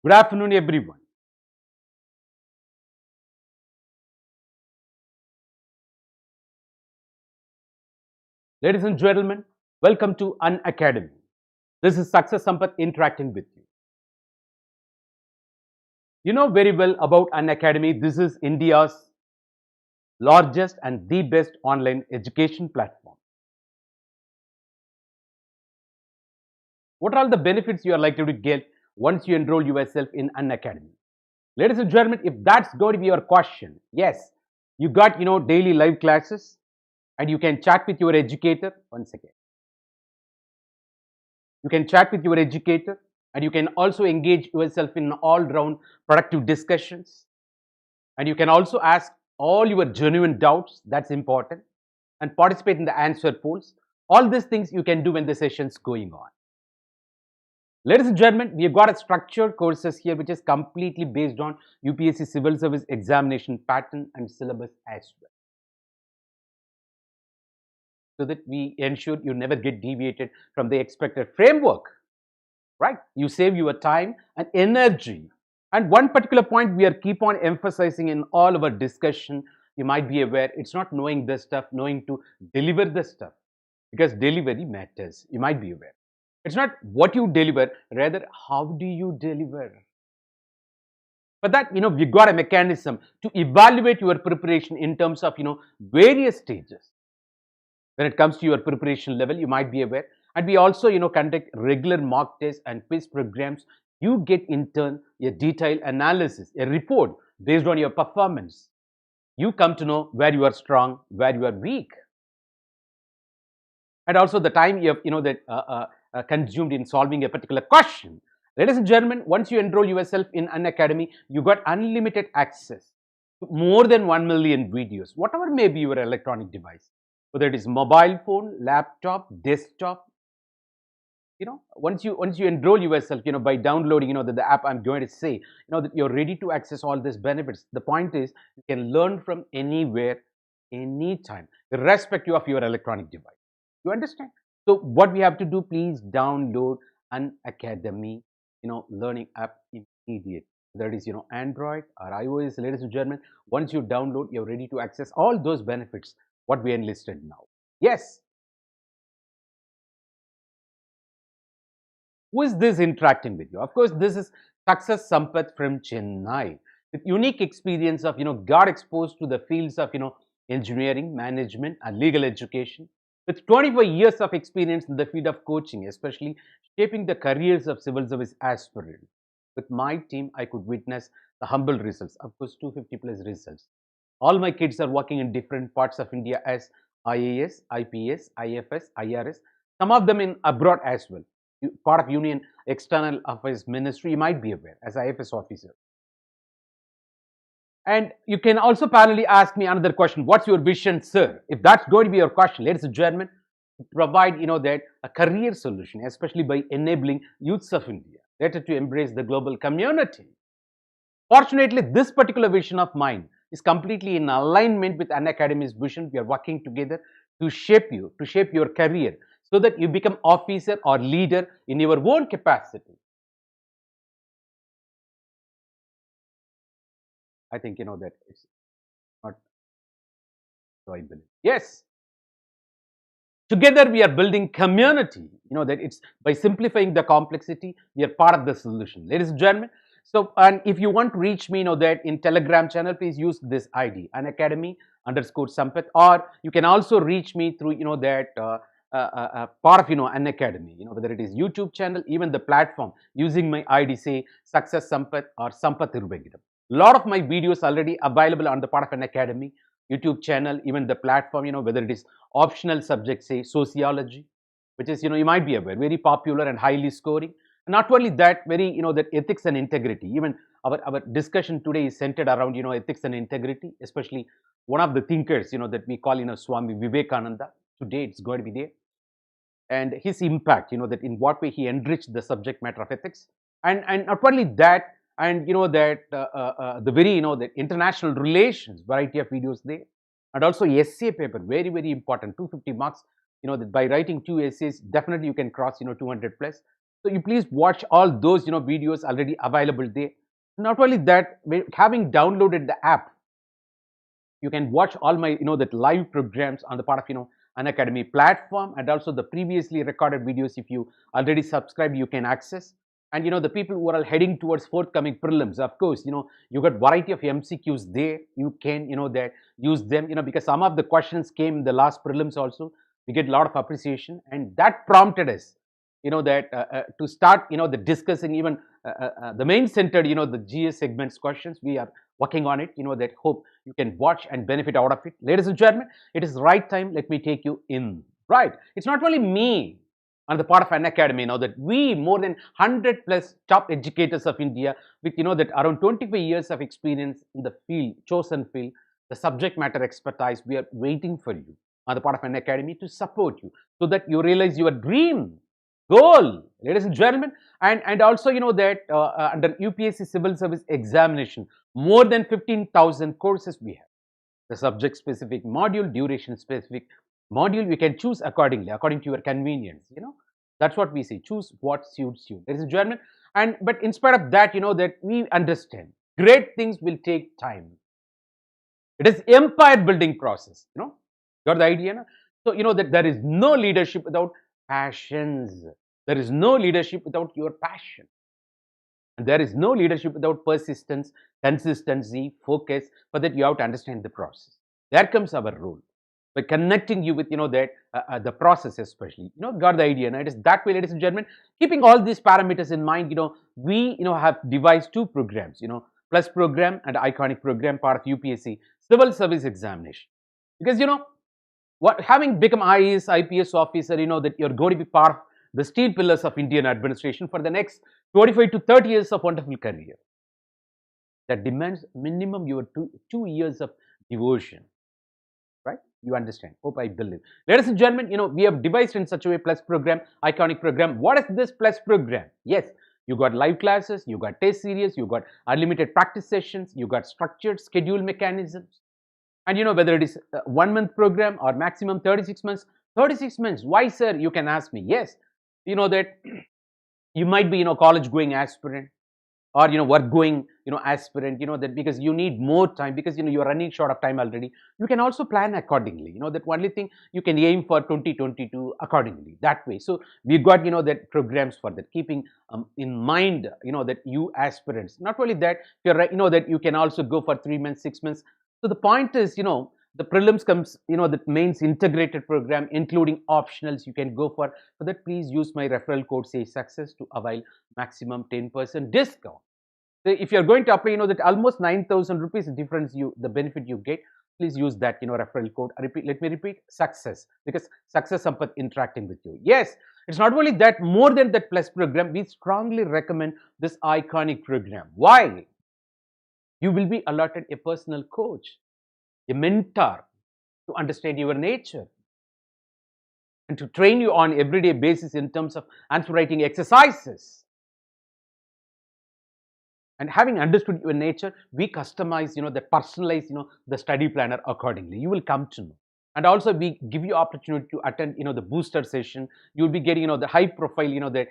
Good afternoon, everyone. Ladies and gentlemen, welcome to Unacademy. This is Success Sampath interacting with you. You know very well about Unacademy. This is India's largest and the best online education platform. What are all the benefits you are likely to get once you enroll yourself in Unacademy? Ladies and gentlemen, if that's going to be your question, yes, you got daily live classes and you can chat with your educator. Once again, you can chat with your educator and you can also engage yourself in all round productive discussions, and you can also ask all your genuine doubts. That's important, and participate in the answer polls. All these things you can do when the session's going on. Ladies and gentlemen, we have got a structured courses here which is completely based on UPSC civil service examination pattern and syllabus as well, so that we ensure you never get deviated from the expected framework, right? You save your time and energy. And one particular point we are keep on emphasizing in all our discussion, you might be aware, it's not knowing this stuff, knowing to deliver the stuff, because delivery matters. You might be aware. It's not what you deliver, rather how do you deliver. For that, we've got a mechanism to evaluate your preparation in terms of, various stages. When it comes to your preparation level, you might be aware. And we also, conduct regular mock tests and quiz programs. You get in turn a detailed analysis, a report based on your performance. You come to know where you are strong, where you are weak, and also the time you have, consumed in solving a particular question. Ladies and gentlemen, once you enroll yourself in Unacademy, you got unlimited access to more than 1 million videos, whatever may be your electronic device, whether it is mobile phone, laptop, desktop. Once you enroll yourself, by downloading, the app I'm going to say, that you're ready to access all these benefits. The point is, you can learn from anywhere, anytime, irrespective of your electronic device. You understand? So what we have to do, please download an Academy, learning app immediately. That is, Android or iOS. Ladies and gentlemen, once you download, you're ready to access all those benefits what we enlisted now. Yes. Who is this interacting with you? Of course, this is Success Sampath from Chennai, with unique experience of, got exposed to the fields of, engineering, management, and legal education, with 25 years of experience in the field of coaching, especially shaping the careers of civil service aspirants. With my team, I could witness the humble results, of course, 250 plus results. All my kids are working in different parts of India as IAS, IPS, IFS, IRS, some of them in abroad as well. Part of Union External Affairs Ministry, you might be aware, as IFS officer. And you can also parallelly ask me another question. What's your vision, sir? If that's going to be your question, ladies and gentlemen, provide, that a career solution, especially by enabling youths of India better to embrace the global community. Fortunately, this particular vision of mine is completely in alignment with Unacademy's vision. We are working together to shape you, to shape your career, so that you become officer or leader in your own capacity. I think that it's not so, I believe. Yes. Together we are building community. That it's by simplifying the complexity, we are part of the solution. Ladies and gentlemen, so, and if you want to reach me, that in Telegram channel, please use this ID, Unacademy_Sampath, or you can also reach me through, that part of, Unacademy, whether it is YouTube channel, even the platform, using my ID, say Success Sampath or Sampath Iruvengidam. A lot of my videos already available on the part of Unacademy YouTube channel, even the platform, whether it is optional subjects, say sociology, which is, you might be aware, very popular and highly scoring. Not only that, very, that ethics and integrity. Even our discussion today is centered around, ethics and integrity, especially one of the thinkers, that we call, Swami Vivekananda. Today it's going to be there. And his impact, that in what way he enriched the subject matter of ethics. And not only that, and the very, the international relations, variety of videos there. And also essay paper, very, very important, 250 marks. That by writing 2 essays, definitely you can cross, 200 plus. So you please watch all those, videos already available there. Not only that, having downloaded the app, you can watch all my, that live programs on the part of, Unacademy platform, and also the previously recorded videos. If you already subscribed, you can access. And the people who are all heading towards forthcoming prelims, of course, you got variety of MCQs there. You can, that use them, because some of the questions came in the last prelims also. We get a lot of appreciation, and that prompted us, that to start, the discussing even the main centered, the GS segments questions. We are working on it, that hope you can watch and benefit out of it. Ladies and gentlemen, it is right time. Let me take you in. Right. It's not only me on the part of Unacademy, that we, more than 100 plus top educators of India with, that around 25 years of experience in the field, chosen field, the subject matter expertise, we are waiting for you on the part of Unacademy to support you so that you realize your dream, goal, ladies and gentlemen. And also, that under UPSC Civil Service Examination, more than 15,000 courses we have. The subject specific module, duration specific module, you can choose accordingly, according to your convenience. That's what we say. Choose what suits you, ladies and gentlemen. But in spite of that, that we understand great things will take time. It is empire building process. Got the idea? No? So that there is no leadership without passions. There is no leadership without your passion. And there is no leadership without persistence, consistency, focus. For that, you have to understand the process. There comes our role by connecting you with, that the process, especially. Got the idea? No? It is that way, ladies and gentlemen. Keeping all these parameters in mind, we, have devised two programs. Plus program and iconic program, part of UPSC Civil Service Examination. Because what having become IAS, IPS officer, that you're going to be part of the steel pillars of Indian administration for the next 25 to 30 years of wonderful career. That demands minimum your two years of devotion. Right? You understand? Hope I believe. Ladies and gentlemen, we have devised in such a way plus program, iconic program. What is this plus program? Yes, you got live classes, you got test series, you got unlimited practice sessions, you got structured schedule mechanisms. And whether it is a 1 month program or maximum 36 months, 36 months. Why, sir? You can ask me. Yes, that you might be, college going aspirant or, work going, aspirant, that because you need more time because, you're running short of time already. You can also plan accordingly. That only thing you can aim for 2022 accordingly that way. So we've got, that programs for that, keeping in mind, that you aspirants, not only that, you're right, that you can also go for 3 months, 6 months. So the point is, the prelims comes, the mains integrated program, including optionals you can go for. For that, please use my referral code, say success, to avail maximum 10% discount. So if you're going to apply, that almost 9,000 rupees difference the benefit you get, please use that, referral code. Let me repeat, success, because success Sampath interacting with you. Yes, it's not only that, more than that plus program, we strongly recommend this iconic program. Why? You will be allotted a personal coach, a mentor to understand your nature and to train you on everyday basis in terms of answer writing exercises. And having understood your nature, we customize, that personalize, the study planner accordingly. You will come to know. And also we give you opportunity to attend, the booster session. You'll be getting, the high profile, the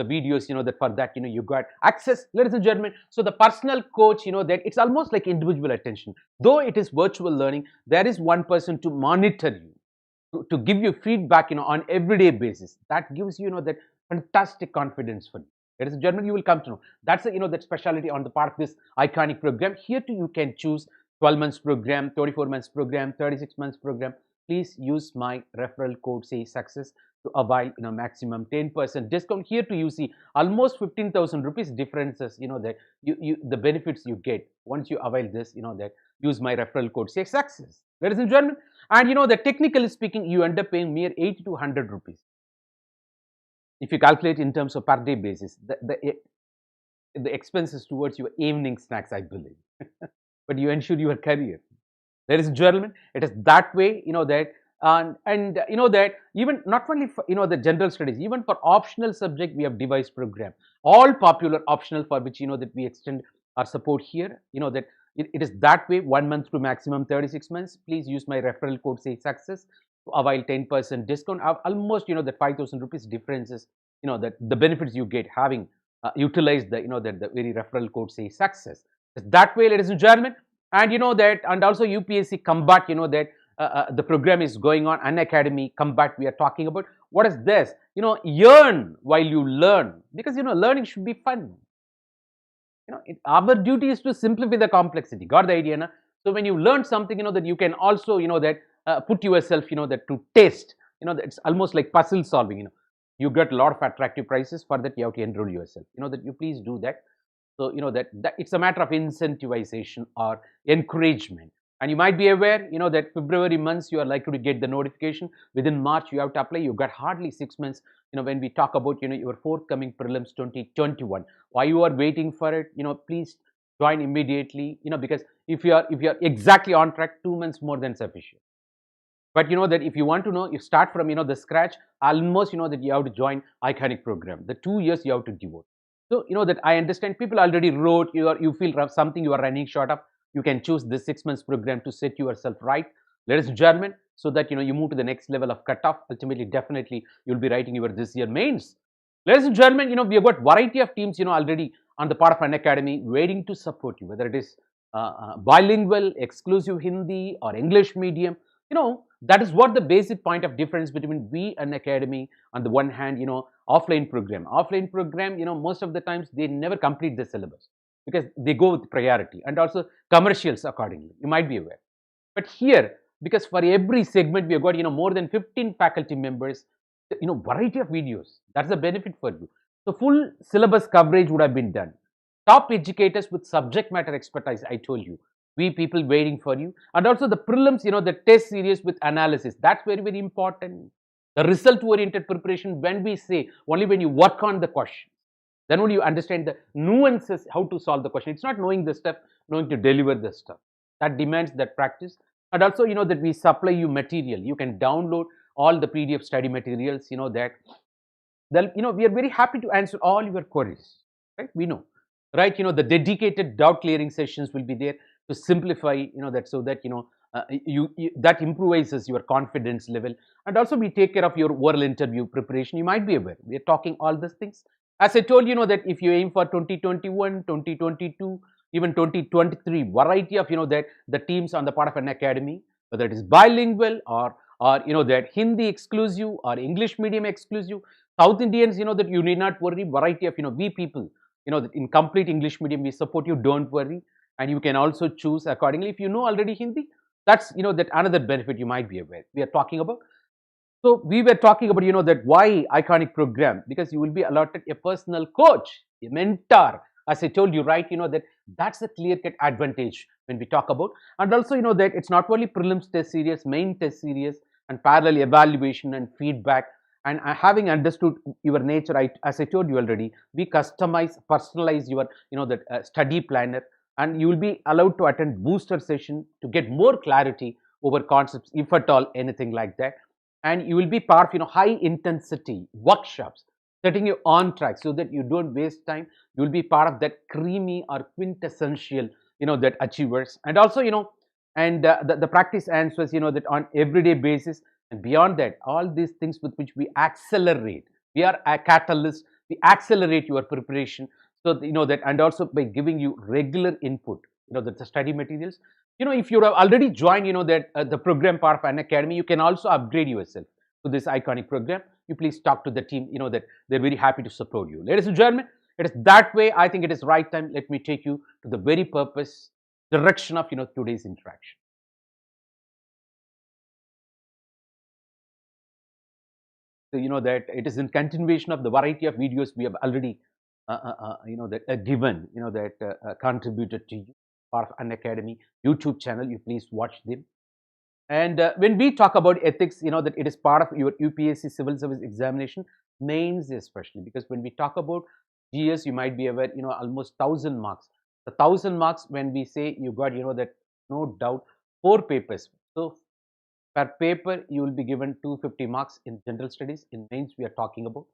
videos, that for that, you got access, ladies and gentlemen. So the personal coach, that it's almost like individual attention. Though it is virtual learning, there is one person to monitor you, to give you feedback, on everyday basis. That gives you, that fantastic confidence for you. Ladies and gentlemen, you will come to know. That's that specialty on the part of this iconic program. Here too, you can choose 12 months program, 24 months program, 36 months program. Please use my referral code, say success, to avail maximum 10% discount. Here too, you see almost 15,000 rupees differences. That the benefits you get once you avail this. That use my referral code, say success, ladies and gentlemen. And that technically speaking, you end up paying mere 80 to 100 rupees. If you calculate in terms of per day basis, the expenses towards your evening snacks, I believe. But you ensure your career. Ladies and gentlemen, it is that way, that that even not only for, the general studies, even for optional subject, we have devised program. All popular optional for which, that we extend our support here, that it is that way, 1 month to maximum 36 months. Please use my referral code, say success, to avail 10% discount. Almost, that 5,000 rupees differences that the benefits you get having utilized that the very referral code says success. That way, ladies and gentlemen, and that, and also UPSC combat, that the program is going on, Unacademy combat we are talking about. What is this? Yearn while you learn, because learning should be fun. Our duty is to simplify the complexity. Got the idea, na? So when you learn something, that you can also, that put yourself, that to test. That it's almost like puzzle solving. You get a lot of attractive prizes. For that, you have to enroll yourself. That you please do that. So that it's a matter of incentivization or encouragement. And you might be aware, that February months you are likely to get the notification. Within March you have to apply. You got hardly 6 months. When we talk about your forthcoming prelims 2021, why you are waiting for it? Please join immediately. Because if you are exactly on track, 2 months more than sufficient. But that if you want to know, you start from the scratch. Almost that you have to join Iconic program. The 2 years you have to devote. So that I understand people already wrote. You feel something you are running short of. You can choose this 6 months program to set yourself right, ladies and gentlemen, so that you move to the next level of cutoff. Ultimately, definitely you'll be writing your this year mains. Ladies and gentlemen, we have got variety of teams already on the part of Unacademy waiting to support you, whether it is bilingual, exclusive Hindi or English medium. That is what the basic point of difference between we and Academy. On the one hand, offline program, most of the times they never complete the syllabus because they go with priority, and also commercials accordingly. You might be aware. But here, because for every segment we have got more than 15 faculty members, variety of videos. That's the benefit for you. So full syllabus coverage would have been done. Top educators with subject matter expertise, I told you. We people waiting for you. And also the prelims, the test series with analysis. That's very, very important. The result-oriented preparation, when we say, only when you work on the questions, then only you understand the nuances, how to solve the question. It's not knowing the stuff, knowing to deliver the stuff. That demands that practice. And also, that we supply you material. You can download all the PDF study materials, that. Then, we are very happy to answer all your queries, right? We know, right? The dedicated doubt clearing sessions will be there to simplify, that so that, that improvises your confidence level. And also we take care of your oral interview preparation. You might be aware, we are talking all these things. As I told that if you aim for 2021, 2022, even 2023, variety of, that the teams on the part of Unacademy, whether it is bilingual or that Hindi exclusive or English medium exclusive, South Indians, that you need not worry, variety of, we people, that in complete English medium, we support you, don't worry. And you can also choose accordingly. If you know already Hindi, that's, that another benefit you might be aware. We are talking about. So we were talking about, that why Iconic program, because you will be allotted a personal coach, a mentor. As I told you, right, that's the clear-cut advantage when we talk about. And also, that it's not only prelims test series, main test series, and parallel evaluation and feedback. And having understood your nature, as I told you already, we customize, personalize your, that study planner, and you will be allowed to attend booster session to get more clarity over concepts, if at all anything like that. And you will be part of, high intensity workshops, setting you on track so that you don't waste time. You will be part of that creamy or quintessential, that achievers. And also, and the practice answers, that on everyday basis. And beyond that, all these things with which we accelerate, we are a catalyst, we accelerate your preparation. So, that, and also by giving you regular input, that the study materials. If you have already joined, that the program part of Unacademy, you can also upgrade yourself to this Iconic program. You please talk to the team, that they're very happy to support you. Ladies and gentlemen, it is that way. I think it is right time. Let me take you to the very purpose, direction of, today's interaction. So, that it is in continuation of the variety of videos we have already, that given, that contributed to you, part of Unacademy YouTube channel. You please watch them. And when we talk about ethics, that it is part of your UPSC civil service examination, mains especially, because when we talk about GS, you might be aware, almost 1,000 marks. The 1,000 marks, when we say you got, that no doubt, 4 papers. So per paper, you will be given 250 marks in general studies. In mains, we are talking about,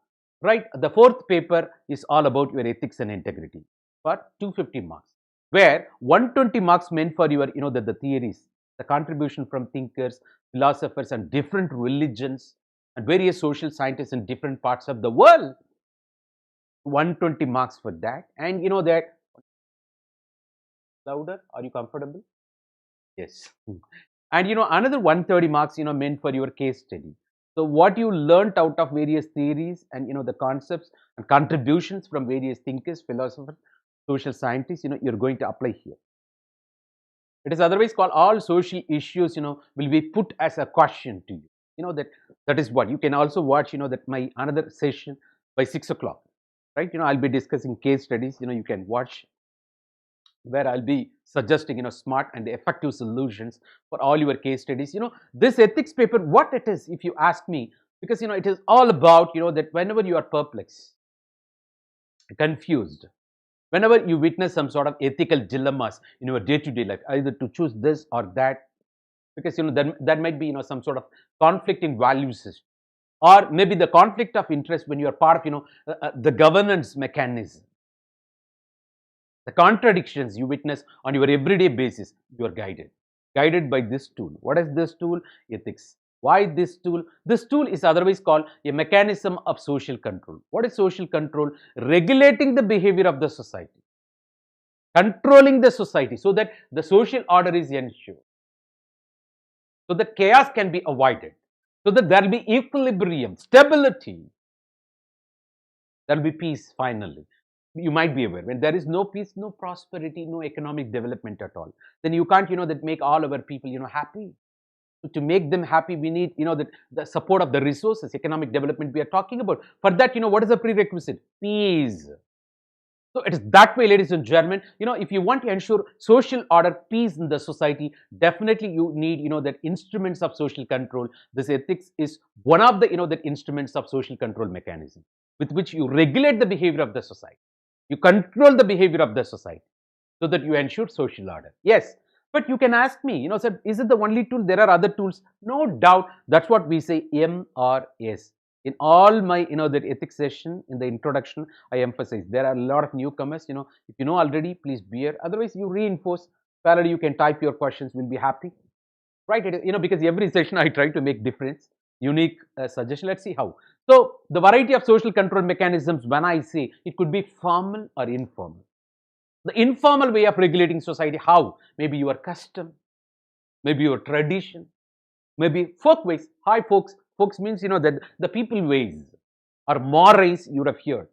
right? The 4th paper is all about your ethics and integrity for 250 marks, where 120 marks meant for your, the theories, the contribution from thinkers, philosophers, and different religions, and various social scientists in different parts of the world. 120 marks for that. And that, louder, are you comfortable? Yes. And another 130 marks meant for your case study. So what you learnt out of various theories and the concepts and contributions from various thinkers, philosophers, social scientists, you're going to apply here. It is otherwise called all social issues, will be put as a question to you. That is what you can also watch, that my another session by 6 o'clock, right? I'll be discussing case studies, you can watch where I'll be suggesting, smart and effective solutions for all your case studies. This ethics paper, what it is, if you ask me, because, it is all about, that whenever you are perplexed, confused, whenever you witness some sort of ethical dilemmas in your day-to-day life, either to choose this or that, because, that might be, some sort of conflicting value system, or maybe the conflict of interest when you are part of, the governance mechanism. The contradictions you witness on your everyday basis, you are guided by this tool. What is this tool? Ethics. Why this tool? This tool is otherwise called a mechanism of social control. What is social control? Regulating the behavior of the society, controlling the society so that the social order is ensured, so that chaos can be avoided, so that there will be equilibrium, stability, there will be peace finally. You might be aware, when there is no peace, no prosperity, no economic development at all, then you can't, that make all our people, happy. To make them happy, we need, the support of the resources, economic development we are talking about. For that, what is the prerequisite? Peace. So it is that way, ladies and gentlemen, if you want to ensure social order, peace in the society, definitely you need, that instruments of social control. This ethics is one of the, that instruments of social control mechanism with which you regulate the behavior of the society. You control the behavior of the society so that you ensure social order. Yes, but you can ask me, sir, is it the only tool? There are other tools. No doubt. That's what we say, MRS. In all my, that ethics session, in the introduction, I emphasize there are a lot of newcomers. If you know already, please bear. Otherwise, you reinforce. Parallel, you can type your questions. We'll be happy, right? Because every session I try to make difference, unique suggestion. Let's see how. So the variety of social control mechanisms, when I say, it could be formal or informal. The informal way of regulating society, how? Maybe your custom, maybe your tradition, maybe folk ways. Hi, folks. Folks means, that the people ways or mores you have heard.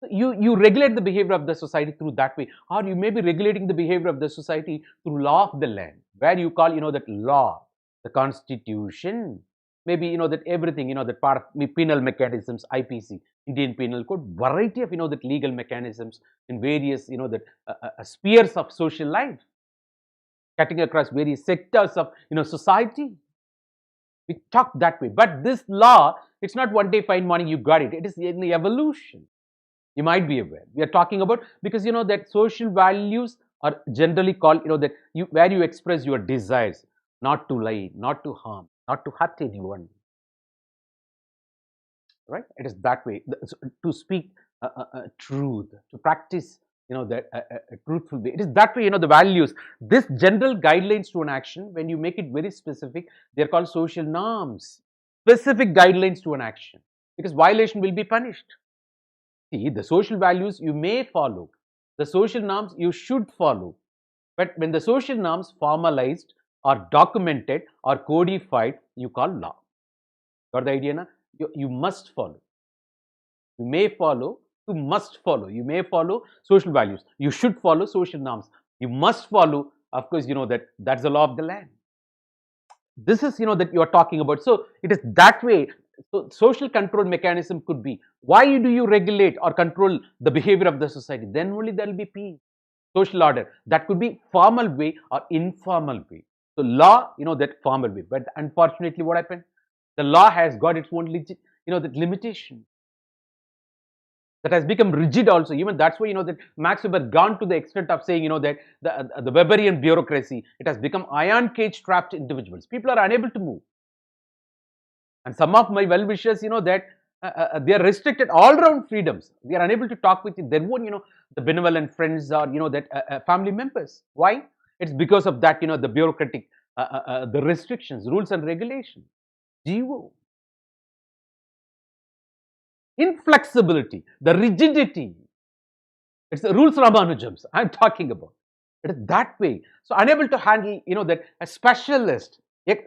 You regulate the behavior of the society through that way, or you may be regulating the behavior of the society through law of the land, where you call, that law, the constitution, maybe, that everything, that part of penal mechanisms, IPC, Indian Penal Code, variety of, that legal mechanisms in various, that spheres of social life, cutting across various sectors of, society. We talk that way. But this law, it's not one day fine morning you got it. It is in the evolution. You might be aware. We are talking about, because that social values are generally called, that where you express your desires, not to lie, not to harm, not to hurt anyone. Right? It is that way. To speak truth, to practice, that truthful way. It is that way, the values. This general guidelines to an action, when you make it very specific, they are called social norms. Specific guidelines to an action, because violation will be punished. See, the social values you may follow, the social norms you should follow. But when the social norms formalized or documented or codified, you call law. Got the idea, na? You must follow. You may follow, you must follow. You may follow social values. You should follow social norms. You must follow, of course, that's the law of the land. This is, that you are talking about. So it is that way. So social control mechanism could be, why do you regulate or control the behavior of the society? Then only there will be peace, social order. That could be formal way or informal way. So law, that formal way. But unfortunately, what happened? The law has got its own that limitation. That has become rigid also. Even that's why, that Max Weber gone to the extent of saying, that the Weberian bureaucracy, it has become iron cage trapped individuals. People are unable to move. And some of my well-wishers, that they are restricted all round freedoms. They are unable to talk with their own, the benevolent friends or, that family members. Why? It's because of that, the bureaucratic, the restrictions, rules and regulations. GO. inflexibility, the rigidity. It's the rules Ramanujams I'm talking about. It is that way. So unable to handle, that a specialist,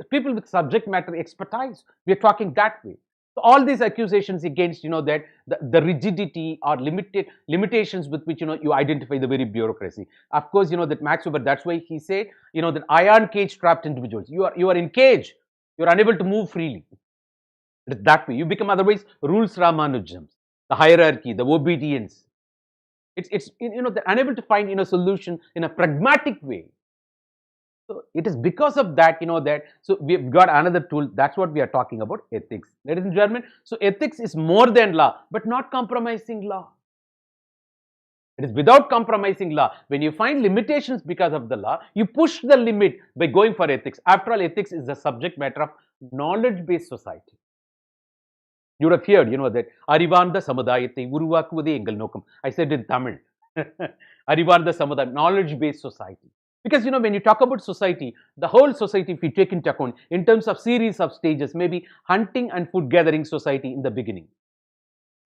people with subject matter expertise, we are talking that way. So all these accusations against, that the rigidity or limitations with which, you identify the very bureaucracy. Of course, that Max Weber, that's why he said, that iron cage trapped individuals. You are in cage. You're unable to move freely. It is that way. You become otherwise rules Ramanujams, the hierarchy, the obedience. It's they're unable to find solution in a pragmatic way. So it is because of that, so we've got another tool. That's what we are talking about, ethics, ladies and gentlemen. So ethics is more than law, but not compromising law. It is without compromising law. When you find limitations because of the law, you push the limit by going for ethics. After all, ethics is the subject matter of knowledge-based society. You would have heard, that Arivarnda Samudayattai Uruvakkuvade Engal Nokkam. I said in Tamil. Arivarnda Samudayam, knowledge-based society. Because, when you talk about society, the whole society, if you take into account, in terms of series of stages, maybe hunting and food gathering society in the beginning.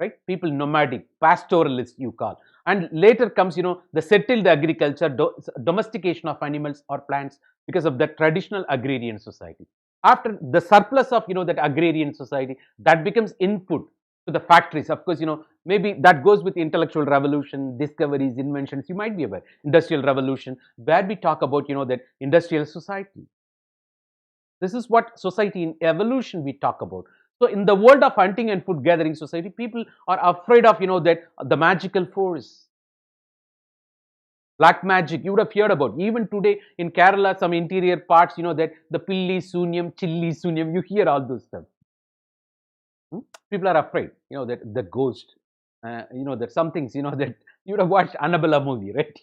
Right? People nomadic, pastoralist you call. And later comes, the settled agriculture, domestication of animals or plants because of the traditional agrarian society. After the surplus of, that agrarian society, that becomes input to the factories. Of course, maybe that goes with intellectual revolution, discoveries, inventions. You might be aware, industrial revolution, where we talk about, that industrial society. This is what society in evolution we talk about. So in the world of hunting and food gathering society, people are afraid of, that the magical force. Black magic, you would have heard about. Even today in Kerala, some interior parts, that the pilli sunyam, chilli sunyam, you hear all those stuff. People are afraid, that the ghost, that some things, that you would have watched Annabella movie, right?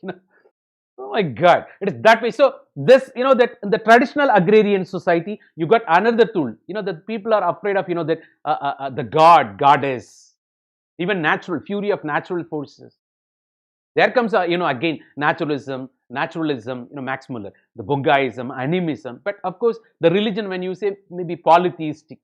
Oh my God, it is that way. So this, that in the traditional agrarian society, you got another tool, that people are afraid of, that the god, goddess, even natural, fury of natural forces. There comes, again, naturalism, Max Muller, the Bungaism, animism. But of course, the religion, when you say maybe polytheistic,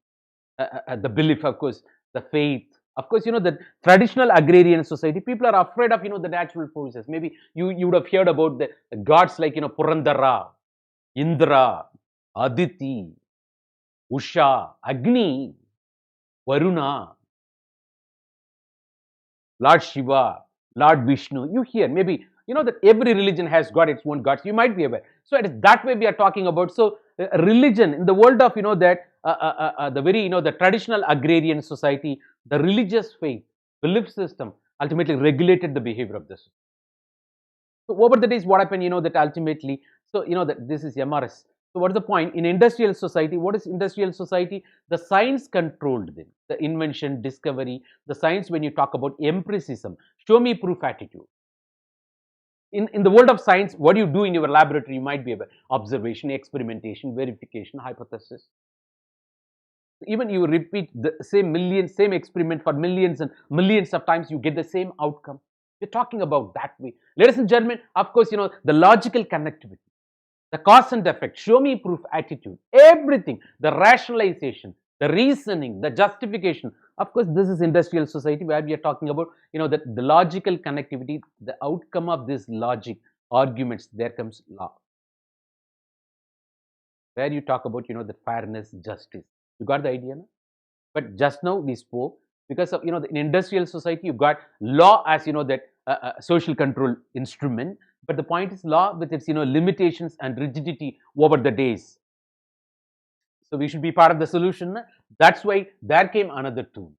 the belief, of course, the faith. Of course, the traditional agrarian society, people are afraid of, the natural forces. Maybe you would have heard about the gods like, Purandara, Indra, Aditi, Usha, Agni, Varuna, Lord Shiva, Lord Vishnu. You hear, maybe, that every religion has got its own gods. You might be aware. So it is that way we are talking about. So religion in the world of, that the very, the traditional agrarian society, the religious faith, belief system ultimately regulated the behavior of this. So over the days, what happened, that ultimately, so, that this is MRS. So what is the point? In industrial society, what is industrial society? The science controlled them. The invention, discovery, the science when you talk about empiricism, show me proof attitude. In the world of science, what do you do in your laboratory? You might be aware. Observation, experimentation, verification, hypothesis. Even you repeat the same experiment for millions and millions of times, you get the same outcome. We're talking about that way. Ladies and gentlemen, of course, the logical connectivity, the cause and effect, show me proof attitude, everything, the rationalization, the reasoning, the justification. Of course, this is industrial society where we are talking about, the logical connectivity, the outcome of this logic, arguments, there comes law. Where you talk about, the fairness, justice. You got the idea now? But just now we spoke because of, in industrial society, you got law as, that social control instrument. But the point is law with its, limitations and rigidity over the days. So we should be part of the solution. That's why there came another tool.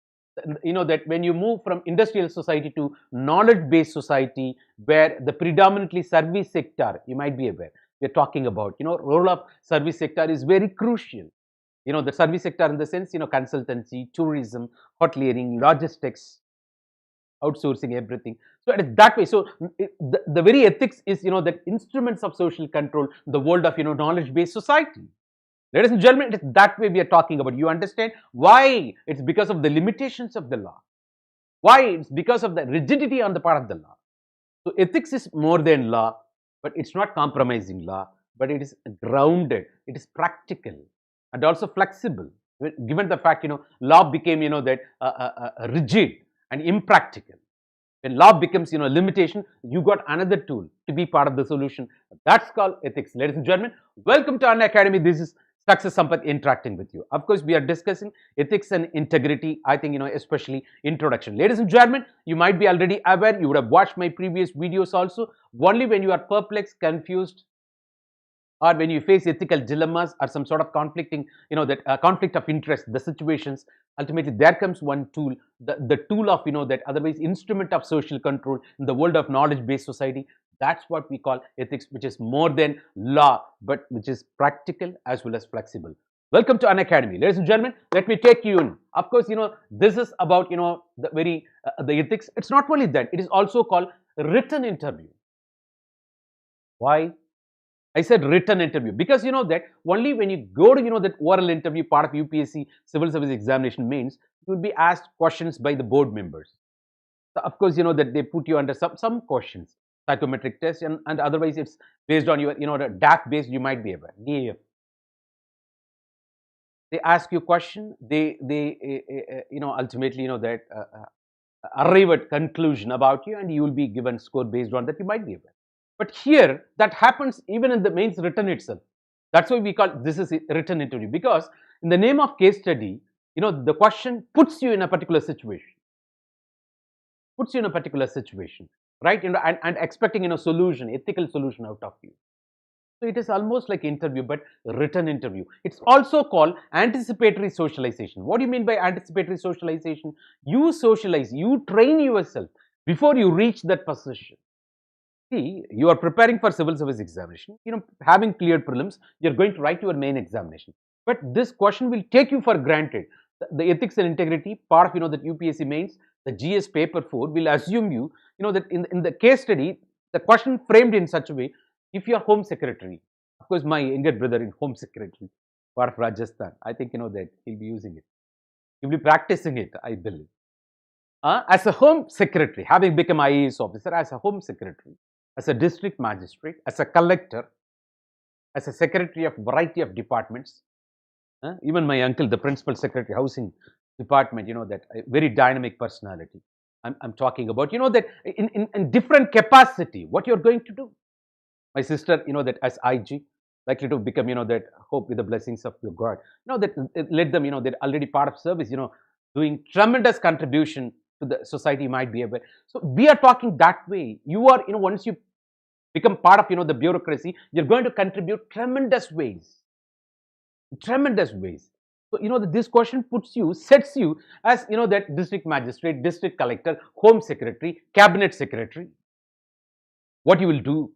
That when you move from industrial society to knowledge-based society, where the predominantly service sector, you might be aware, we're talking about, role of service sector is very crucial. The service sector in the sense, consultancy, tourism, hoteliering, logistics, outsourcing, everything. So it is that way. So the very ethics is, that instruments of social control, the world of, knowledge-based society. Ladies and gentlemen, it is that way we are talking about. You understand why? It's because of the limitations of the law. Why? It's because of the rigidity on the part of the law. So ethics is more than law, but it's not compromising law, but it is grounded, it is practical and also flexible. Given the fact, law became, that rigid and impractical. When law becomes, limitation, you got another tool to be part of the solution. That's called ethics. Ladies and gentlemen, welcome to Unacademy. This is Success Sampath interacting with you. Of course, we are discussing ethics and integrity. I think, especially introduction. Ladies and gentlemen, you might be already aware, you would have watched my previous videos also. Only when you are perplexed, confused, or when you face ethical dilemmas or some sort of conflicting, that conflict of interest, the situations, ultimately there comes one tool, the tool of, that otherwise instrument of social control in the world of knowledge-based society. That's what we call ethics, which is more than law, but which is practical as well as flexible. Welcome to Unacademy. Ladies and gentlemen, let me take you in. Of course, this is about, the ethics. It's not only that, it is also called written interview. Why? I said written interview because that only when you go to that oral interview part of UPSC civil service examination means you will be asked questions by the board members. So of course that they put you under some questions, psychometric test, and otherwise it's based on your the DAF based, you might be able DAF. They ask you question, they ultimately that arrive at conclusion about you, and you will be given score based on that, you might be able. But here, that happens even in the mains written itself. That's why we call this is a written interview, because in the name of case study, the question puts you in a particular situation. Puts you in a particular situation, right? And expecting solution, ethical solution out of you. So it is almost like interview, but written interview. It's also called anticipatory socialization. What do you mean by anticipatory socialization? You socialize, you train yourself before you reach that position. See, you are preparing for civil service examination, having cleared prelims, you're going to write your main examination. But this question will take you for granted. The ethics and integrity part of, that UPSC mains, the GS paper 4 will assume you, that in the case study, the question framed in such a way, if you are home secretary, of course, my younger brother in home secretary, part of Rajasthan, I think, that he'll be using it. He'll be practicing it, I believe. As a home secretary, having become IAS officer, as a home secretary, as a district magistrate, as a collector, as a secretary of variety of departments, even my uncle, the principal secretary, housing department, that very dynamic personality. I'm talking about, that in different capacity, what you're going to do. My sister, that as IG, likely to become, that hope with the blessings of your God, that let them, they're already part of service, doing tremendous contribution to the society, might be able. So we are talking that way. You are, once you become part of, the bureaucracy, you're going to contribute tremendous ways. Tremendous ways. So, this question sets you as, that district magistrate, district collector, home secretary, cabinet secretary. What you will do.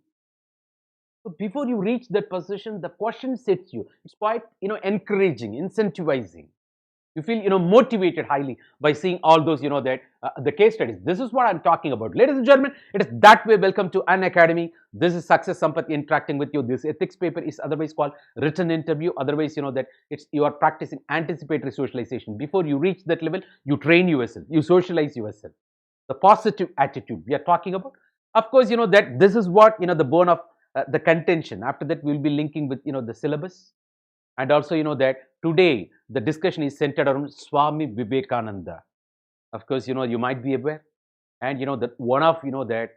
So before you reach that position, the question sets you. It's quite, encouraging, incentivizing. You feel, motivated highly by seeing all those, that the case studies. This is what I'm talking about. Ladies and gentlemen, it is that way. Welcome to Unacademy. This is Success Sampath interacting with you. This ethics paper is otherwise called written interview. Otherwise, that you are practicing anticipatory socialization. Before you reach that level, you train yourself. You socialize yourself. The positive attitude we are talking about. Of course, that this is what, the bone of the contention. After that, we'll be linking with, the syllabus. And also, that today the discussion is centered around Swami Vivekananda. Of course, you might be aware. And, that one of, that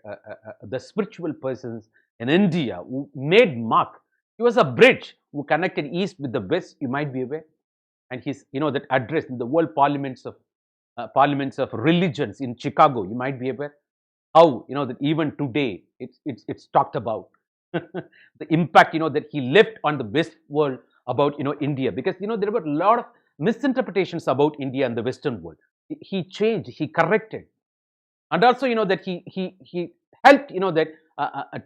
the spiritual persons in India who made mark. He was a bridge who connected East with the West, you might be aware. And his, that address in the world parliaments of religions in Chicago, you might be aware. How, that even today it's talked about. The impact, that he left on the West world about, India, because, there were a lot of misinterpretations about India and the Western world. He changed, he corrected. And also, that he helped, that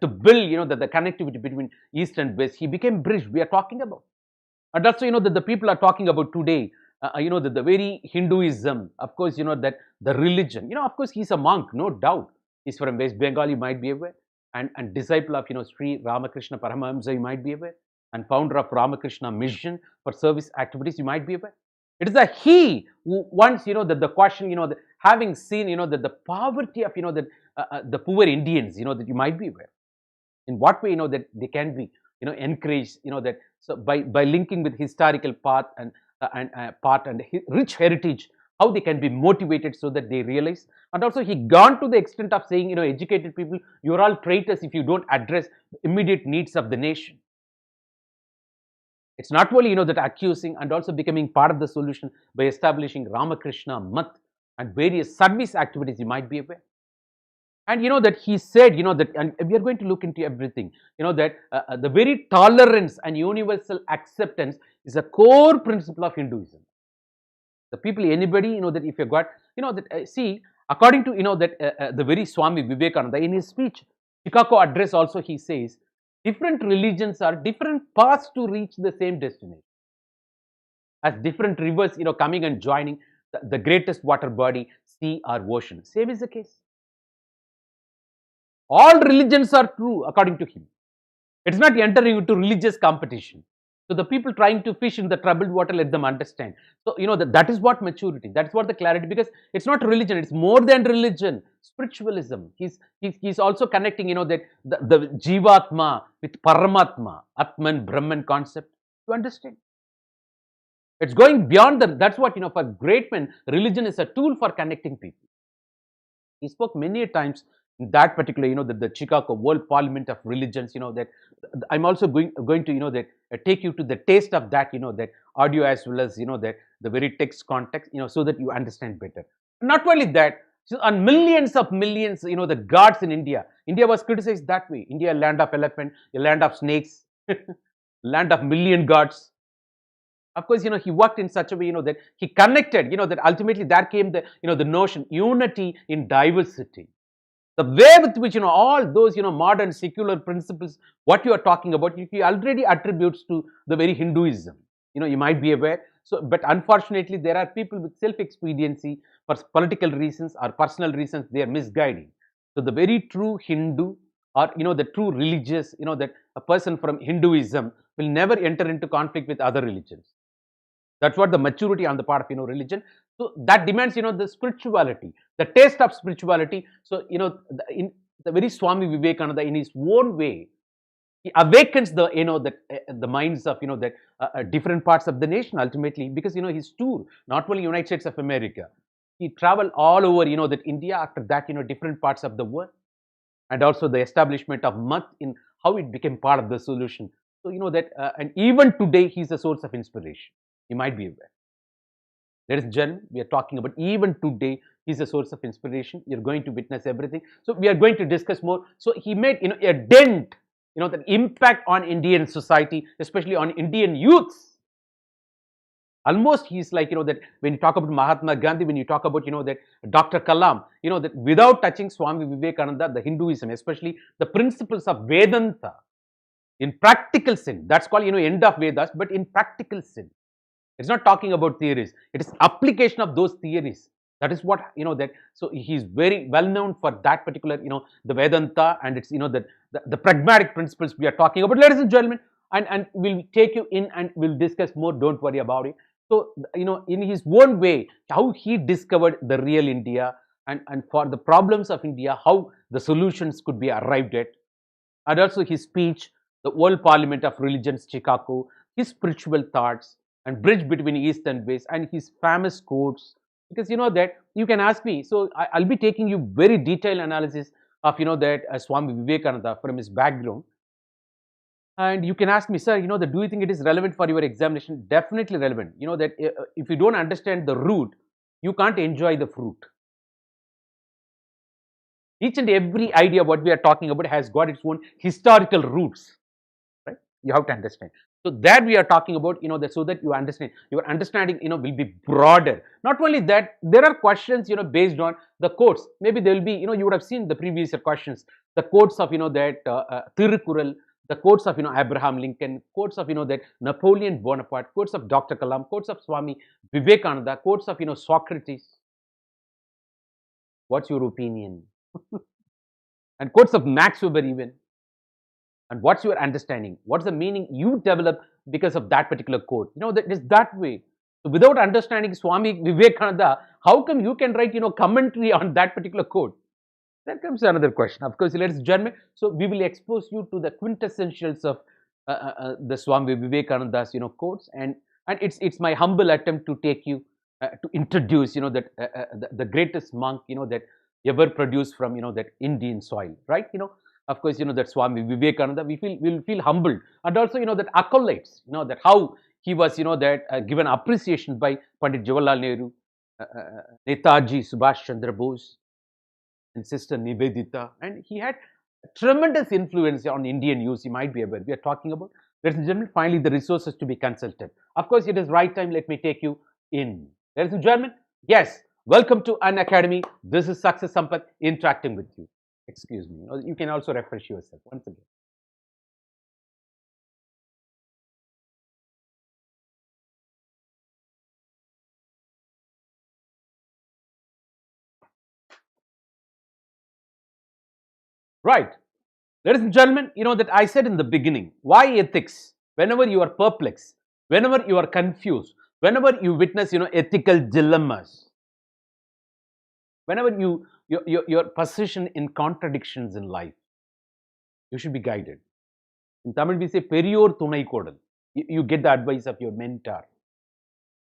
to build, the connectivity between East and West. He became bridge we are talking about. And also, that the people are talking about today, the very Hinduism, of course, that the religion, of course, he's a monk, no doubt. He's from West Bengal, you might be aware. And disciple of, Sri Ramakrishna Paramahamsa, you might be aware. And founder of Ramakrishna Mission for service activities, you might be aware. It is he who wants, that the question, having seen, that the poverty of, the poor Indians, that you might be aware. In what way, that they can be, encouraged, that so by linking with historical path and rich heritage how they can be motivated so that they realize. And also he gone to the extent of saying, educated people, you're all traitors if you don't address the immediate needs of the nation. It's not only, that accusing and also becoming part of the solution by establishing Ramakrishna Math and various service activities, you might be aware. And that he said, that, and we are going to look into everything, that the very tolerance and universal acceptance is a core principle of Hinduism. The people, anybody, that if you got, that, see, according to, that the very Swami Vivekananda, in his speech, Chicago address also, he says, different religions are different paths to reach the same destination. As different rivers, coming and joining the greatest water body, sea or ocean. Same is the case. All religions are true according to him. It's not entering into religious competition. So the people trying to fish in the troubled water, let them understand. So, that is what maturity, that's what the clarity, because it's not religion, it's more than religion, spiritualism. He's also connecting, that the Jivatma with Paramatma, Atman, Brahman concept, to understand. It's going beyond that's what, for great men, religion is a tool for connecting people. He spoke many times in that particular, the Chicago World Parliament of Religions, that I'm also going to, that take you to the taste of that, that audio as well as, that the very text context, so that you understand better. Not only that, so on millions of millions, the gods in India. India was criticized that way. India, a land of elephant, a land of snakes, land of million gods. Of course, he worked in such a way, that he connected, that ultimately there came the, the notion, unity in diversity. The way with which, all those, modern secular principles, what you are talking about, he already attributes to the very Hinduism. You might be aware. So, but unfortunately, there are people with self-expediency for political reasons or personal reasons, they are misguiding. So, the very true Hindu or, the true religious, that a person from Hinduism will never enter into conflict with other religions. That's what the maturity on the part of, religion. So that demands, the spirituality, the taste of spirituality. So, in the very Swami Vivekananda, in his own way, he awakens the, the minds of, that different parts of the nation ultimately, because, his tour, not only United States of America, he traveled all over, that India, after that, different parts of the world, and also the establishment of Math in how it became part of the solution. So, that, and even today, he's a source of inspiration. You might be aware. Ladies and gentlemen, we are talking about even today, he's a source of inspiration. You're going to witness everything. So we are going to discuss more. So he made, a dent, the impact on Indian society, especially on Indian youths. Almost he's like, that when you talk about Mahatma Gandhi, when you talk about, that Dr. Kalam, that without touching Swami Vivekananda, the Hinduism, especially the principles of Vedanta, in practical sense, that's called, end of Vedas, but in practical sense. It's not talking about theories. It is application of those theories. That is what, that, so he's very well known for that particular, the Vedanta, and it's, the pragmatic principles we are talking about, ladies and gentlemen, and we'll take you in and we'll discuss more, don't worry about it. So, in his own way, how he discovered the real India, and for the problems of India, how the solutions could be arrived at, and also his speech, the World Parliament of Religions, Chicago, his spiritual thoughts, and bridge between East and West, and his famous quotes. Because that you can ask me, so I'll be taking you very detailed analysis of that Swami Vivekananda from his background. And you can ask me, sir, that do you think it is relevant for your examination? Definitely relevant. That if you don't understand the root, you can't enjoy the fruit. Each and every idea what we are talking about has got its own historical roots, right? You have to understand. So that we are talking about, that so that you understand, your understanding, will be broader. Not only that, there are questions, based on the quotes. Maybe there will be, you would have seen the previous questions, the quotes of, that Tirukural, the quotes of, Abraham Lincoln, quotes of, that Napoleon Bonaparte, quotes of Dr. Kalam, quotes of Swami Vivekananda, quotes of, Socrates. What's your opinion? And quotes of Max Weber even. And what's your understanding? What's the meaning you develop because of that particular quote? That is that way. So without understanding Swami Vivekananda, how come you can write, commentary on that particular quote? Then comes another question. Of course, ladies and gentlemen, so we will expose you to the quintessentials of the Swami Vivekananda's, quotes, and it's my humble attempt to take you to introduce, that the greatest monk, that ever produced from, that Indian soil, right? Of course, that Swami Vivekananda, we'll feel humbled, and also, that accolades, that how he was, that given appreciation by Pandit Jawaharlal Nehru, Netaji Subhash Chandra Bose, and Sister Nivedita, and he had tremendous influence on Indian youth. You might be aware. We are talking about, ladies and gentlemen, finally the resources to be consulted. Of course, it is right time. Let me take you in. Ladies and gentlemen, yes, welcome to Unacademy. This is Success Sampath interacting with you. Excuse me. You can also refresh yourself once again. Right. Ladies and gentlemen, that I said in the beginning, why ethics? Whenever you are perplexed, whenever you are confused, whenever you witness, ethical dilemmas, whenever your position in contradictions in life, you should be guided. In Tamil, we say, Periyor Tunai Kodal. You get the advice of your mentor,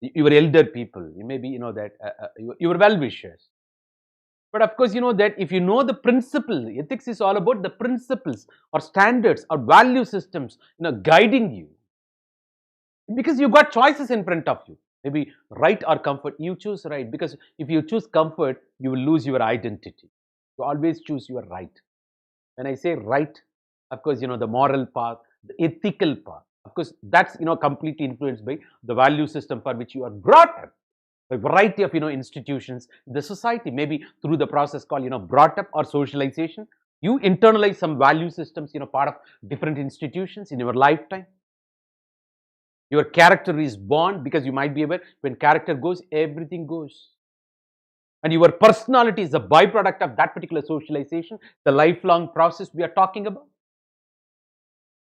your elder people, you maybe, that your well wishers. But of course, that if you know the principle, ethics is all about the principles or standards or value systems, guiding you. Because you got choices in front of you. Maybe right or comfort. You choose right. Because if you choose comfort, you will lose your identity. You always choose your right. When I say right, of course, the moral path, the ethical path. Of course, that's, completely influenced by the value system for which you are brought up. A variety of, institutions, the society, maybe through the process called, brought up or socialization. You internalize some value systems, part of different institutions in your lifetime. Your character is born, because you might be aware, when character goes, everything goes. And your personality is a byproduct of that particular socialization, the lifelong process we are talking about.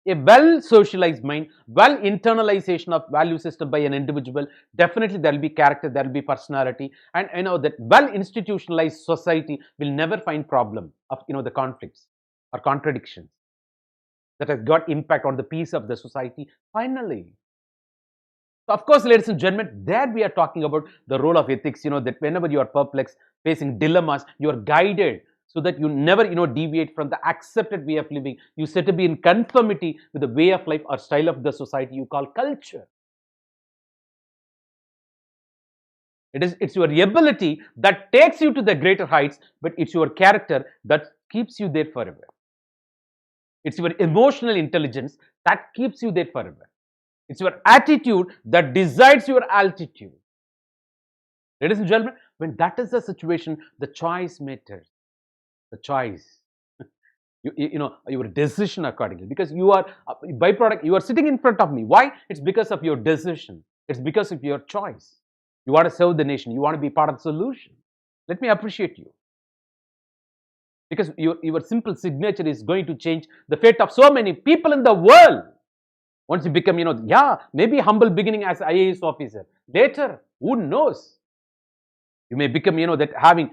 A well socialized mind, well internalization of value system by an individual, definitely there will be character, there will be personality, and that well institutionalized society will never find problem of the conflicts or contradictions that has got impact on the peace of the society finally. So of course, ladies and gentlemen, there we are talking about the role of ethics, that whenever you are perplexed, facing dilemmas, you are guided so that you never, deviate from the accepted way of living. You set to be in conformity with the way of life or style of the society you call culture. It's your ability that takes you to the greater heights, but it's your character that keeps you there forever. It's your emotional intelligence that keeps you there forever. It's your attitude that decides your altitude. Ladies and gentlemen, when that is the situation, the choice matters. The choice. Your decision accordingly. Because you are, byproduct, you are sitting in front of me. Why? It's because of your decision. It's because of your choice. You want to serve the nation. You want to be part of the solution. Let me appreciate you. Because your simple signature is going to change the fate of so many people in the world. Once you become, maybe humble beginning as IAS officer. Later, who knows? You may become, that having,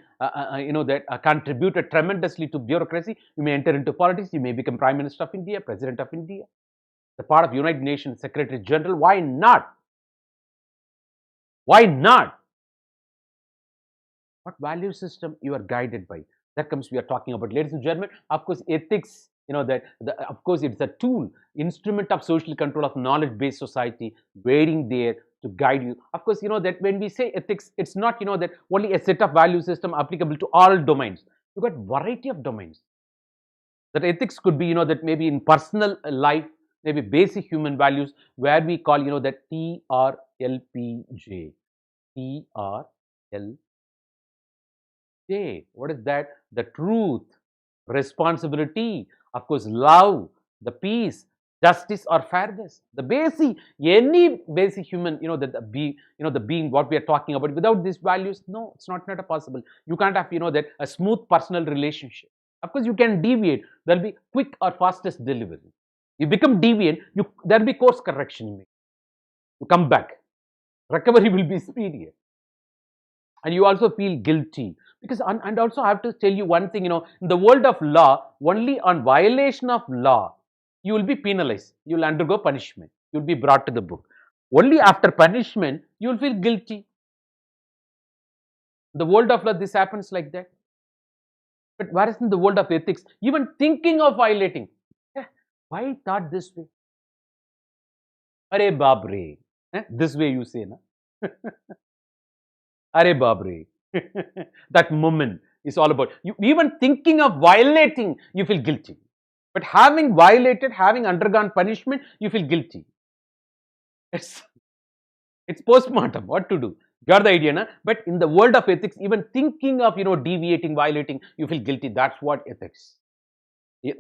contributed tremendously to bureaucracy. You may enter into politics. You may become Prime Minister of India, President of India, the part of United Nations Secretary General. Why not? Why not? What value system you are guided by? That comes we are talking about, ladies and gentlemen. Of course, ethics. Of course, it's a tool, instrument of social control of knowledge-based society, waiting there to guide you. Of course, that when we say ethics, it's not, that only a set of value system applicable to all domains. You've got variety of domains. That ethics could be, that maybe in personal life, maybe basic human values, where we call, that TRLPJ. TRLPJ. What is that? The truth, responsibility, of course, love, the peace, justice or fairness. The basic, any basic human, the being what we are talking about. Without these values, no, it's not possible. You can't have, that a smooth personal relationship. Of course, you can deviate. There'll be quick or fastest delivery. You become deviant, there'll be course correction. You come back. Recovery will be speedier. And you also feel guilty. Because, and also I have to tell you one thing, in the world of law, only on violation of law, you will be penalized. You will undergo punishment. You will be brought to the book. Only after punishment, you will feel guilty. In the world of law, this happens like that. But whereas in the world of ethics, even thinking of violating, why thought this way? Are babre. This way you say, na? Are babre. That moment is all about you. Even thinking of violating, you feel guilty. But having violated, having undergone punishment, you feel guilty. It's postmortem. What to do? Got the idea, na? But in the world of ethics, even thinking of deviating, violating, you feel guilty. That's what ethics.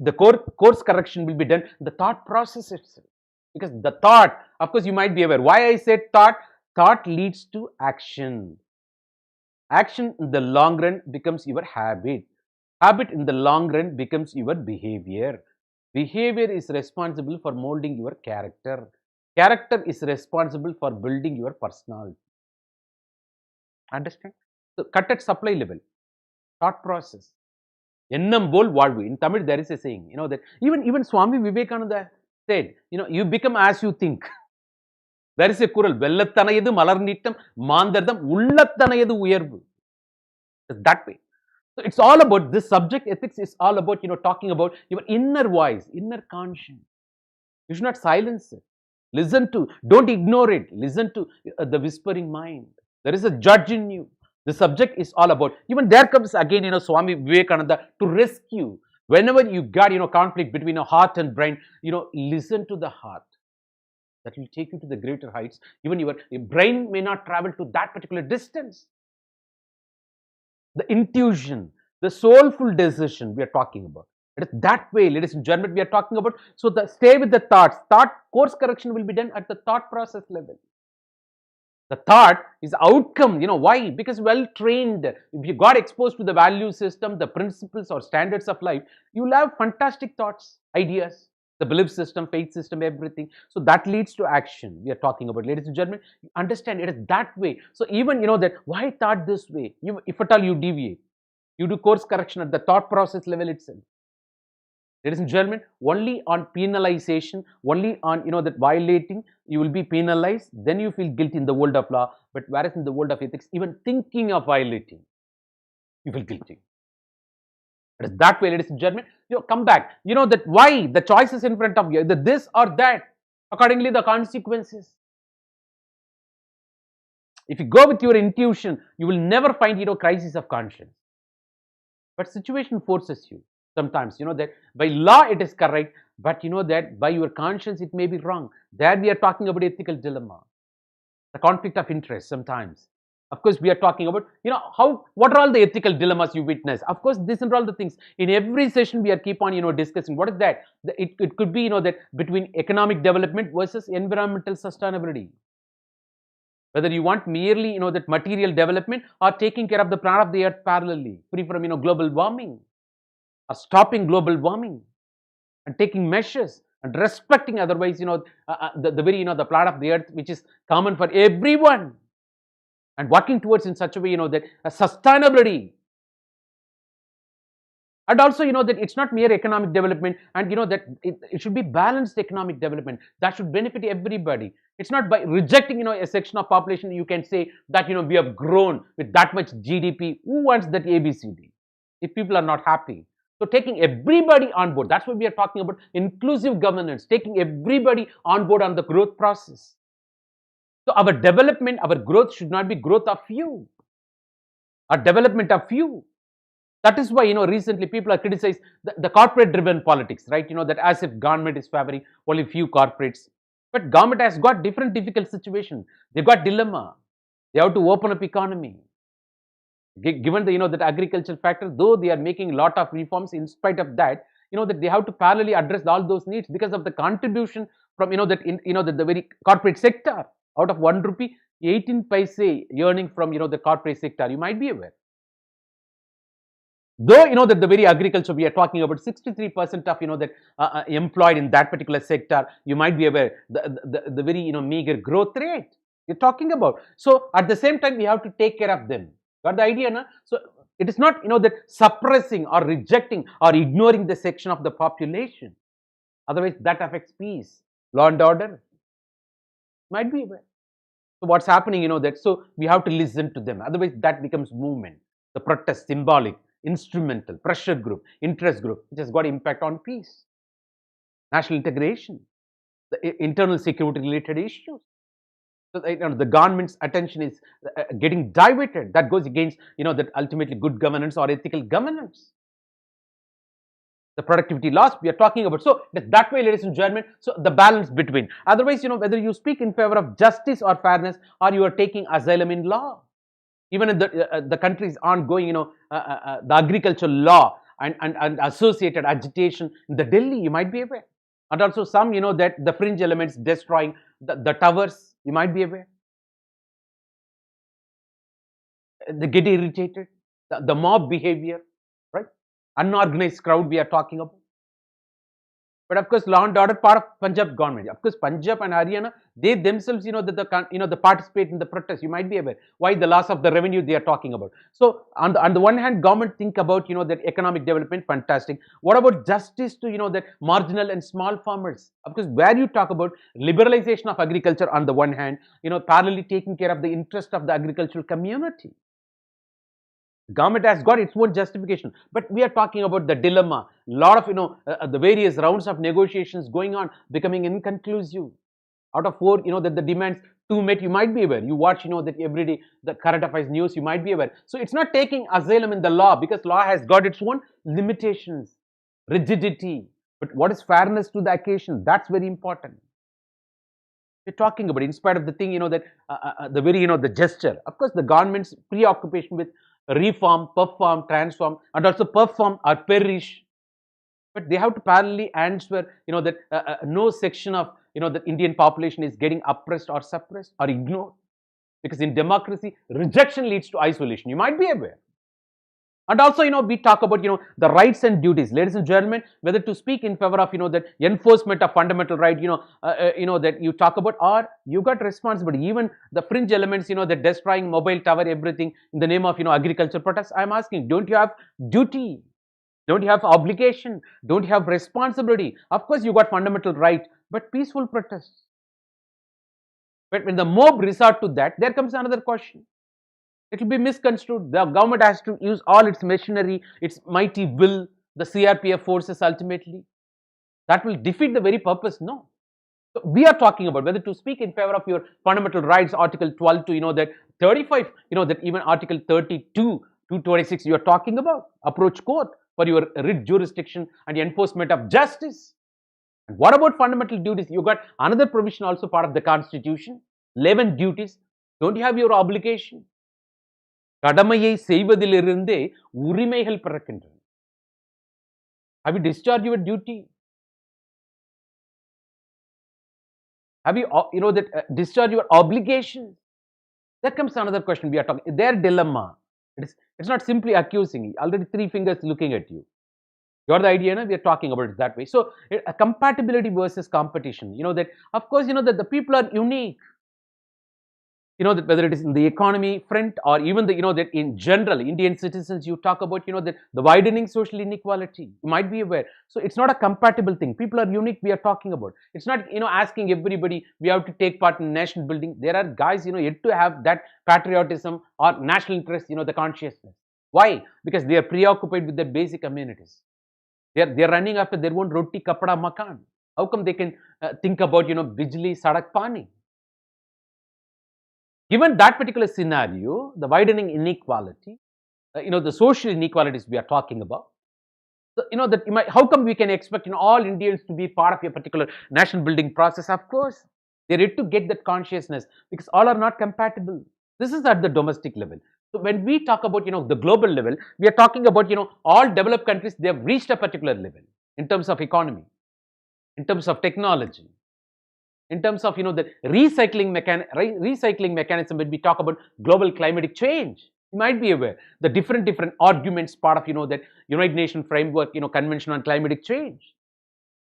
The course correction will be done in the thought process itself. Because the thought, of course, you might be aware. Why I said thought? Thought leads to action. Action in the long run becomes your habit. Habit in the long run becomes your behavior. Behavior is responsible for molding your character. Character is responsible for building your personality. Understand? So, cut at supply level. Thought process. Ennam bol valvu. In Tamil, there is a saying, that even Swami Vivekananda said, you become as you think. There is a kural. Vellathanayadu malarnittam mandardam ullathanayadu uyarvu. That way. So it's all about this subject. Ethics is all about talking about your inner voice, inner conscience. You should not silence it. Listen to. Don't ignore it. Listen to the whispering mind. There is a judge in you. The subject is all about. Even there comes again Swami Vivekananda to rescue. Whenever you got conflict between a heart and brain, listen to the heart. That will take you to the greater heights. Even your brain may not travel to that particular distance. The intuition, the soulful decision we are talking about. It is that way, ladies and gentlemen, we are talking about. So stay with the thoughts. Thought course correction will be done at the thought process level. The thought is outcome. Why? Because well trained. If you got exposed to the value system, the principles or standards of life, you will have fantastic thoughts, ideas, the belief system, faith system, everything. So that leads to action. We are talking about, ladies and gentlemen. You understand it is that way. So even that why thought this way? If at all you deviate, you do course correction at the thought process level itself. Ladies and gentlemen, only on penalization, only on that violating, you will be penalized. Then you feel guilty in the world of law. But whereas in the world of ethics, even thinking of violating, you feel guilty. It is that way, ladies and gentlemen. Come back. That why the choice is in front of you, either this or that. Accordingly, the consequences. If you go with your intuition, you will never find crisis of conscience. But situation forces you. Sometimes, that by law it is correct, but that by your conscience it may be wrong. There we are talking about ethical dilemma, the conflict of interest sometimes. Of course, we are talking about, what are all the ethical dilemmas you witness? Of course, these are all the things. In every session, we are keep on, discussing. What is that? It could be, that between economic development versus environmental sustainability. Whether you want merely, that material development or taking care of the planet of the earth parallelly, free from, global warming. Or stopping global warming and taking measures and respecting otherwise the very the planet of the earth, which is common for everyone, and working towards in such a way that sustainability, and also that it's not mere economic development, and that it should be balanced economic development that should benefit everybody. It's not by rejecting a section of population you can say that we have grown with that much GDP. Who wants that ABCD if people are not happy? So taking everybody on board, that's what we are talking about, inclusive governance, taking everybody on board on the growth process. So our development, our growth should not be growth of few, or development of few. That is why, recently people are criticized the corporate driven politics, right? That as if government is favoring only few corporates. But government has got different difficult situation. They've got dilemma. They have to open up economy. Given the that agricultural factor, though they are making a lot of reforms, in spite of that, that they have to parallelly address all those needs because of the contribution from the very corporate sector. Out of 1 rupee, 18 paise earning from the corporate sector. You might be aware. Though that the very agriculture we are talking about, 63% of that employed in that particular sector, you might be aware the very meager growth rate you're talking about. So at the same time, we have to take care of them. Got the idea, na? So it is not that suppressing or rejecting or ignoring the section of the population. Otherwise, that affects peace, law and order. Might be aware. So what's happening, that so we have to listen to them. Otherwise, that becomes movement. The protest, symbolic, instrumental, pressure group, interest group, which has got impact on peace, national integration, the internal security related issues. So the government's attention is getting diverted. That goes against that ultimately good governance or ethical governance. The productivity loss we are talking about. So that way, ladies and gentlemen, so the balance between. Otherwise, whether you speak in favor of justice or fairness, or you are taking asylum in law. Even in the countries ongoing, the agricultural law and associated agitation in the Delhi, you might be aware. And also some, that the fringe elements destroying the towers, you might be aware. They get irritated, the mob behavior, right? Unorganized crowd we are talking about. But of course, law and order part of Punjab government. Of course, Punjab and Haryana, they themselves, the participate in the protest. You might be aware why the loss of the revenue they are talking about. So on the one hand, government think about that economic development, fantastic. What about justice to that marginal and small farmers? Of course, where you talk about liberalization of agriculture on the one hand, parallelly taking care of the interest of the agricultural community. Government has got its own justification, but we are talking about the dilemma. A lot of the various rounds of negotiations going on, becoming inconclusive. Out of 4, that the demands 2 met, you might be aware. You watch, that every day the current affairs news, you might be aware. So it's not taking asylum in the law, because law has got its own limitations, rigidity. But what is fairness to the occasion? That's very important. We're talking about, in spite of the thing, that the very, the gesture. Of course, the government's preoccupation with reform, perform, transform, and also perform or perish. But they have to parallelly answer, that no section of, the Indian population is getting oppressed or suppressed or ignored. Because in democracy, rejection leads to isolation. You might be aware. And also, we talk about, the rights and duties. Ladies and gentlemen, whether to speak in favor of, that enforcement of fundamental right, that you talk about, or you got responsibility. Even the fringe elements, that destroying mobile tower, everything in the name of, agriculture protests. I'm asking, don't you have duty? Don't you have obligation? Don't you have responsibility? Of course, you got fundamental right, but peaceful protests. But when the mob resort to that, there comes another question. It will be misconstrued. The government has to use all its machinery, its mighty will, the CRPF forces ultimately. That will defeat the very purpose. No. So we are talking about whether to speak in favor of your fundamental rights, Article 12 to that 35, that even Article 32 to 26 you are talking about. Approach court for your writ jurisdiction and enforcement of justice. And what about fundamental duties? You got another provision also part of the Constitution, 11 duties. Don't you have your obligation? கடமையை செய்வதிலிருந்தே உரிமைகள் பிறக்கின்றன. Have you discharged your duty? Have you, that discharged your obligation? That comes another question we are talking. Their dilemma. It's not simply accusing. Already 3 fingers looking at you. You got the idea, we are talking about it that way. So, compatibility versus competition. That of course, that the people are unique. That whether it is in the economy front or even the, that in general, Indian citizens, you talk about, that the widening social inequality, you might be aware. So it's not a compatible thing. People are unique, we are talking about. It's not, asking everybody, we have to take part in nation building. There are guys, yet to have that patriotism or national interest, the consciousness. Why? Because they are preoccupied with their basic amenities. They're running after their own roti, kapada, makan. How come they can think about, bijli, sadak, pani? Given that particular scenario, the widening inequality, the social inequalities we are talking about, so, how come we can expect all Indians to be part of a particular nation building process? Of course, they need to get that consciousness, because all are not compatible. This is at the domestic level. So when we talk about the global level, we are talking about all developed countries. They have reached a particular level in terms of economy, in terms of technology, in terms of the recycling mechanism. When we talk about global climatic change, you might be aware the different arguments part of that United Nations framework, Convention on Climatic Change,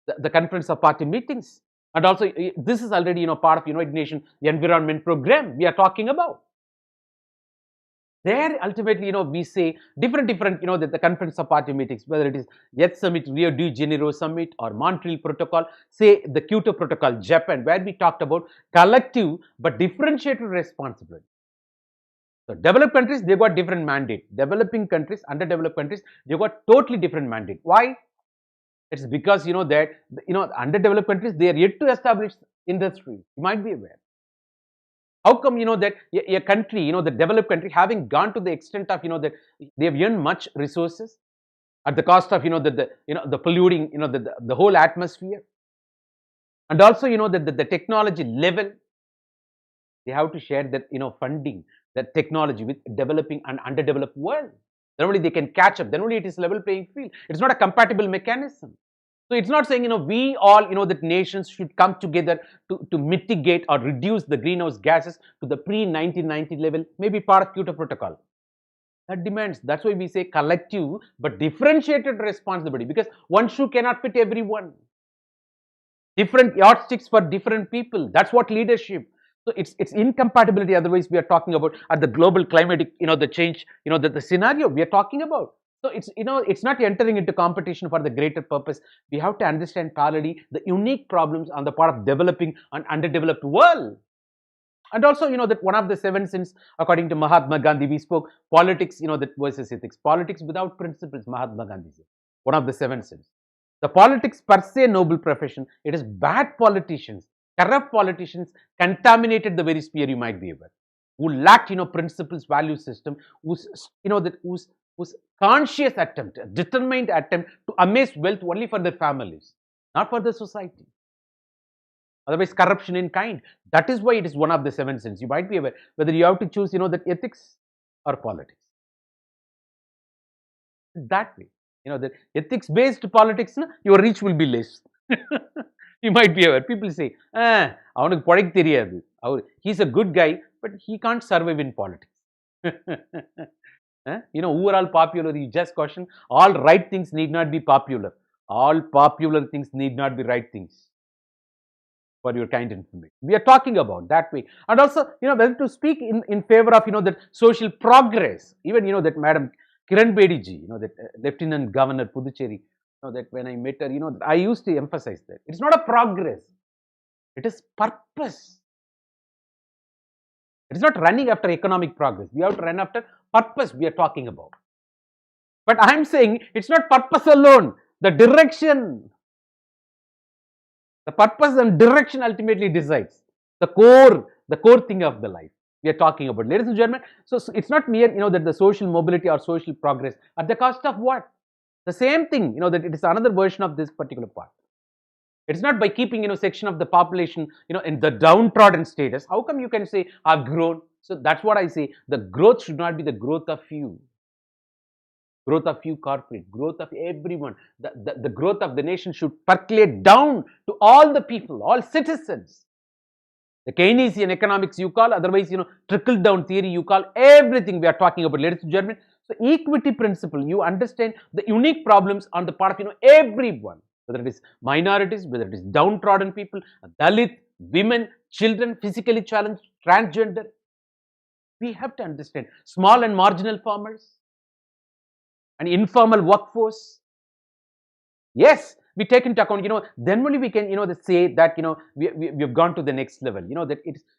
the conference of party meetings, and also this is already part of United Nations, the environment program we are talking about. There, ultimately, we say different, the conference of party meetings, whether it is Earth Summit, Rio de Janeiro Summit, or Montreal Protocol, say the Kyoto Protocol, Japan, where we talked about collective but differentiated responsibility. So developed countries, they got different mandate. Developing countries, underdeveloped countries, they got totally different mandate. Why? It's because that underdeveloped countries, they are yet to establish industry. You might be aware. How come that a country, the developed country, having gone to the extent of that they have earned much resources at the cost of the polluting the whole atmosphere, and also the technology level, they have to share that funding, that technology with developing and underdeveloped world. Then only they can catch up. Then only it is level playing field. It's not a compatible mechanism. So it's not saying we all that nations should come together to mitigate or reduce the greenhouse gases to the pre-1990 level, maybe part of Kyoto Protocol. That demands. That's why we say collective but differentiated responsibility, because one shoe cannot fit everyone. Different yardsticks for different people. That's what leadership. So it's incompatibility. Otherwise, we are talking about at the global climatic, the change, the scenario we are talking about. So it's not entering into competition for the greater purpose. We have to understand parallelly the unique problems on the part of developing and underdeveloped world. And also, that one of the 7 sins, according to Mahatma Gandhi, we spoke politics, that versus ethics. Politics without principles, Mahatma Gandhi said. One of the 7 sins. The politics per se noble profession. It is bad politicians, corrupt politicians contaminated the very sphere, you might be aware, who lacked principles, value system, whose conscious attempt, determined attempt to amass wealth only for their families, not for the society. Otherwise, corruption in kind. That is why it is one of the 7 sins. You might be aware whether you have to choose, that ethics or politics. That way, the ethics-based politics, your reach will be less. You might be aware. People say, அவனுக்கு பொழைக்க தெரியாது. He's a good guy, but he can't survive in politics. Who are all popular? You just question. All right things need not be popular. All popular things need not be right things. For your kind information, we are talking about that way. And also, whether to speak in favor of that social progress. Even that Madam Kiran Bedi ji, that Lieutenant Governor Puducherry, that when I met her, I used to emphasize that it's not a progress, it is purpose. It is not running after economic progress. We have to run after purpose. We are talking about. But I am saying it's not purpose alone, the direction. The purpose and direction ultimately decides the core thing of the life we are talking about, ladies and gentlemen. So it's not mere that the social mobility or social progress at the cost of what? The same thing, that it is another version of this particular part. It's not by keeping section of the population in the downtrodden status. How come you can say I've grown? So that's what I say. The growth should not be the growth of few. Growth of few corporate, growth of everyone. The growth of the nation should percolate down to all the people, all citizens. The Keynesian economics you call, otherwise, trickle down theory you call, everything we are talking about, ladies and gentlemen. So equity principle, you understand the unique problems on the part of everyone, whether it is minorities, whether it is downtrodden people, Dalit, women, children, physically challenged, transgender. We have to understand small and marginal farmers, an informal workforce. Yes, we take into account, then only we can, say that, we've gone to the next level, that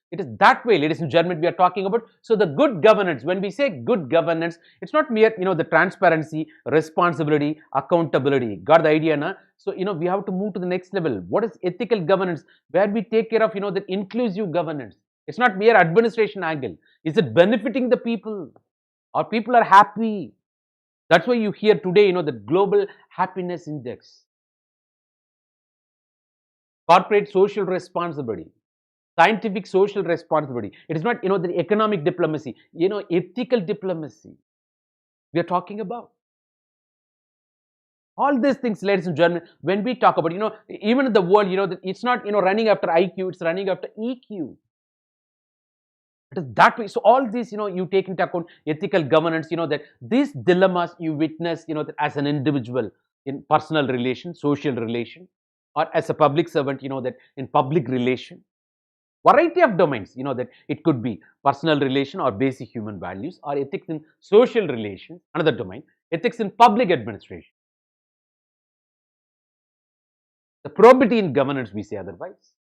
it is that way, ladies and gentlemen, we are talking about. So the good governance, when we say good governance, it's not mere, the transparency, responsibility, accountability. Got the idea, na? So, we have to move to the next level. What is ethical governance? Where we take care of, the inclusive governance. It's not mere administration angle. Is it benefiting the people? Or people are happy? That's why you hear today, the global happiness index. Corporate social responsibility, scientific social responsibility. It is not, the economic diplomacy, ethical diplomacy we are talking about. All these things, ladies and gentlemen, when we talk about, even in the world, it's not, running after IQ, it's running after EQ. It is that way. So all these, you take into account ethical governance, that these dilemmas you witness, that as an individual in personal relation, social relation, or as a public servant, that in public relation. Variety of domains, that it could be personal relation or basic human values, or ethics in social relations, another domain, ethics in public administration, the probity in governance, we say otherwise.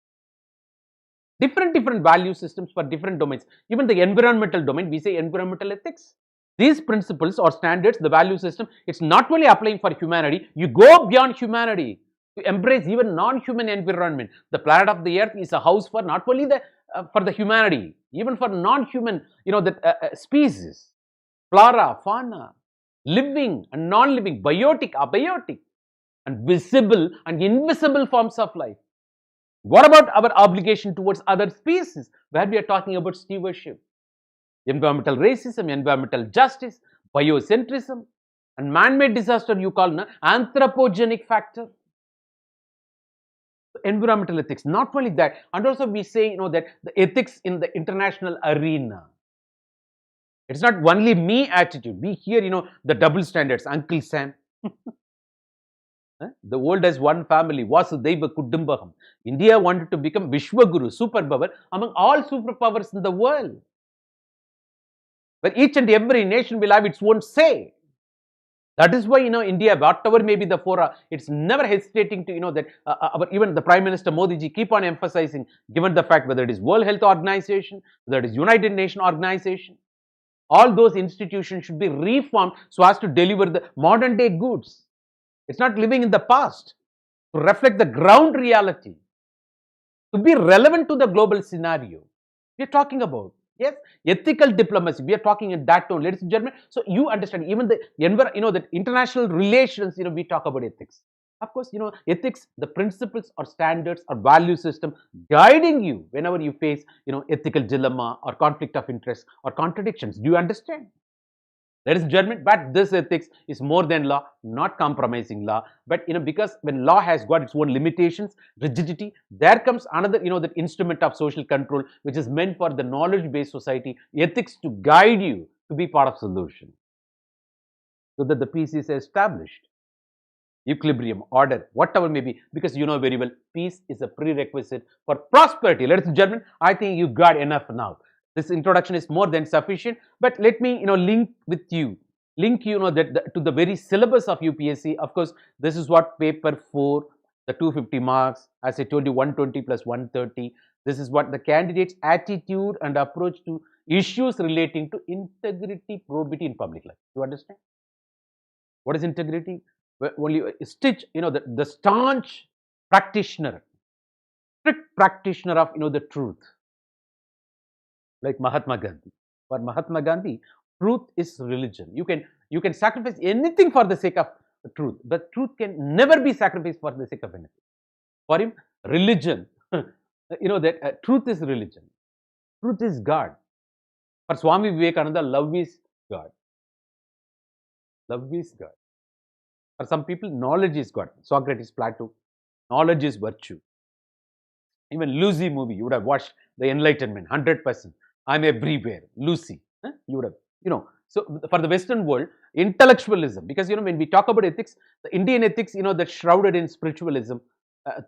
Different value systems for different domains. Even the environmental domain, we say environmental ethics. These principles or standards, the value system, it's not only applying for humanity, you go beyond humanity to embrace even non-human environment. The planet of the earth is a house for not only for the humanity, even for non-human, the species, flora, fauna, living and non-living, biotic, abiotic, and visible and invisible forms of life. What about our obligation towards other species, where we are talking about stewardship? Environmental racism, environmental justice, biocentrism, and man-made disaster you call anthropogenic factor. Environmental ethics, not only that, and also we say that the ethics in the international arena. It's not only me attitude. We hear the double standards, Uncle Sam. The world has one family, Vasudhaiva Kudumbakam. India wanted to become Vishwaguru, superpower among all superpowers in the world, where each and every nation will have its own say. That is why India, whatever may be the fora, it's never hesitating to that even the Prime Minister Modi ji keep on emphasizing, given the fact whether it is World Health Organization, whether it is United Nations Organization, all those institutions should be reformed so as to deliver the modern day goods. It's not living in the past, to reflect the ground reality, to be relevant to the global scenario. We are talking about, yes, ethical diplomacy. We are talking in that tone, ladies and gentlemen. So you understand, even the that international relations, we talk about ethics. Of course, ethics, the principles or standards or value system guiding you whenever you face, ethical dilemma or conflict of interest or contradictions. Do you understand? Ladies and gentlemen, but this ethics is more than law, not compromising law. But because when law has got its own limitations, rigidity, there comes another, that instrument of social control, which is meant for the knowledge-based society, ethics to guide you to be part of solution, so that the peace is established. Equilibrium, order, whatever may be, because you know very well, peace is a prerequisite for prosperity. Ladies and gentlemen, I think you got enough now. This introduction is more than sufficient, but let me link you that to the very syllabus of UPSC. Of course, this is what paper 4, the 250 marks, as I told you, 120 plus 130. This is what the candidate's attitude and approach to issues relating to integrity, probity in public life. You understand? What is integrity? Only stitch, the staunch practitioner, strict practitioner of the truth, like Mahatma Gandhi. For Mahatma Gandhi, truth is religion. You can sacrifice anything for the sake of the truth, but truth can never be sacrificed for the sake of anything. For him, religion, that truth is religion. Truth is God. For Swami Vivekananda, love is God. Love is God. For some people, knowledge is God. Socrates, Plato, knowledge is virtue. Even Lucy movie, you would have watched the Enlightenment, 100%. I'm everywhere. Lucy, you would have, So for the Western world, intellectualism, because when we talk about ethics, the Indian ethics, that's shrouded in spiritualism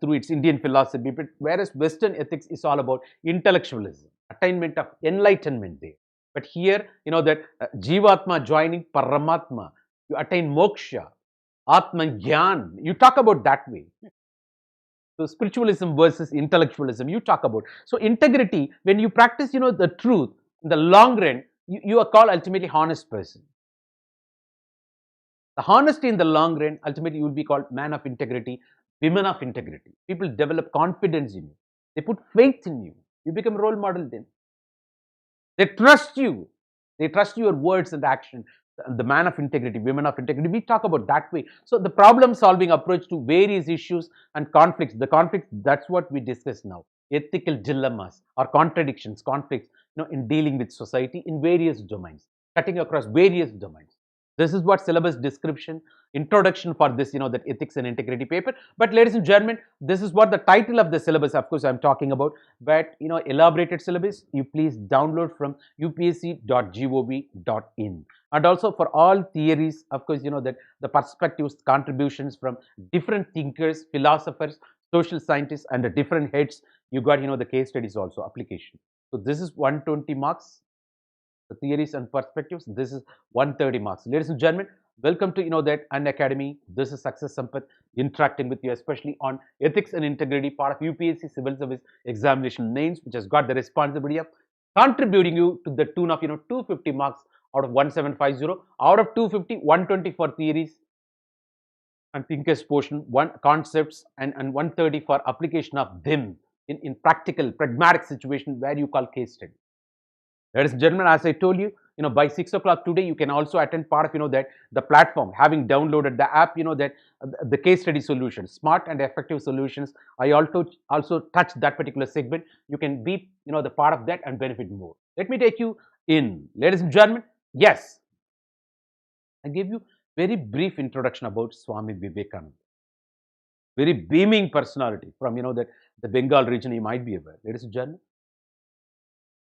through its Indian philosophy, but whereas Western ethics is all about intellectualism, attainment of enlightenment there. But here, that Jivatma joining Paramatma, you attain moksha, Atman Gyan, you talk about that way. So spiritualism versus intellectualism, you talk about. So integrity, when you practice, the truth, in the long run, you are called ultimately honest person. The honesty in the long run, ultimately you will be called man of integrity, women of integrity. People develop confidence in you. They put faith in you. You become a role model then. They trust you. They trust your words and action. The man of integrity, women of integrity, we talk about that way. So the problem solving approach to various issues and conflicts, that's what we discuss now. Ethical dilemmas or contradictions, conflicts, in dealing with society in various domains, cutting across various domains. This is what syllabus description, introduction for this, that ethics and integrity paper. But ladies and gentlemen, this is what the title of the syllabus, of course, I'm talking about. But, elaborated syllabus, you please download from upsc.gov.in. And also for all theories, of course, that the perspectives, contributions from different thinkers, philosophers. social scientists, and the different heads. You got, the case studies also, application. So this is 120 marks, the theories and perspectives. This is 130 marks. Ladies and gentlemen, welcome to, that Unacademy. This is Success Sampath interacting with you, especially on ethics and integrity, part of UPSC Civil Service Examination names, which has got the responsibility of contributing you to the tune of, 250 marks out of 1750. Out of 250, 120 for theories and thinkers portion, one concepts, and 130 for application of them in practical, pragmatic situation where you call case study. Ladies and gentlemen, as I told you, by 6 o'clock today, you can also attend part of, that the platform, having downloaded the app, that the case study solutions, smart and effective solutions. I also touch that particular segment. You can be, the part of that and benefit more. Let me take you in. Ladies and gentlemen, yes, I gave you very brief introduction about Swami Vivekananda. Very beaming personality from, that the Bengal region, you might be aware. Ladies and gentlemen,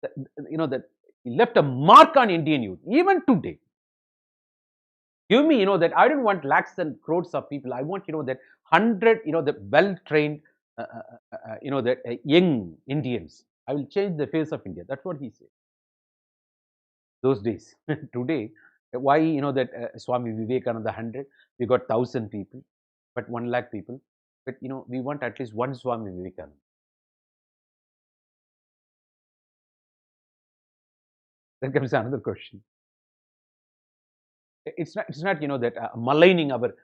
that he left a mark on Indian youth, even today. Give me, that I don't want lakhs and crores of people. I want, that 100, the well-trained, that young Indians. I will change the face of India. That's what he said. Those days. Today, why, that Swami Vivekananda 100, we got 1,000 people, but 1 lakh people. But, we want at least one Swami Vivekananda. Then comes another question. It's not, that maligning our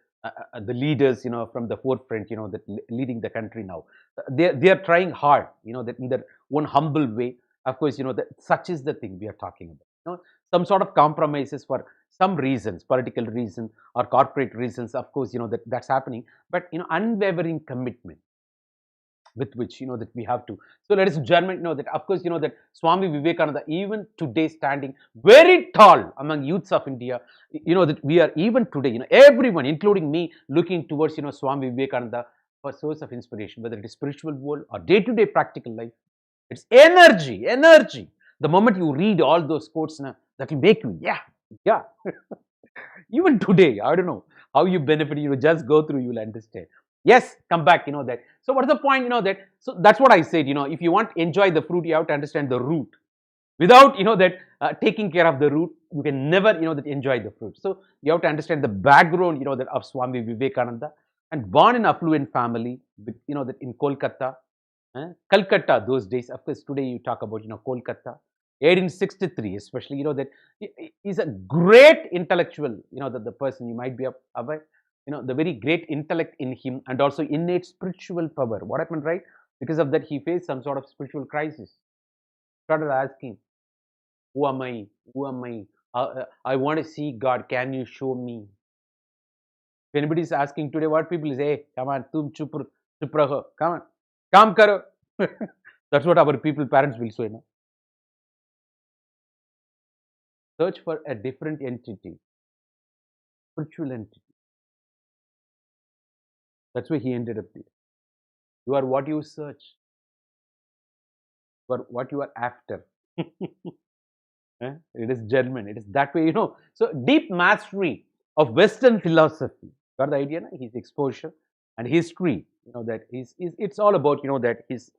the leaders, from the forefront, that leading the country now. They are trying hard, that in their own humble way. Of course, that such is the thing we are talking about. Some sort of compromises for some reasons, political reason or corporate reasons. Of course, that's happening. But unwavering commitment with which that we have to. So ladies and gentlemen, that of course that Swami Vivekananda even today standing very tall among youths of India. That we are even today, everyone, including me, looking towards Swami Vivekananda for source of inspiration, whether it is spiritual world or day-to-day practical life. It's energy, energy. The moment you read all those quotes now, that will make you, yeah. Even today, I don't know how you benefit. Just go through, you will understand. Yes, come back, that. So what is the point, that? So that's what I said, if you want to enjoy the fruit, you have to understand the root. Without, that taking care of the root, you can never, that enjoy the fruit. So you have to understand the background, that of Swami Vivekananda, and born in affluent family, with, that in Kolkata, Calcutta those days. Of course, today you talk about, Kolkata. 1863, especially, that he's a great intellectual, that the person you might be aware, the very great intellect in him, and also innate spiritual power. What happened, right? Because of that, he faced some sort of spiritual crisis. Started asking, who am I? Who am I? I want to see God. Can you show me? If anybody is asking today, what people say, hey, come on, tum chup raho, come on, kam karo. That's what our people, parents will say, no? Search for a different entity, spiritual entity. That's why he ended up there. You are what you search. You are what you are after. It is genuine. It is that way, So deep mastery of Western philosophy. Got the idea? His exposure and history. That it's all about, that his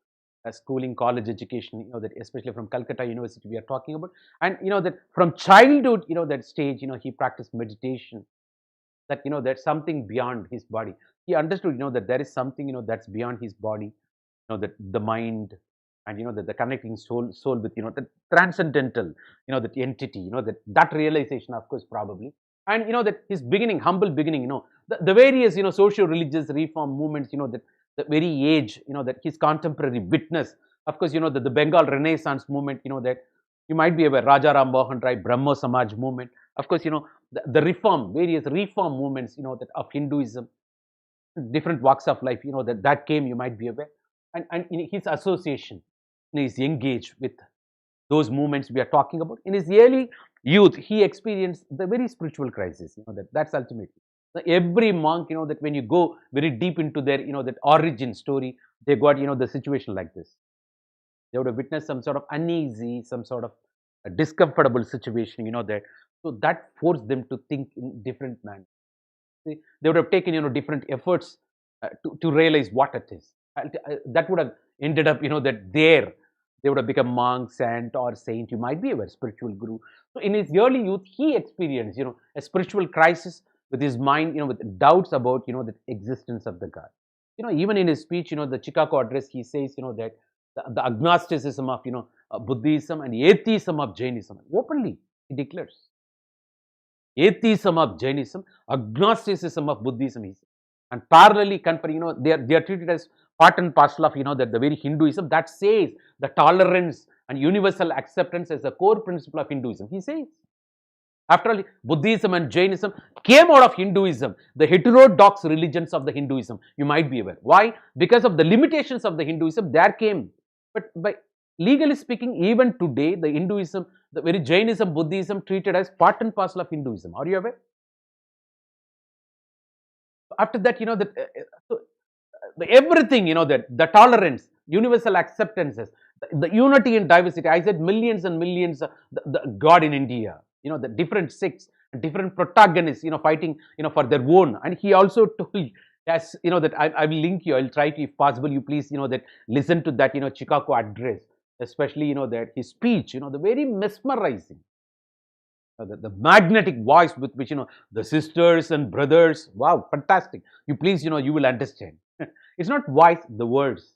schooling, college education. That especially from Calcutta University we are talking about, and that from childhood, that stage, he practiced meditation. That there's something beyond his body. He understood, that there is something, that's beyond his body. That the mind, and the connecting soul with the transcendental, that entity, that realization, of course, probably. And that his beginning, humble beginning, the various social religious reform movements, that the very age, that his contemporary witness, of course, the Bengal Renaissance movement, that you might be aware, Raja Ram Mohan Rai Brahmo Samaj movement, of course, the reform, various reform movements, that of Hinduism, different walks of life, that came, you might be aware. And in his association, is engaged with those movements we are talking about. In his early youth, he experienced the very spiritual crisis. That's ultimately. Every monk, that when you go very deep into their, that origin story, they got, the situation like this. They would have witnessed some sort of uneasy, some sort of a discomfortable situation, that. So that forced them to think in different manner. They would have taken, different efforts to realize what it is. That would have ended up, that there they would have become monk, saint, or saint. You might be a spiritual guru. So in his early youth, he experienced, a spiritual crisis with his mind, with doubts about, the existence of the God. Even in his speech, the Chicago address, he says, that the agnosticism of, Buddhism and atheism of Jainism, openly he declares. Atheism of Jainism, agnosticism of Buddhism, he says. And parallelly conferring, they are treated as part and parcel of, that the very Hinduism that says the tolerance and universal acceptance as the core principle of Hinduism. He says, after all, Buddhism and Jainism came out of Hinduism, the heterodox religions of the Hinduism. You might be aware. Why? Because of the limitations of the Hinduism, there came. But by legally speaking, even today, the Hinduism, the very Jainism, Buddhism treated as part and parcel of Hinduism. Are you aware? After that, everything, that the tolerance, universal acceptances, the unity in diversity. I said millions and millions, the God in India, the different sects, different protagonists, fighting, for their own. And he also told, as that I will link you. I'll try to, if possible, you please, that listen to that, Chicago address, especially, that his speech, the very mesmerizing. The magnetic voice with which, the sisters and brothers, wow, fantastic. You please, you will understand. It's not voice, the words,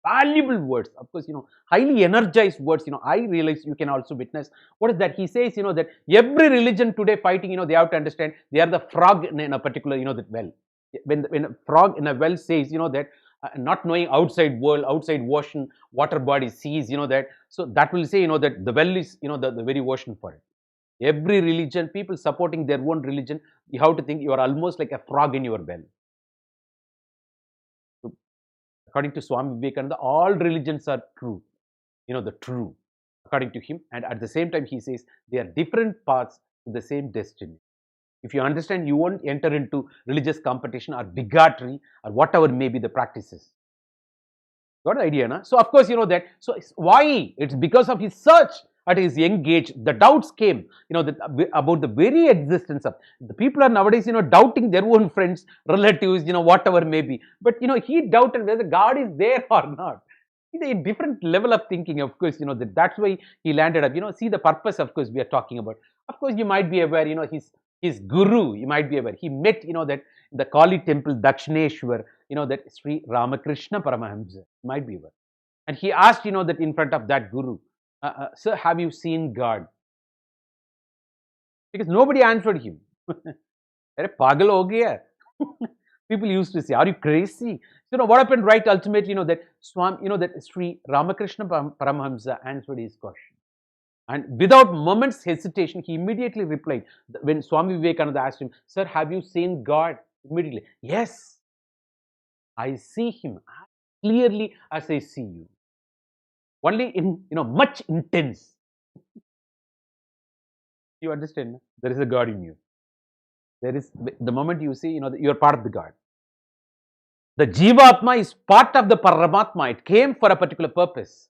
valuable words, of course, highly energized words. I realize you can also witness. What is that? He says, that every religion today fighting, they have to understand they are the frog in a particular, that well. When a frog in a well says, that not knowing outside world, outside ocean, water body, seas, that, so that will say, that the well is, the very ocean for it. Every religion, people supporting their own religion, you have to think you are almost like a frog in your well. So, according to Swami Vivekananda, all religions are true, the true, according to him. And at the same time, he says they are different paths to the same destiny. If you understand, you won't enter into religious competition or bigotry or whatever may be the practices. Got the idea, na? So, of course, that. So, why? It's because of his search. At his young age, the doubts came, about the very existence of the people are nowadays, doubting their own friends, relatives, whatever may be. But, he doubted whether God is there or not. It's a different level of thinking, of course, that's why he landed up, see the purpose, of course, we are talking about. Of course, you might be aware, his guru, you might be aware. He met, that the Kali temple, Dakshineshwar, that Sri Ramakrishna Paramahamsa, you might be aware. And he asked, that in front of that guru, sir, have you seen God? Because nobody answered him. Pagal ho gaya. People used to say, are you crazy? So, what happened, right? Ultimately, that Swami, that Sri Ramakrishna Paramahamsa answered his question. And without moment's hesitation, he immediately replied. When Swami Vivekananda asked him, sir, have you seen God? Immediately, yes, I see him clearly as I see you. Only in, much intense. You understand? There is a God in you. There is, the moment you see, you are part of the God. The Jivatma is part of the Paramatma. It came for a particular purpose.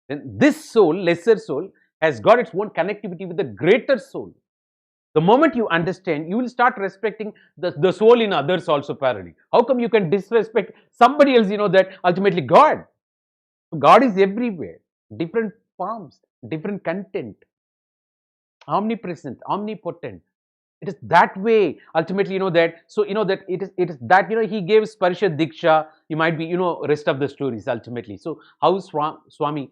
Then this soul, lesser soul, has got its own connectivity with the greater soul. The moment you understand, you will start respecting the soul in others also parallelly. How come you can disrespect somebody else, that ultimately God? God is everywhere, different forms, different content, omnipresent, omnipotent. It is that way, ultimately, that, so, that it is that, he gave Sparsha Diksha, you might be, rest of the stories, ultimately. So, how Swami,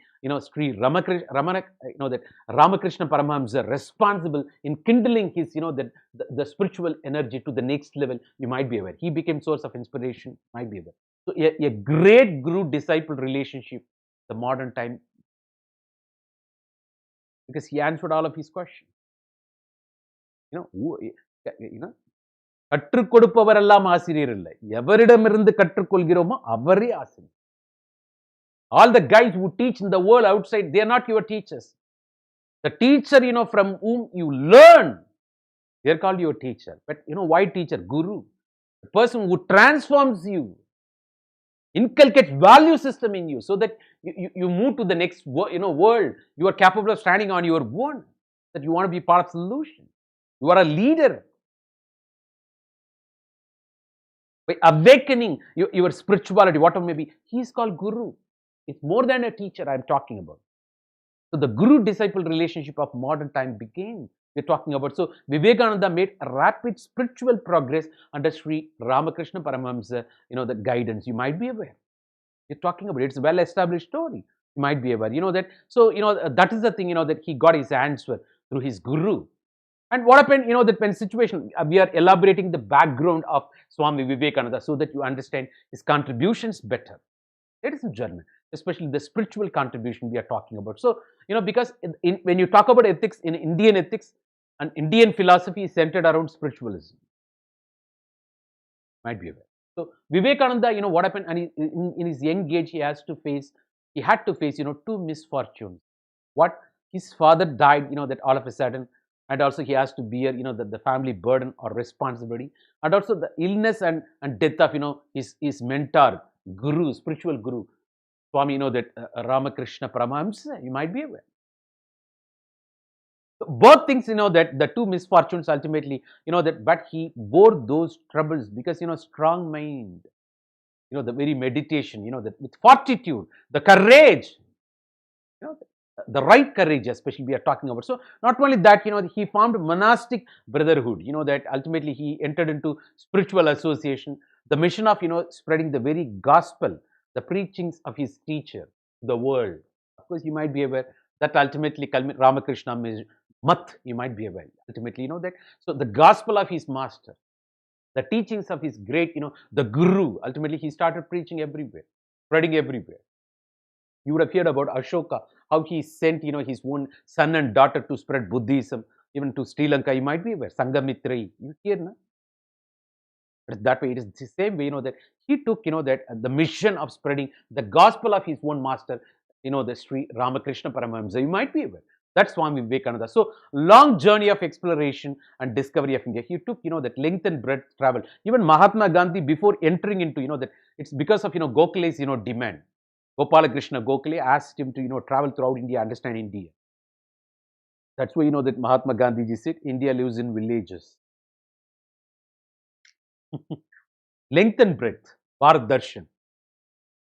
Sri Ramakrishna, that Ramakrishna Paramahamsa responsible in kindling his, the spiritual energy to the next level, you might be aware. He became source of inspiration, might be aware. So, a great guru-disciple relationship, the modern time, because he answered all of his questions. கற்றுக் கொடுப்பவரெல்லாம் ஆசிரியர் இல்லை, எவரிடமிருந்து கற்றுக்கொள்கிறோமோ அவரே ஆசிரியர். All the guys who teach in the world outside, they are not your teachers. The teacher, from whom you learn, they are called your teacher. But why teacher? Guru. The person who transforms you, inculcates value system in you, so that you move to the next world. You are capable of standing on your own. That you want to be part of the solution. You are a leader. by awakening your spirituality, whatever may be. He is called Guru. It's more than a teacher I'm talking about. So the guru-disciple relationship of modern time began. We're talking about. So Vivekananda made a rapid spiritual progress under Sri Ramakrishna Paramahamsa, the guidance. You might be aware. We're talking about it. It's a well-established story. You might be aware. That. So, that is the thing, that he got his answer through his guru. And what happened, that when situation, we are elaborating the background of Swami Vivekananda so that you understand his contributions better. Ladies and gentlemen, especially the spiritual contribution we are talking about. So, because when you talk about ethics, in Indian ethics, and Indian philosophy is centered around spiritualism. Might be aware. So, Vivekananda, what happened, and in his young age, he had to face, two misfortunes. What? His father died, that all of a sudden, and also he has to bear, the family burden or responsibility, and also the illness and death of, his mentor, guru, spiritual guru, Swami, Ramakrishna Paramahamsa, you might be aware. So both things, that the two misfortunes ultimately, but he bore those troubles because, strong mind, the very meditation, with fortitude, the courage, the right courage, especially we are talking about. So not only that, he formed monastic brotherhood, that ultimately he entered into spiritual association, the mission of, spreading the very gospel, the preachings of his teacher, the world. Of course, you might be aware that ultimately Ramakrishna Math, you might be aware. Ultimately, that. So the gospel of his master, the teachings of his great, the guru, ultimately he started preaching everywhere, spreading everywhere. You would have heard about Ashoka, how he sent, his own son and daughter to spread Buddhism, even to Sri Lanka. You might be aware, Sangamitrai. You hear, no? But that way, it is the same way, that he took, that the mission of spreading the gospel of his own master, the Sri Ramakrishna Paramahamsa. You might be aware. That's Swami Vivekananda. So, long journey of exploration and discovery of India. He took, that length and breadth travel. Even Mahatma Gandhi, before entering into, that it's because of, Gokhale's, demand. Gopalakrishna Gokhale asked him to, travel throughout India, understand India. That's why, that Mahatma Gandhi said, India lives in villages. Length and breadth, Bharat Darshan.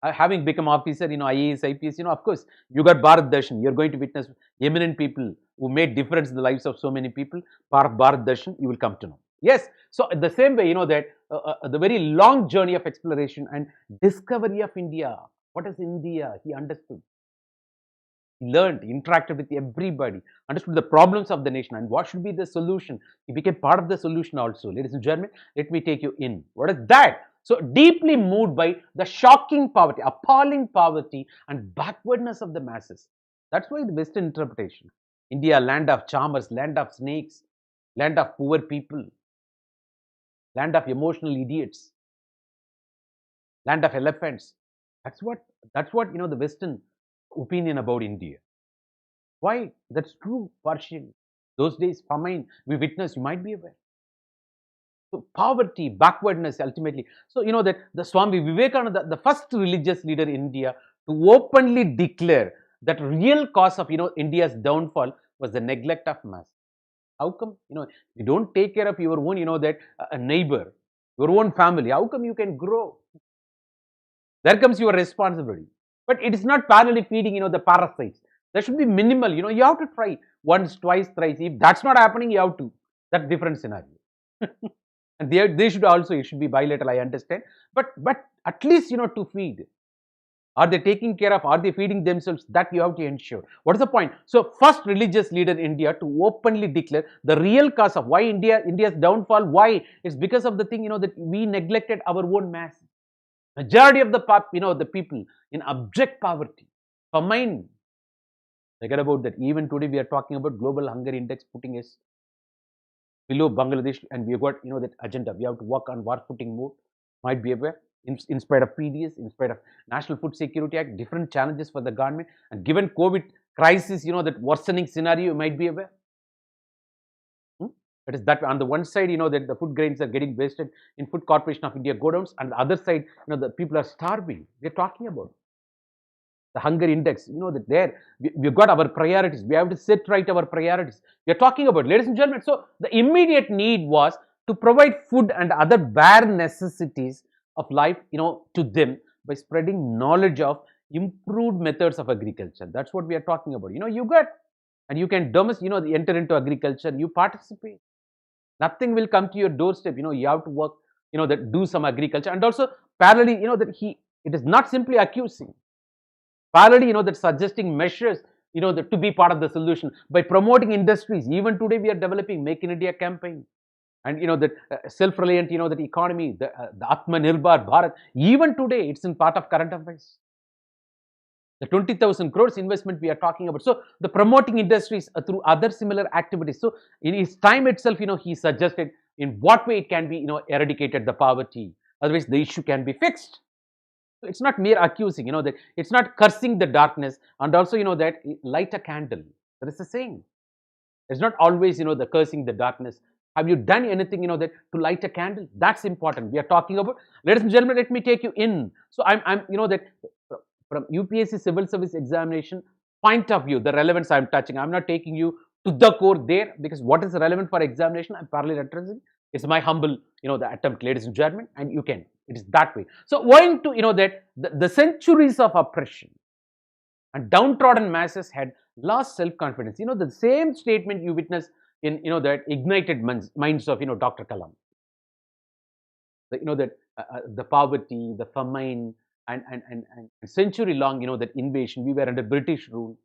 Having become officer, IAS, IPS, of course, you got Bharat Darshan. You're going to witness eminent people who made difference in the lives of so many people. Bharat Darshan, you will come to know. Yes, so the same way, that the very long journey of exploration and discovery of India. What is India? He understood. He learned, interacted with everybody, understood the problems of the nation and what should be the solution. He became part of the solution also. Ladies and gentlemen, let me take you in. What is that? So deeply moved by the shocking poverty, appalling poverty and backwardness of the masses. That's why the Western interpretation. India, land of charmers, land of snakes, land of poor people, land of emotional idiots, land of elephants. That's what the Western opinion about India. Why? That's true partially. Those days, famine, we witnessed, you might be aware. So poverty, backwardness ultimately. So that the Swami Vivekananda, the first religious leader in India to openly declare that real cause of India's downfall was the neglect of mass. How come? You don't take care of your own, that a neighbor, your own family. How come you can grow? There comes your responsibility. But it is not parallelly feeding, the parasites. There should be minimal, you have to try once, twice, thrice. If that's not happening, you have to. That's different scenario. And they should also, it should be bilateral, I understand. But at least, to feed. Are they taking care of, are they feeding themselves? That you have to ensure. What is the point? So, first religious leader in India to openly declare the real cause of why India's downfall, why? It's because of the thing, that we neglected our own mass. Majority of the people in abject poverty, famine. Forget about that. Even today we are talking about global hunger index putting us below Bangladesh, and we have got that agenda. We have to work on war footing more. Might be aware. In spite of PDS, in spite of National Food Security Act, different challenges for the government, and given COVID crisis, that worsening scenario, you might be aware. That is that on the one side, that the food grains are getting wasted in Food Corporation of India godowns, and the other side, the people are starving. We are talking about the hunger index. That there we've got our priorities. We have to set right our priorities. We are talking about, ladies and gentlemen. So the immediate need was to provide food and other bare necessities of life, to them by spreading knowledge of improved methods of agriculture. That's what we are talking about. You got, and you can enter into agriculture, you participate. Nothing will come to your doorstep. You have to work, that do some agriculture. And also parallelly, it is not simply accusing. Parallelly, that suggesting measures, that to be part of the solution by promoting industries. Even today, we are developing Make in India campaign, and that self-reliant, that economy, the Atmanirbhar Bharat. Even today, it's in part of current affairs. The 20,000 crores investment we are talking about. So the promoting industries through other similar activities. So in his time itself, he suggested in what way it can be, eradicated the poverty. Otherwise, the issue can be fixed. So it's not mere accusing, that it's not cursing the darkness, and also, that light a candle. That is the saying. It's not always, the cursing the darkness. Have you done anything, that to light a candle? That's important. We are talking about, ladies and gentlemen, let me take you in. So I'm that from UPSC civil service examination point of view, the relevance I'm touching, I'm not taking you to the core there, because what is relevant for examination, I'm parallel addressing. It's my humble, the attempt, ladies and gentlemen, and you can. It is that way. So owing to, that the centuries of oppression and downtrodden masses had lost self-confidence. The same statement you witness in, that ignited minds of, Dr. Kalam. That the poverty, the famine, and century long, that invasion. We were under British rule.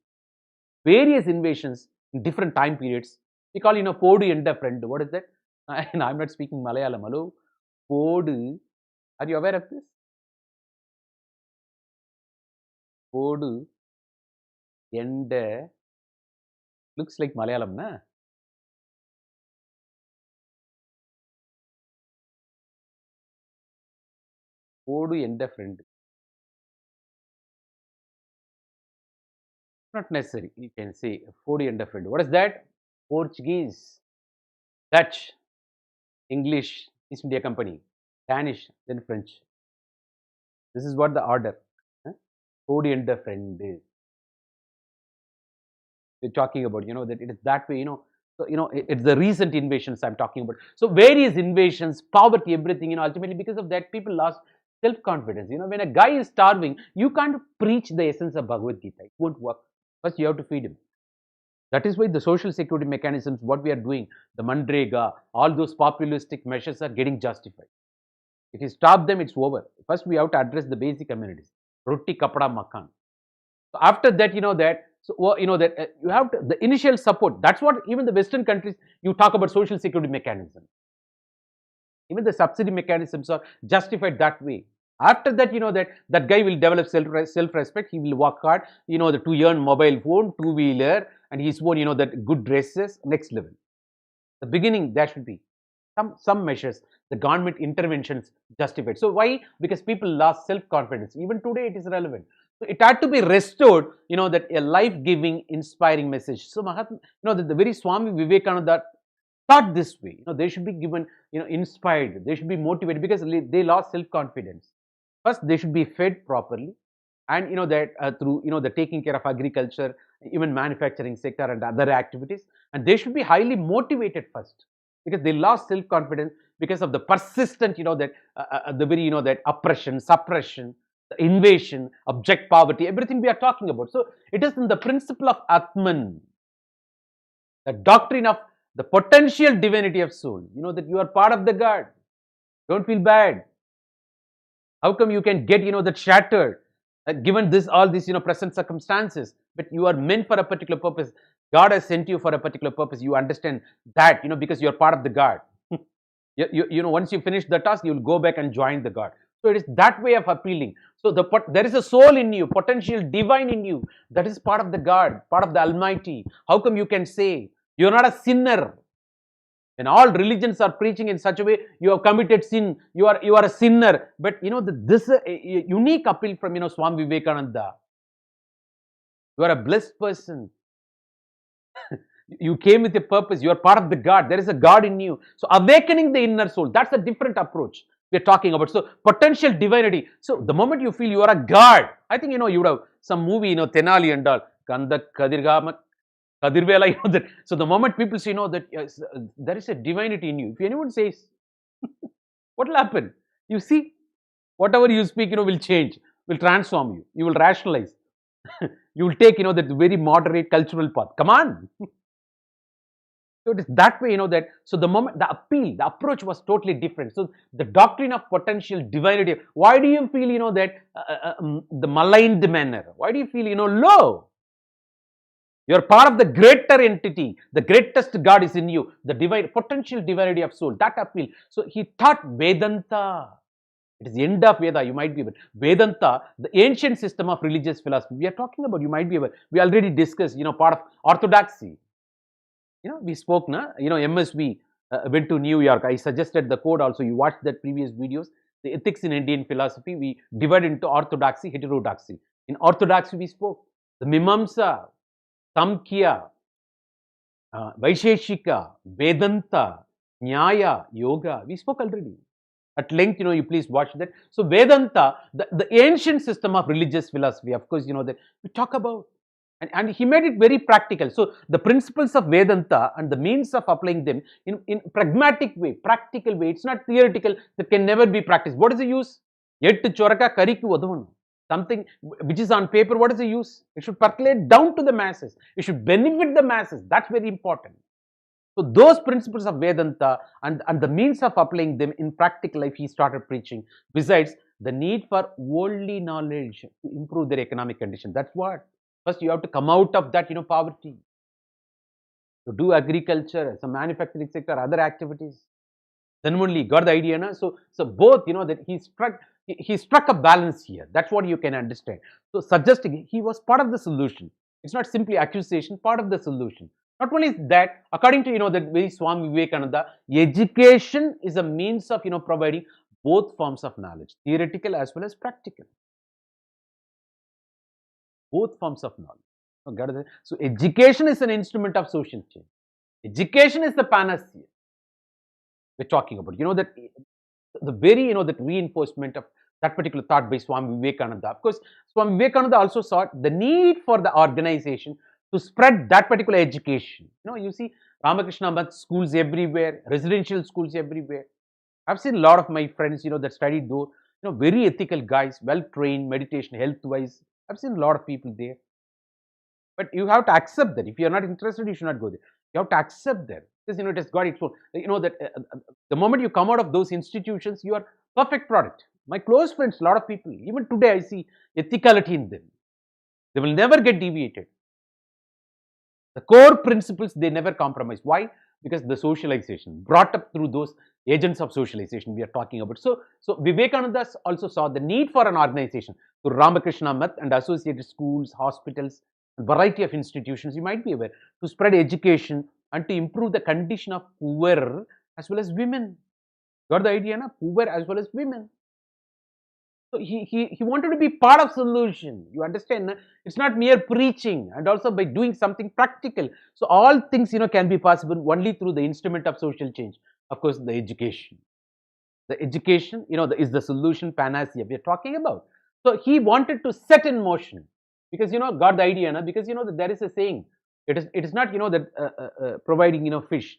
Various invasions in different time periods. We call, Podu Enda friend. What is that? And I'm not speaking Malayalam. Hello? Podu. Are you aware of this? Podu Enda. Looks like Malayalam, na? Podu Enda friend. Not necessary. You can say Podu Enda friend. What is that? Portuguese, Dutch, English, East India Company, Danish, then French. This is what the order. Podu Enda friend. We're talking about, that it is that way, So, it's the recent invasions I'm talking about. So, various invasions, poverty, everything, ultimately because of that, people lost self-confidence. When a guy is starving, you can't preach the essence of Bhagavad Gita. It won't work. First, you have to feed him. That is why the social security mechanisms, what we are doing, the Mandrega, all those populistic measures are getting justified. If you stop them, it's over. First, we have to address the basic amenities. Roti, kapada, makan. So after that, that you have to, the initial support. That's what even the Western countries, you talk about social security mechanism. Even the subsidy mechanisms are justified that way. After that, that guy will develop self-respect. He will work hard, to earn mobile phone, two-wheeler, and his own, that good dresses, next level. The beginning, there should be some measures, the government interventions justified. So why? Because people lost self-confidence. Even today, it is relevant. So it had to be restored, that a life-giving, inspiring message. So Mahatma, the very Swami Vivekananda thought this way. They should be given, inspired. They should be motivated because they lost self-confidence. First, they should be fed properly, and that through the taking care of agriculture, even manufacturing sector and other activities, and they should be highly motivated first because they lost self-confidence because of the persistent, that the very, that oppression, suppression, the invasion, abject poverty, everything we are talking about. So it is in the principle of Atman, the doctrine of the potential divinity of soul. That you are part of the God. Don't feel bad. How come you can get, that shattered, given all these, present circumstances, but you are meant for a particular purpose. God has sent you for a particular purpose. You understand that, because you are part of the God. Once you finish the task, you will go back and join the God. So it is that way of appealing. So there is a soul in you, potential divine in you. That is part of the God, part of the Almighty. How come you can say you are not a sinner? And all religions are preaching in such a way, you have committed sin, you are a sinner. But this is a unique appeal from Swami Vivekananda. You are a blessed person. You came with a purpose. You are part of the God. There is a God in you. So awakening the inner soul, that's a different approach we're talking about. So potential divinity. So the moment you feel you are a God, I think you would have some movie, Tenali and all, Kandak Kadirgama. So the moment people say, that yes, there is a divinity in you. If anyone says, what will happen? You see, Whatever you speak, will change, will transform you. You will rationalize. You will take, that very moderate cultural path. Come on. So it is that way, that so the moment the approach was totally different. So the doctrine of potential divinity. Why do you feel, that the maligned manner? Why do you feel, low? You're part of the greater entity. The greatest God is in you. The divine potential divinity of soul. That appeal. So he taught Vedanta. It is the end of Veda. You might be able. Vedanta, the ancient system of religious philosophy. We are talking about. You might be able. We already discussed. Part of orthodoxy. We spoke, MSB went to New York. I suggested the code also. You watched that previous videos. The ethics in Indian philosophy, we divide into orthodoxy, heterodoxy. In orthodoxy, we spoke. The Mimamsa, Samkhya, Vaisheshika, Vedanta, Nyaya, Yoga. We spoke already. At length, you please watch that. So Vedanta, the ancient system of religious philosophy, of course, that we talk about. And he made it very practical. So the principles of Vedanta and the means of applying them in pragmatic way, practical way. It's not theoretical, that can never be practiced. What is the use? Yet choraka kariku vadavanu. Something which is on paper, what is the use? It should percolate down to the masses. It should benefit the masses. That's very important. So those principles of Vedanta and the means of applying them in practical life, he started preaching. Besides, the need for worldly knowledge to improve their economic condition. That's what. First, you have to come out of that, poverty. To do agriculture, some manufacturing sector, other activities. Then only got the idea. Na? So both, that he struck a balance here. That's what you can understand. So suggesting he was part of the solution. It's not simply accusation, part of the solution. Not only that, according to, that very Swami Vivekananda, education is a means of, providing both forms of knowledge, theoretical as well as practical. Both forms of knowledge. So education is an instrument of social change. Education is the panacea we're talking about. That the very, that reinforcement of that particular thought by Swami Vivekananda. Of course, Swami Vivekananda also saw the need for the organization to spread that particular education. You see Ramakrishna Math schools everywhere, residential schools everywhere. I've seen a lot of my friends, that studied those, very ethical guys, well-trained, meditation, health-wise. I've seen a lot of people there. But you have to accept that. If you're not interested, you should not go there. You have to accept that. Because, it has got its own. That the moment you come out of those institutions, you are perfect product. My close friends, a lot of people, even today I see ethicality in them. They will never get deviated. The core principles, they never compromise. Why? Because the socialization brought up through those agents of socialization we are talking about. So Vivekananda also saw the need for an organization to Ramakrishna Math and associated schools, hospitals, a variety of institutions, you might be aware, to spread education and to improve the condition of poor as well as women. Got the idea, na? Poor as well as women. So he wanted to be part of solution. You understand? Na? It's not mere preaching, and also by doing something practical. So all things, can be possible only through the instrument of social change. Of course, the education. The education, is the solution panacea we are talking about. So he wanted to set in motion, because, got the idea, na? Because, that there is a saying. It is not, that providing, fish.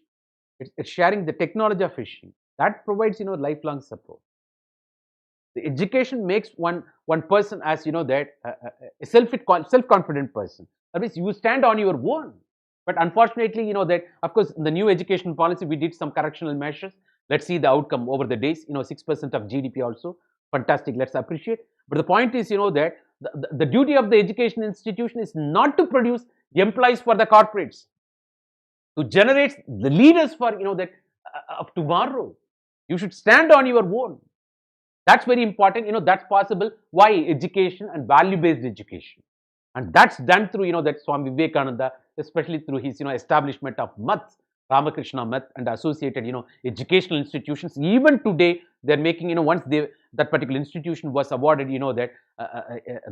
It's sharing the technology of fishing. That provides, lifelong support. The education makes one person as, that a self-confident person. That means you stand on your own. But unfortunately, that, of course, in the new education policy, we did some correctional measures. Let's see the outcome over the days. 6% of GDP also. Fantastic. Let's appreciate. But the point is, that the duty of the education institution is not to produce employees for the corporates, to generate the leaders for, that of tomorrow. You should stand on your own. That's very important. That's possible. Why? Education and value-based education. And that's done through, that Swami Vivekananda, especially through his, establishment of Maths, Ramakrishna Math and associated, educational institutions. Even today, they're making, once that particular institution was awarded, that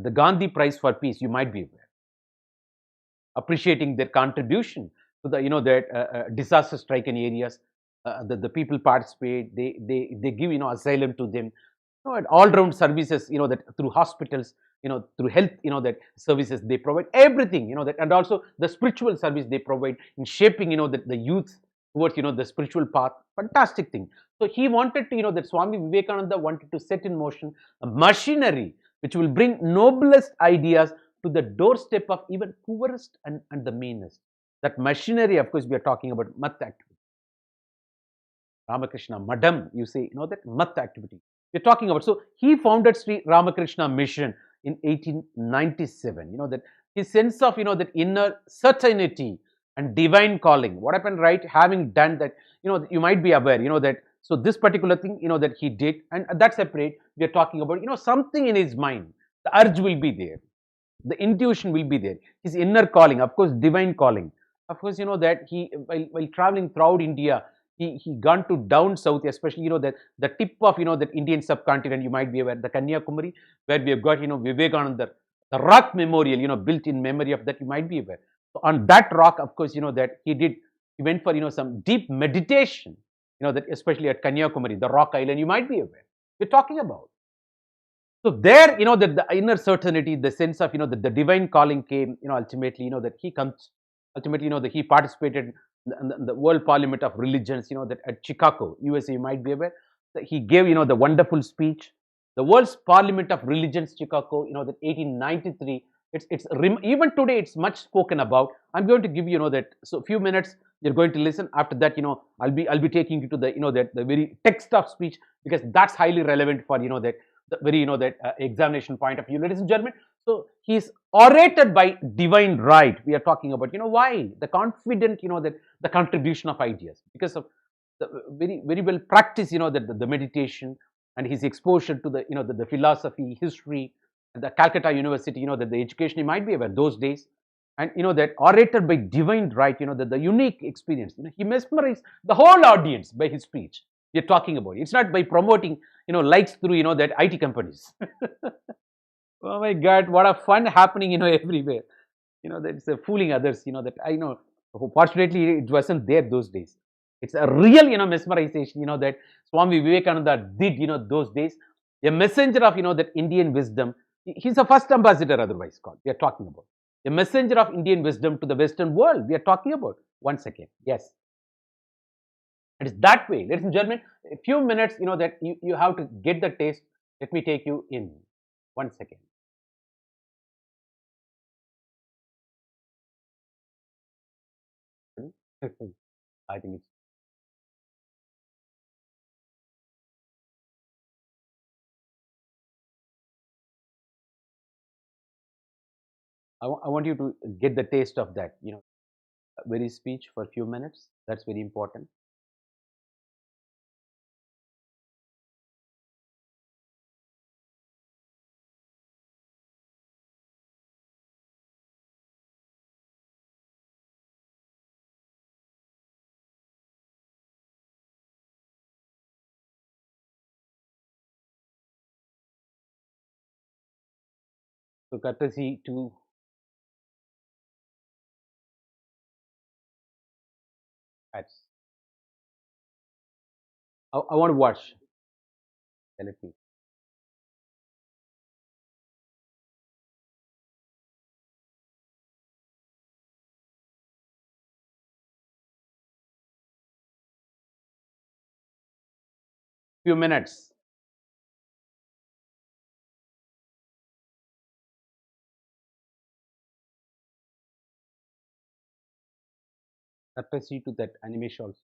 the Gandhi Prize for Peace, you might be aware. Appreciating their contribution to the, that disaster-stricken areas. The people participate. They give, asylum to them. And all-round services, that through hospitals, through health, that services they provide, everything, that, and also the spiritual service they provide in shaping, the youth towards the spiritual path. Fantastic thing. So he wanted to that Swami Vivekananda wanted to set in motion a machinery which will bring noblest ideas to the doorstep of even poorest and the meanest. That machinery, of course, we are talking about math activity. Ramakrishna Madam, you say, that math activity. We're talking about. So he founded Sri Ramakrishna Mission in 1897. That his sense of, that inner certainty and divine calling. What happened, right? Having done that, you might be aware, that, so this particular thing, that he did, and that's separate. We're talking about, something in his mind. The urge will be there. The intuition will be there. His inner calling, of course, divine calling. Of course, that he, while traveling throughout India, he gone to down south, especially that the tip of that Indian subcontinent. You might be aware, the Kanyakumari, where we have got Vivekananda, the rock memorial, built in memory of that. You might be aware. So on that rock, of course, that he went for some deep meditation. That especially at Kanyakumari, the rock island. You might be aware. We're talking about. So there, that the inner certainty, the sense of, that the divine calling came, ultimately, that he comes, ultimately, that he participated in the World Parliament of Religions, that at Chicago, USA, you might be aware, that he gave, the wonderful speech, the World's Parliament of Religions, Chicago, that 1893. Even today, it's much spoken about. I'm going to give that. So few minutes, you're going to listen. After that, I'll be taking you to the, that the very text of speech, because that's highly relevant for, that the very examination point of view, ladies and gentlemen. So he's orated by divine right. We are talking about why the confident that the contribution of ideas, because of the very very well practiced that the meditation, and his exposure to the the philosophy, history, and the Calcutta University, that the education, he might be aware those days, and that orated by divine right, that the unique experience, he mesmerized the whole audience by his speech. We're talking about it's not by promoting likes through that IT companies. Oh my God, what a fun happening everywhere. That's fooling others. That I know. Fortunately, it wasn't there those days. It's a real mesmerization. That Swami Vivekananda did. Those days, a messenger of that Indian wisdom. He's a first ambassador, otherwise called. We are talking about a messenger of Indian wisdom to the Western world. We are talking about. One second. Yes. It is that way, ladies and gentlemen. A few minutes, that you have to get the taste. Let me take you in. One second. I think it's. I want you to get the taste of that. Very speech for a few minutes. That's very important. So courtesy to. That's. I want to watch. Let me. Few minutes. Courtesy to that animation also.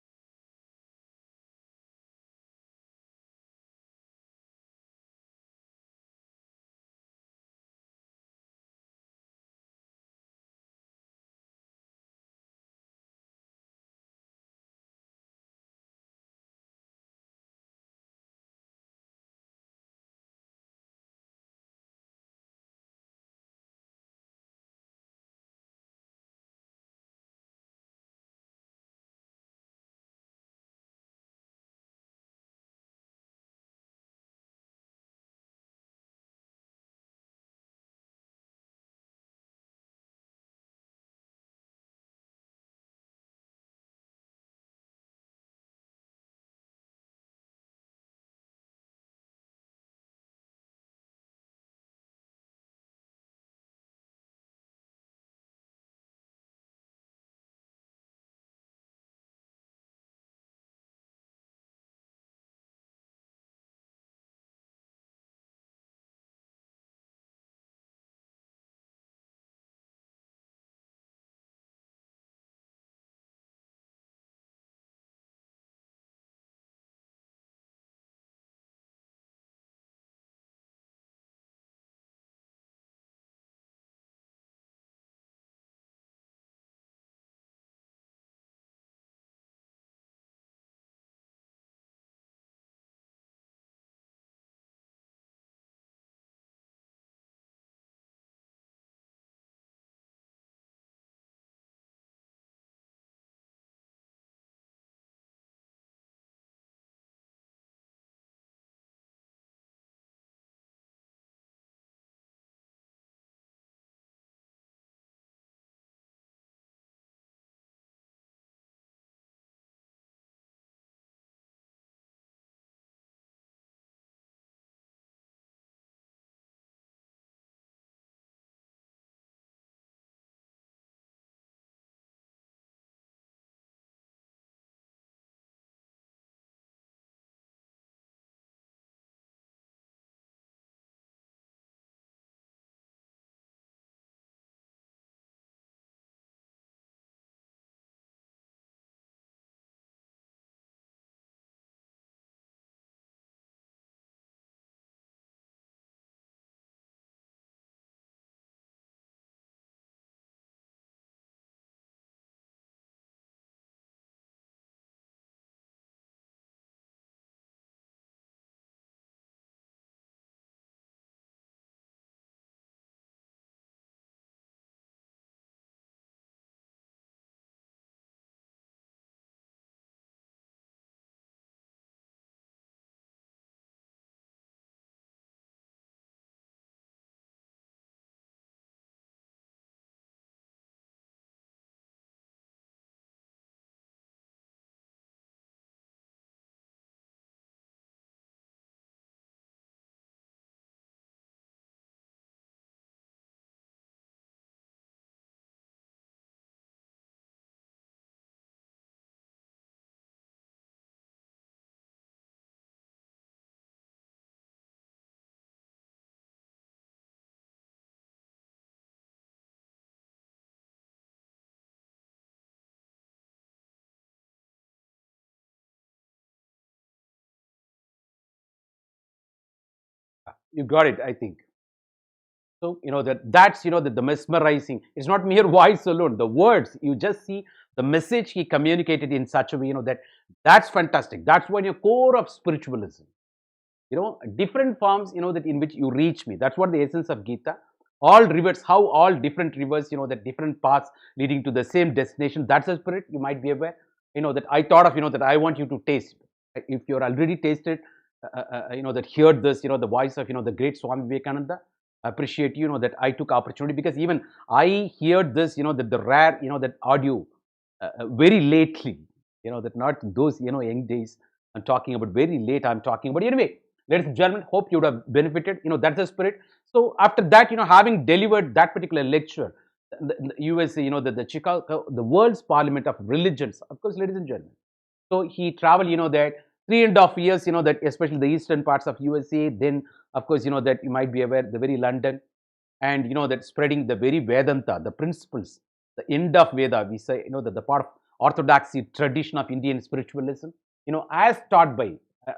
You got it, I think. So, that's, the mesmerizing. It's not mere voice alone, the words. You just see the message he communicated in such a way, that's fantastic. That's one your core of spiritualism. Different forms, that in which you reach me. That's what the essence of Gita. All rivers, how all different rivers, the different paths leading to the same destination. That's a spirit. You might be aware, that I thought of, that I want you to taste. If you're already tasted, that heard this, the voice of, the great Swami Vivekananda, appreciate, that I took opportunity, because even I heard this, that the rare, that audio very lately, that not those, young days. I'm talking about very late. I'm talking about, anyway, ladies and gentlemen, hope you would have benefited. That's the spirit. So after that, having delivered that particular lecture, the USA, the Chicago, the world's parliament of religions, of course, ladies and gentlemen. So he traveled, that 3.5 years, that especially the eastern parts of USA. Then, of course, that you might be aware, the very London, and that spreading the very Vedanta, the principles, the end of Veda. We say, that the part of orthodoxy tradition of Indian spiritualism, as taught by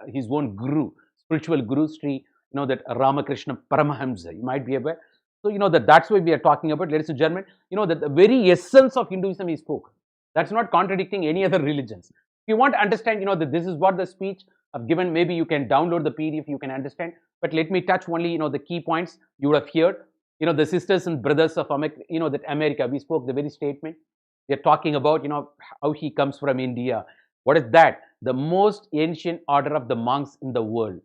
his own guru, spiritual guru, Sri, that Ramakrishna Paramahamsa. You might be aware. So, that's why we are talking about, ladies and gentlemen, that the very essence of Hinduism he spoke. That's not contradicting any other religions. If you want to understand, that this is what the speech I've given, maybe you can download the PDF, you can understand. But let me touch only, the key points you would have heard. The sisters and brothers of America, that America, we spoke the very statement. We are talking about, how he comes from India. What is that? The most ancient order of the monks in the world.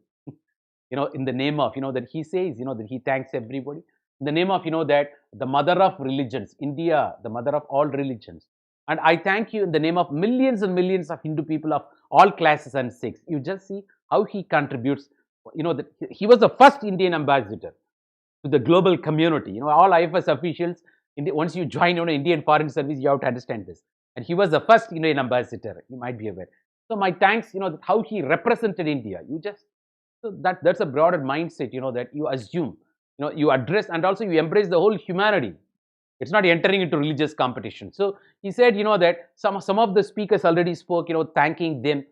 In the name of, that he says, that he thanks everybody. In the name of, that the mother of religions, India, the mother of all religions. And I thank you in the name of millions and millions of Hindu people of all classes and sects. You just see how he contributes. That he was the first Indian ambassador to the global community. All IFS officials, once you join, Indian Foreign Service, you have to understand this. And he was the first Indian ambassador. You might be aware. So my thanks, how he represented India. So that's a broader mindset, that you assume, you address, and also you embrace the whole humanity. It's not entering into religious competition. So he said, that some of the speakers already spoke, thanking them,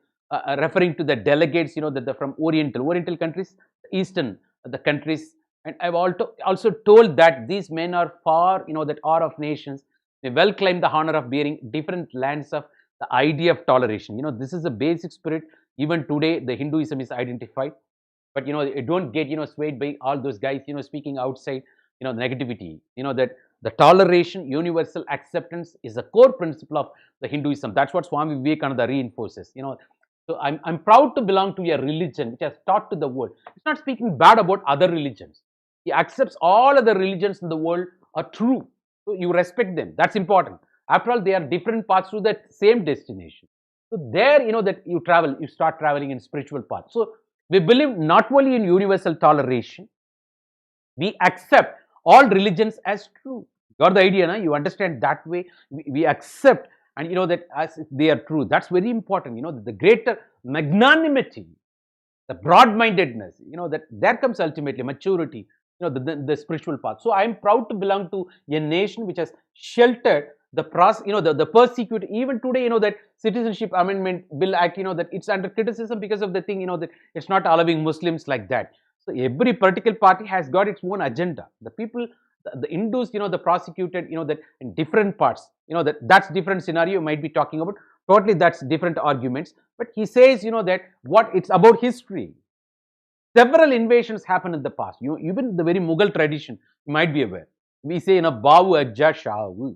referring to the delegates, that they're from Oriental countries, Eastern, the countries. And I've also told that these men are far, that are of nations. They well claim the honor of bearing different lands of the idea of toleration. This is a basic spirit. Even today, the Hinduism is identified. But, don't get, swayed by all those guys, speaking outside, negativity. That the toleration, universal acceptance is a core principle of the Hinduism. That's what Swami Vivekananda reinforces. So I'm proud to belong to a religion which has taught to the world. It's not speaking bad about other religions. He accepts all other religions in the world are true. So you respect them. That's important. After all, they are different paths to that same destination. So there, that you travel, you start traveling in spiritual path. So we believe not only in universal toleration, we accept all religions as true. Got the idea, na? You understand that way. We accept, and that as they are true. That's very important. The greater magnanimity, the broad-mindedness. That there comes ultimately maturity. The spiritual path. So I am proud to belong to a nation which has sheltered the the persecuted. Even today, that Citizenship Amendment Bill Act, that it's under criticism because of the thing, that it's not allowing Muslims like that. So every political party has got its own agenda. The people, the Hindus, the prosecuted, that in different parts, that's different scenario you might be talking about. Totally, that's different arguments. But he says, that what it's about history. Several invasions happened in the past. Even the very Mughal tradition, you might be aware. We say, Bawu Ajja Shahu.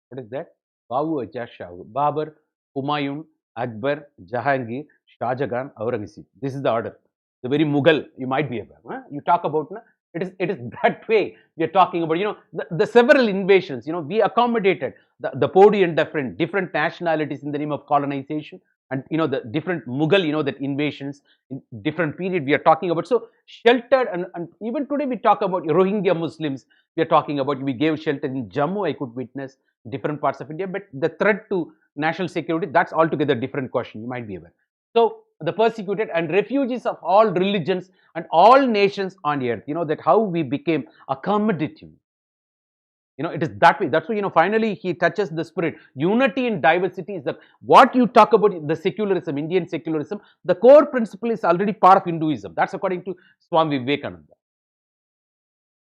What is that? Babu Ajah Shahu. Babur, Humayun, Akbar, Jahangir, Shah Jahan, Aurangzeb. This is the order. The very Mughal, you might be aware. Huh? You talk about, it is that way we are talking about, the several invasions, we accommodated the Podi and different nationalities in the name of colonization, and, the different Mughal, that invasions in different period we are talking about. So sheltered, and even today we talk about Rohingya Muslims, we are talking about, we gave shelter in Jammu, I could witness different parts of India, but the threat to national security, that's altogether different question, you might be aware. So the persecuted and refugees of all religions and all nations on earth. That how we became accommodative. It is that way. That's why, finally he touches the spirit. Unity in diversity is the, what you talk about, the secularism, Indian secularism, the core principle is already part of Hinduism. That's according to Swami Vivekananda.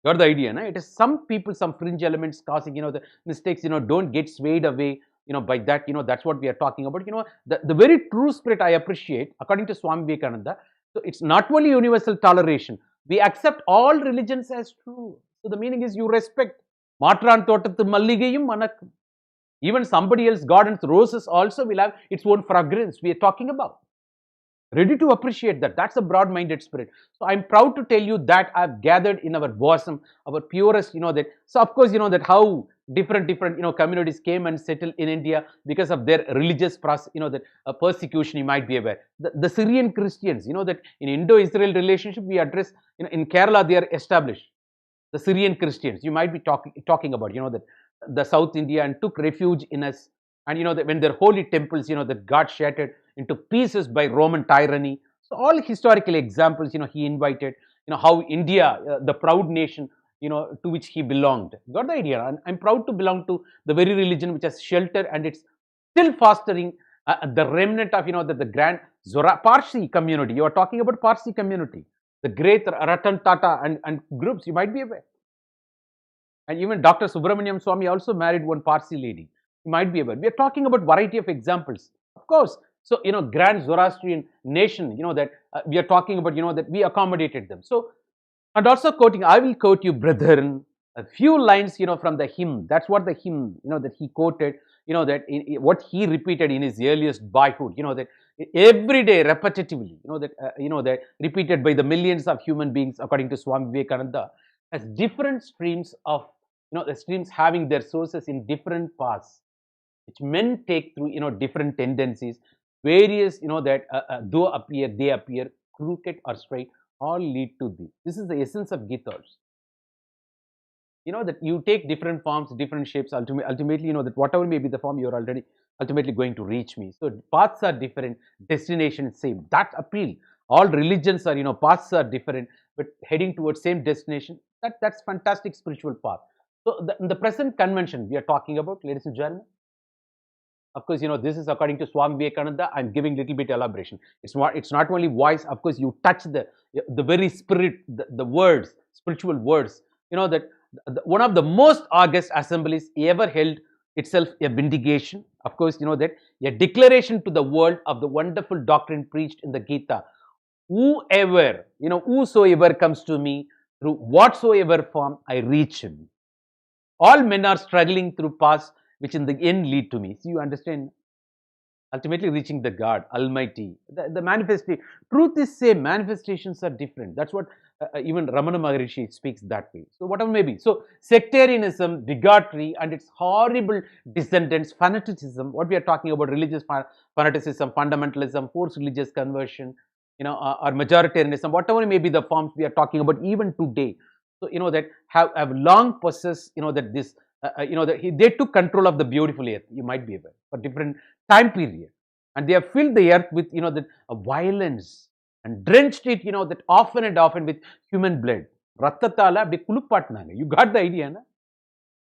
Got the idea, na? It is some people, some fringe elements causing, the mistakes, don't get swayed away, by that, that's what we are talking about. The very true spirit I appreciate, according to Swami Vivekananda, so it's not only universal toleration, we accept all religions as true. So the meaning is you respect. Matran thotathu malligayum manakkum. Even somebody else's garden's roses also will have its own fragrance. We are talking about. Ready to appreciate that. That's a broad-minded spirit. So I'm proud to tell you that I've gathered in our bosom, our purest, that. So of course, that how different, communities came and settled in India because of their religious, that persecution, you might be aware. The Syrian Christians, that in Indo-Israel relationship, we address, in Kerala, they are established. The Syrian Christians, you might be talking about, that the South India and took refuge in us. And, that when their holy temples, that got shattered into pieces by Roman tyranny. So all historical examples, he invited, how India, the proud nation, to which he belonged. Got the idea? And I'm proud to belong to the very religion which has shelter, and it's still fostering the remnant of, the grand Parsi community. You are talking about Parsi community, the great Ratan Tata and groups, you might be aware. And even Dr. Subramaniam Swami also married one Parsi lady. You might be aware. We are talking about variety of examples, of course. So, grand Zoroastrian nation, that we are talking about, that we accommodated them. So, and also quoting, I will quote you, brethren, a few lines, from the hymn. That's what the hymn, that he quoted, that what he repeated in his earliest boyhood, that every day repetitively, that repeated by the millions of human beings, according to Swami Vivekananda, as different streams of, the streams having their sources in different paths, which men take through, different tendencies, various, that though appear, they appear, crooked or straight, all lead to thee. This is the essence of Gita. That you take different forms, different shapes, ultimately, that whatever may be the form, you're already ultimately going to reach me. So paths are different, destination same. That appeal. All religions are, paths are different, but heading towards same destination. That's fantastic spiritual path. So the present convention we are talking about, ladies and gentlemen, of course, this is according to Swami Vivekananda. I'm giving little bit elaboration. It's not only voice. Of course, you touch the very spirit, the words, spiritual words. That one of the most august assemblies ever held itself a vindication. Of course, that a declaration to the world of the wonderful doctrine preached in the Gita. Whoever, whosoever comes to me through whatsoever form, I reach him. All men are struggling through paths which in the end lead to me. So you understand? Ultimately reaching the God, Almighty. The manifestation. Truth is same. Manifestations are different. That's what even Ramana Maharishi speaks that way. So whatever may be. So sectarianism, bigotry, and its horrible descendants, fanaticism. What we are talking about, religious fanaticism, fundamentalism, forced religious conversion, or majoritarianism, whatever may be the forms we are talking about even today. So that have long possessed, that this. That they took control of the beautiful earth, you might be aware, for different time period, and they have filled the earth with, the violence, and drenched it, that often and often with human blood. Rattatala abdi kulupatnanga. You got the idea, na?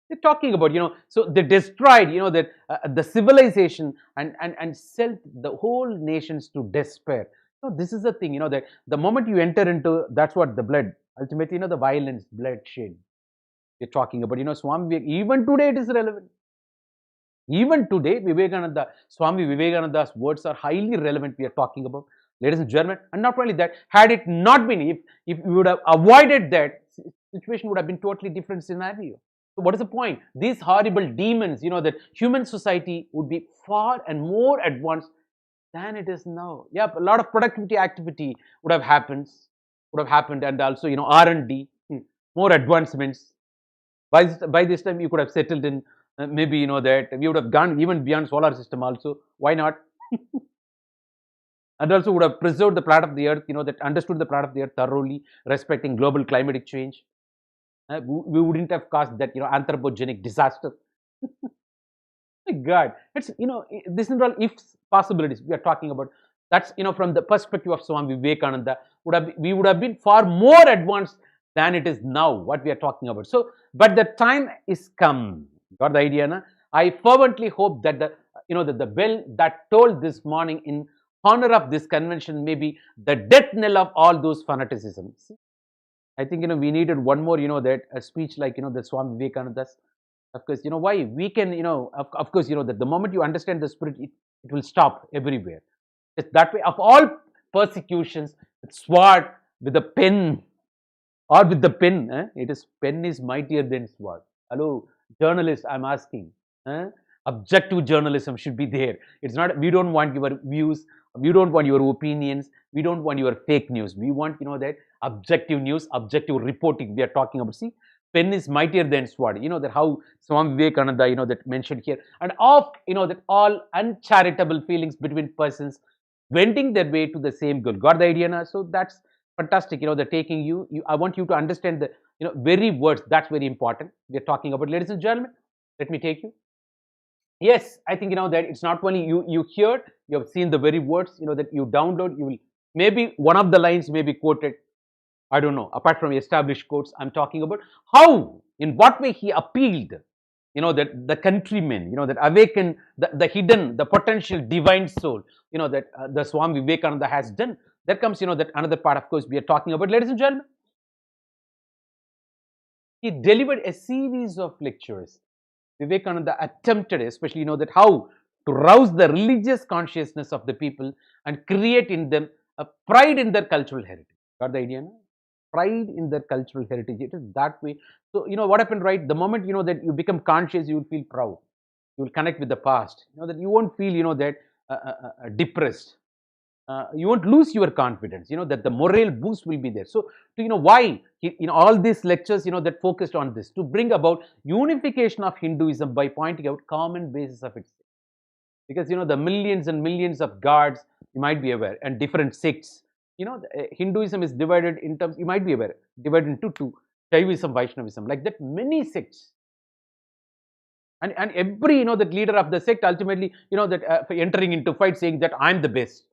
They're talking about, so they destroyed, that the civilization and sent the whole nations to despair. So this is the thing, that the moment you enter into, that's what the blood, ultimately, the violence, bloodshed. We're talking about, Swami even today it is relevant. Even today, Swami Vivekananda's words are highly relevant. We are talking about, ladies and gentlemen, and not only that, had it not been, if we would have avoided that, situation would have been totally different scenario. So what is the point? These horrible demons, that human society would be far and more advanced than it is now. Yeah, a lot of productivity activity would have happened, and also, R&D, more advancements. By this time, you could have settled in, maybe, that we would have gone even beyond solar system also. Why not? And also would have preserved the planet of the earth, that understood the planet of the earth thoroughly, respecting global climatic change. We wouldn't have caused that, anthropogenic disaster. My God, it's, this is all if possibilities we are talking about. That's, from the perspective of Swami Vivekananda, we would have been far more advanced than it is now, what we are talking about. So, but the time is come. Got the idea, na? I fervently hope that that the bell that tolled this morning in honor of this convention may be the death knell of all those fanaticisms. I think, we needed one more, that a speech like, the Swami Vivekananda's. Of course, why we can, of course, that the moment you understand the spirit, it will stop everywhere. It's that way. Of all persecutions, with sword, with a pen, or with the pen, it is pen is mightier than sword. Hello, journalist, I'm asking. Objective journalism should be there. It's not, we don't want your views, we don't want your opinions, we don't want your fake news. We want, that objective news, objective reporting we are talking about. See, pen is mightier than sword. That how Swami Vivekananda, that mentioned here. And of, that all uncharitable feelings between persons wending their way to the same goal. Got the idea now? So that's fantastic. The taking I want you to understand the, very words. That's very important. We're talking about, ladies and gentlemen. Let me take you. Yes, I think, that it's not only you heard, you have seen the very words, that you download, you will, maybe one of the lines may be quoted. I don't know, apart from established quotes, I'm talking about how, in what way he appealed, that the countrymen, that awaken the hidden, the potential divine soul, that the Swami Vivekananda has done. There comes, that another part, of course, we are talking about, ladies and gentlemen. He delivered a series of lectures. Vivekananda attempted, especially, that how to rouse the religious consciousness of the people and create in them a pride in their cultural heritage. Got the idea? No? Pride in their cultural heritage. It is that way. So, what happened, right? The moment, that you become conscious, you will feel proud. You will connect with the past. That you won't feel, that depressed. You won't lose your confidence, that the moral boost will be there. So, why, all these lectures, that focused on this, to bring about unification of Hinduism by pointing out common basis of its. Because, the millions and millions of gods, you might be aware, and different sects, Hinduism is divided in terms, you might be aware, divided into two, Shaivism, Vaishnavism, like that, many sects. And every, that leader of the sect ultimately, that entering into fight saying that I'm the best.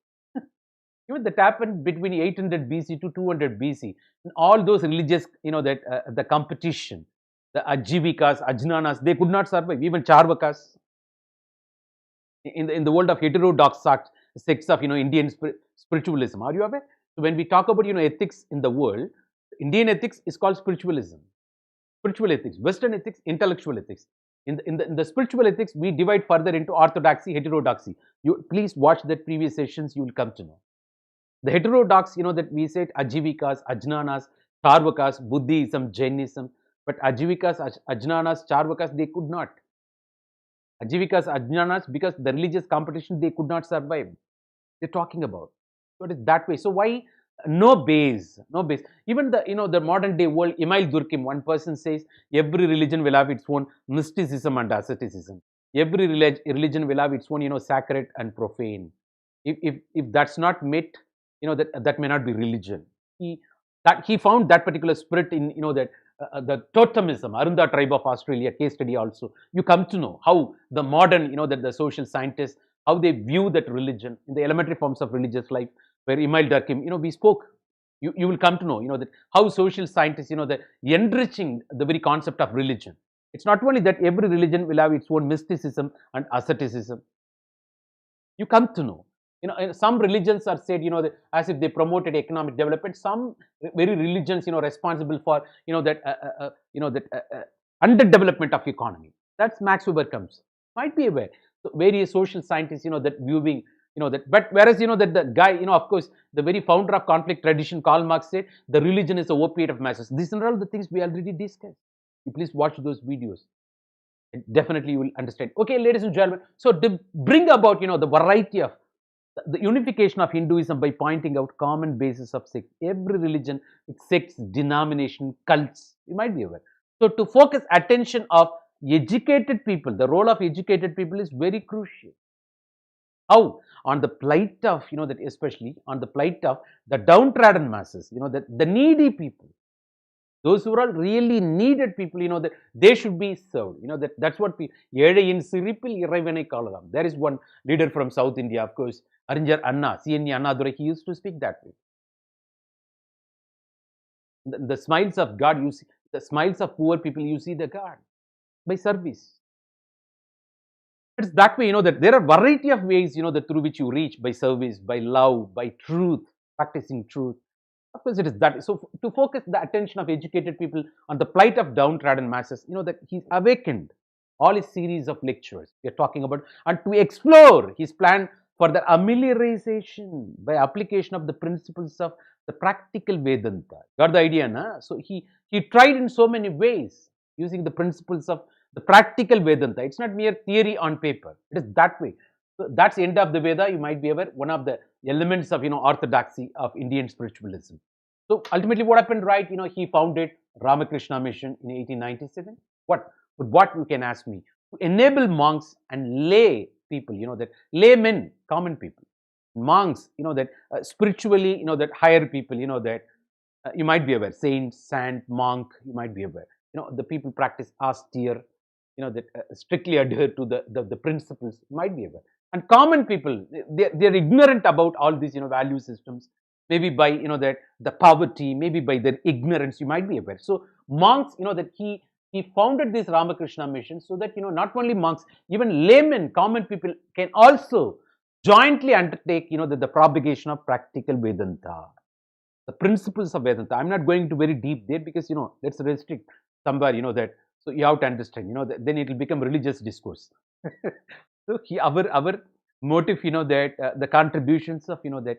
That happened between 800 BC to 200 BC. And all those religious, that the competition, the Ajivikas, Ajnanas, they could not survive. Even Charvakas. In the world of heterodox sects of, Indian spiritualism. Are you aware? So when we talk about, ethics in the world, Indian ethics is called spiritualism. Spiritual ethics, Western ethics, intellectual ethics. In the spiritual ethics, we divide further into orthodoxy, heterodoxy. You please watch that previous sessions, you will come to know. The heterodox, that we said Ajivikas, Ajnanas, Charvakas, Buddhism, Jainism, but Ajivikas, Ajnanas, Charvakas, they could not. Ajivikas, Ajnanas, because the religious competition, they could not survive. They're talking about. So it is that way. So why no base? No base. Even the, the modern day world, Emil Durkheim, one person says, every religion will have its own mysticism and asceticism. Every religion will have its own, sacred and profane. If that's not met, that may not be religion. He found that particular spirit in, that the totemism, Arunda tribe of Australia, case study also. You come to know how the modern, that the social scientists, how they view that religion in the elementary forms of religious life, where Emil Durkheim, we spoke. You will come to know, that how social scientists, the enriching the very concept of religion. It's not only that every religion will have its own mysticism and asceticism. You come to know. Some religions are said, as if they promoted economic development. Some very religions, responsible for, that underdevelopment of economy. That's Max Weber comes. Might be aware. So various social scientists, that viewing, that. But whereas, that the guy, of course, the very founder of conflict tradition, Karl Marx, said the religion is the opiate of masses. These are all the things we already discussed. You please watch those videos. Definitely you will understand. Okay, ladies and gentlemen. So to bring about, the variety of the unification of Hinduism by pointing out common basis of sects. Every religion with sects, denomination, cults, you might be aware. So to focus attention of educated people, the role of educated people is very crucial. How? On the plight of, that especially on the plight of the downtrodden masses, the needy people. Those who are all really needed people, that they should be served. That's what we. ஏழையின் சிரிப்பில் இறைவனை காணலாம். There is one leader from South India, of course, Aringer Anna, CNE Annadurai. He used to speak that way. The smiles of God, you see, the smiles of poor people, you see the God by service. It's that way, that there are variety of ways, that through which you reach by service, by love, by truth, practicing truth. Of course, it is that. So, to focus the attention of educated people on the plight of downtrodden masses, that he's awakened all his series of lectures we are talking about, and to explore his plan for the amelioration by application of the principles of the practical Vedanta. Got the idea, na? So, he tried in so many ways using the principles of the practical Vedanta. It's not mere theory on paper. It is that way. So that's the end of the Veda. You might be aware, one of the elements of orthodoxy of Indian spiritualism. So ultimately, what happened, right? He founded Ramakrishna Mission in 1897. What you can ask me, to enable monks and lay people, that laymen, common people, monks, that spiritually, that higher people, that you might be aware, saint, monk, you might be aware. The people practice austere, that strictly adhere to the principles, you might be aware. And common people, they're ignorant about all these, value systems, maybe by, that the poverty, maybe by their ignorance, you might be aware. So monks, that he founded this Ramakrishna Mission so that, not only monks, even laymen, common people can also jointly undertake, the propagation of practical Vedanta, the principles of Vedanta. I'm not going to very deep there because, let's restrict somewhere, that. So you have to understand, then it will become religious discourse. So our motive, that the contributions of, that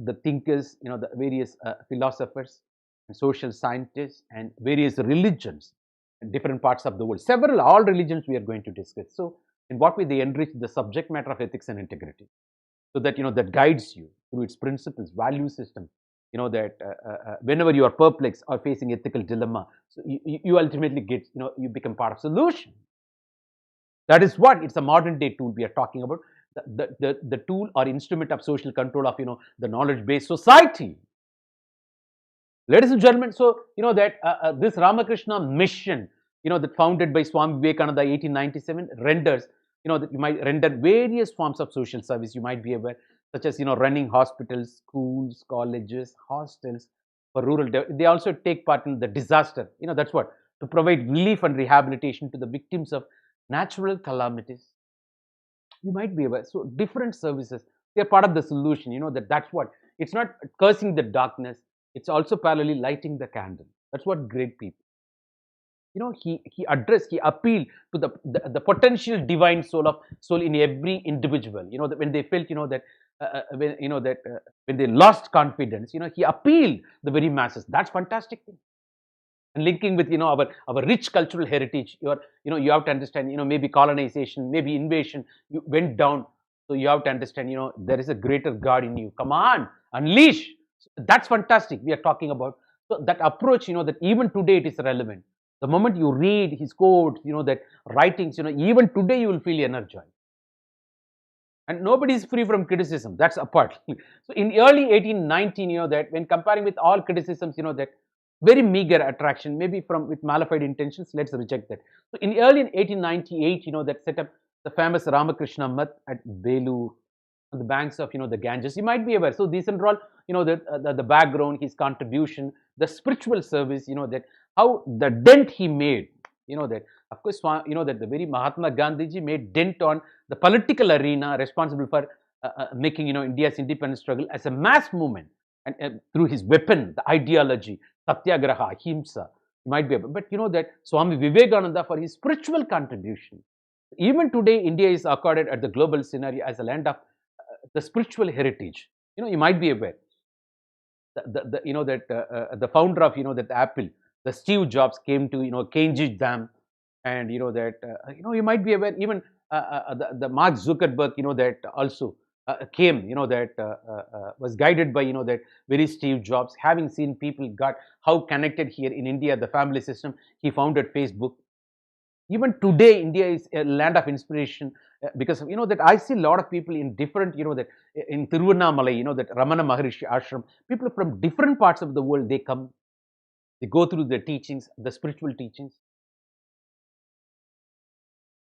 the thinkers, the various philosophers, and social scientists, and various religions in different parts of the world. All religions we are going to discuss. So in what way they enrich the subject matter of ethics and integrity, so that that guides you through its principles, value system. That whenever you are perplexed or facing ethical dilemma, so you ultimately get, you become part of solution. That is what it's a modern day tool we are talking about. The tool or instrument of social control of, the knowledge-based society. Ladies and gentlemen, so, that this Ramakrishna Mission, that founded by Swami Vivekananda 1897 renders, that you might render various forms of social service, you might be aware, such as, running hospitals, schools, colleges, hostels for rural. They also take part in the disaster. That's what, to provide relief and rehabilitation to the victims of natural calamities. You might be aware. So different services, they are part of the solution. That's what. It's not cursing the darkness. It's also parallelly lighting the candle. That's what great people. He appealed to the potential divine soul in every individual. When they felt, that when they lost confidence, he appealed the very masses. That's fantastic thing. And linking with, our rich cultural heritage, you have to understand, maybe colonization, maybe invasion, you went down. So you have to understand, there is a greater God in you. Come on, unleash. That's fantastic. We are talking about. So that approach, that even today it is relevant. The moment you read his quotes, that writings, even today you will feel energized. And nobody is free from criticism. That's apart. So in early 1819, that when comparing with all criticisms, that very meager attraction, maybe with malified intentions, let's reject that. So in early 1898, that set up the famous Ramakrishna Math at Belur, on the banks of, the Ganges. You might be aware. So these are all, the background, his contribution, the spiritual service, that how the dent he made, that of course, that the very Mahatma Gandhiji made dent on the political arena, responsible for making, India's independence struggle as a mass movement, and through his weapon, the ideology, satyagraha, ahimsa, might be, but that Swami Vivekananda for his spiritual contribution. Even today, India is accorded at the global scenario as a land of the spiritual heritage. You might be aware. The founder of, that Apple, the Steve Jobs came to, Cambridge Dam, and that, you might be aware, even the Mark Zuckerberg, that also came, that was guided by, that very Steve Jobs, having seen people got how connected here in India, the family system, he founded Facebook. Even today, India is a land of inspiration because of, that I see a lot of people in different, that in Tiruvannamalai, that Ramana Maharishi ashram, people from different parts of the world, they come They go through the teachings, the spiritual teachings.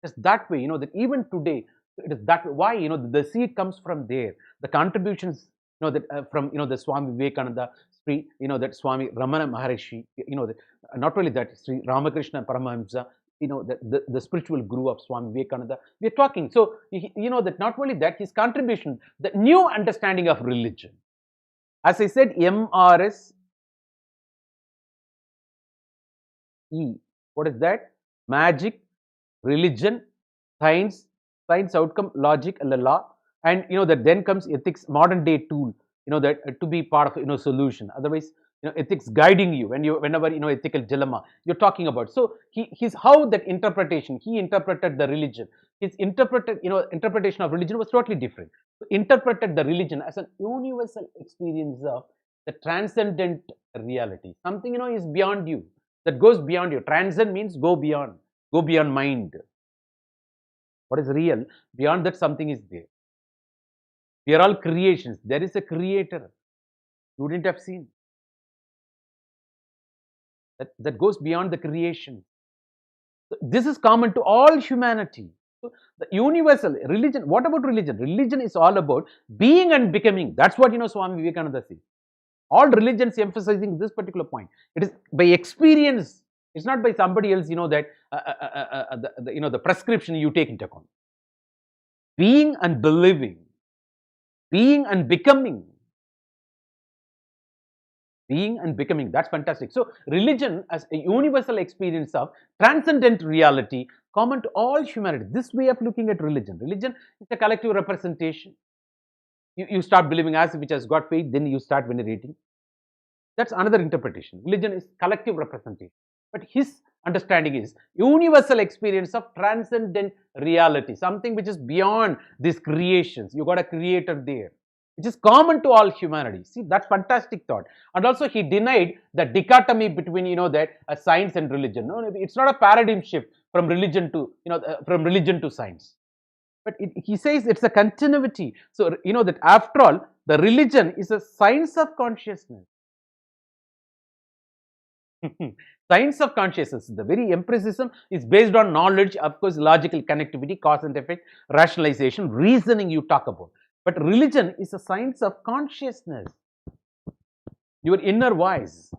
It's that way, that even today, it is that way. Why? The seed comes from there. The contributions, that from, the Swami Vivekananda, Sri, that Swami Ramana Maharishi, that, not only that, Sri Ramakrishna Paramahamsa, the spiritual guru of Swami Vivekananda. We are talking. So, that not only that, his contribution, the new understanding of religion. As I said, MRS E. What is that? Magic, religion, science, outcome, logic, and the law. And that then comes ethics, modern day tool, that to be part of solution. Otherwise, ethics guiding you whenever ethical dilemma you're talking about. So he's how that interpretation, he interpreted the religion. His interpretation of religion was totally different. So interpreted the religion as an universal experience of the transcendent reality. Something is beyond you, that goes beyond you. Transcend means go beyond mind. What is real? Beyond that, something is there. We are all creations. There is a creator. You wouldn't have seen. That goes beyond the creation. So this is common to all humanity. So the universal religion. What about religion? Religion is all about being and becoming. That's what Swami Vivekananda says. All religions emphasizing this particular point. It is by experience. It's not by somebody else. That the prescription you take into account. Being and believing, being and becoming. Being and becoming, that's fantastic. So religion as a universal experience of transcendent reality common to all humanity. This way of looking at religion. Religion is a collective representation. You start believing as if it has got faith, then you start venerating. That's another interpretation. Religion is collective representation. But his understanding is universal experience of transcendent reality, something which is beyond these creations. You got a creator there, which is common to all humanity. See, that's fantastic thought. And also he denied the dichotomy between, that science and religion. No, it's not a paradigm shift from religion to, from religion to science. But he says it's a continuity. So, that after all, the religion is a science of consciousness. Science of consciousness, the very empiricism is based on knowledge, of course, logical connectivity, cause and effect, rationalization, reasoning you talk about. But religion is a science of consciousness, your inner voice,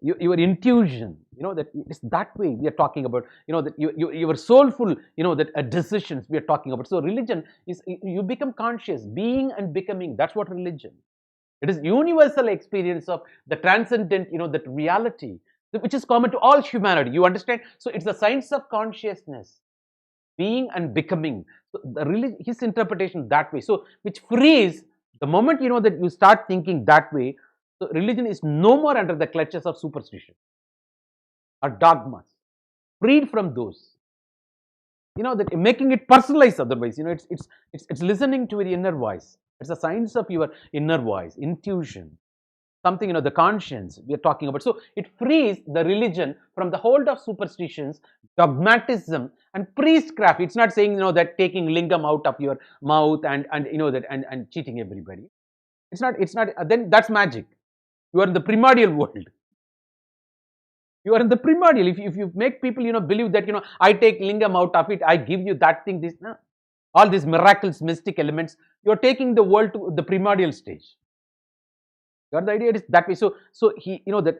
your intuition, that it's that way we are talking about, that your soulful, that decisions we are talking about. So religion is, you become conscious, being and becoming, that's what religion. It is universal experience of the transcendent, that reality, which is common to all humanity. You understand? So it's the science of consciousness, being and becoming. So his interpretation that way. So which frees the moment that you start thinking that way. So religion is no more under the clutches of superstition or dogmas. Freed from those. That making it personalized. Otherwise, it's listening to your inner voice. It's a science of your inner voice, intuition, something, the conscience we are talking about. So it frees the religion from the hold of superstitions, dogmatism, and priestcraft. It's not saying, that taking lingam out of your mouth and that and cheating everybody. It's not, then that's magic. You are in the primordial world. You are in the primordial. If you make people, believe that, I take lingam out of it, I give you that thing, this, no. All these miracles, mystic elements, you are taking the world to the primordial stage. You got the idea? It is that way. So he, that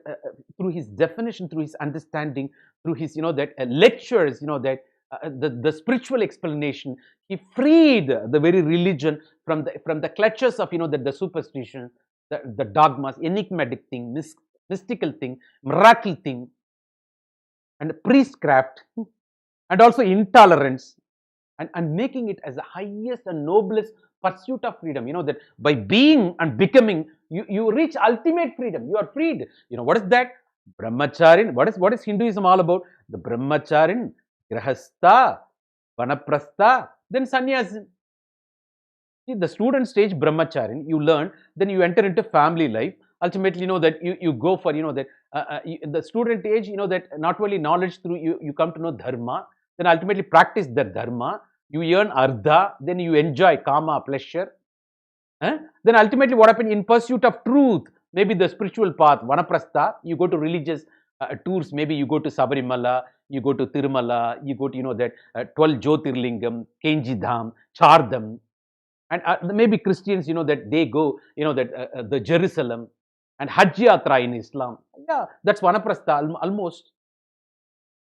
through his definition, through his understanding, through his, that lectures, that the spiritual explanation, he freed the very religion from the clutches of, the superstition, the dogmas, enigmatic thing, mystical thing, miracle thing, and priestcraft, and also intolerance. And making it as the highest and noblest pursuit of freedom. That by being and becoming, you reach ultimate freedom. You are freed. What is that? Brahmacharin. What is Hinduism all about? The Brahmacharin, Grahastha, Vanaprastha, then Sannyasin. See, the student stage, Brahmacharin, you learn, then you enter into family life. Ultimately, that you go for, that the student age, that not only knowledge through you come to know dharma, then ultimately practice the dharma, you earn ardha, then you enjoy kama, pleasure. Then ultimately what happened in pursuit of truth, maybe the spiritual path, Vanaprastha, you go to religious tours, maybe you go to Sabarimala, you go to Tirumala, you go to, that 12 Jyotirlingam, Kenji Dham, Chardham, and maybe Christians, that they go, that the Jerusalem, and Hajj Yatra in Islam. Yeah, that's Vanaprastha almost.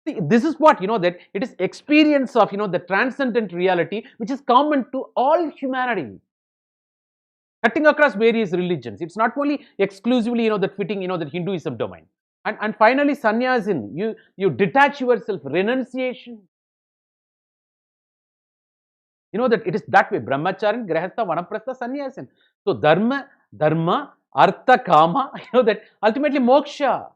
See, this is what, that it is experience of, the transcendent reality, which is common to all humanity, cutting across various religions. It's not only exclusively, that fitting, that Hinduism domain. And finally, sannyasin, you detach yourself, renunciation. That it is that way, brahmacharin, grahastha, vanaprastha, sannyasin. So dharma, artha, kama, that ultimately moksha.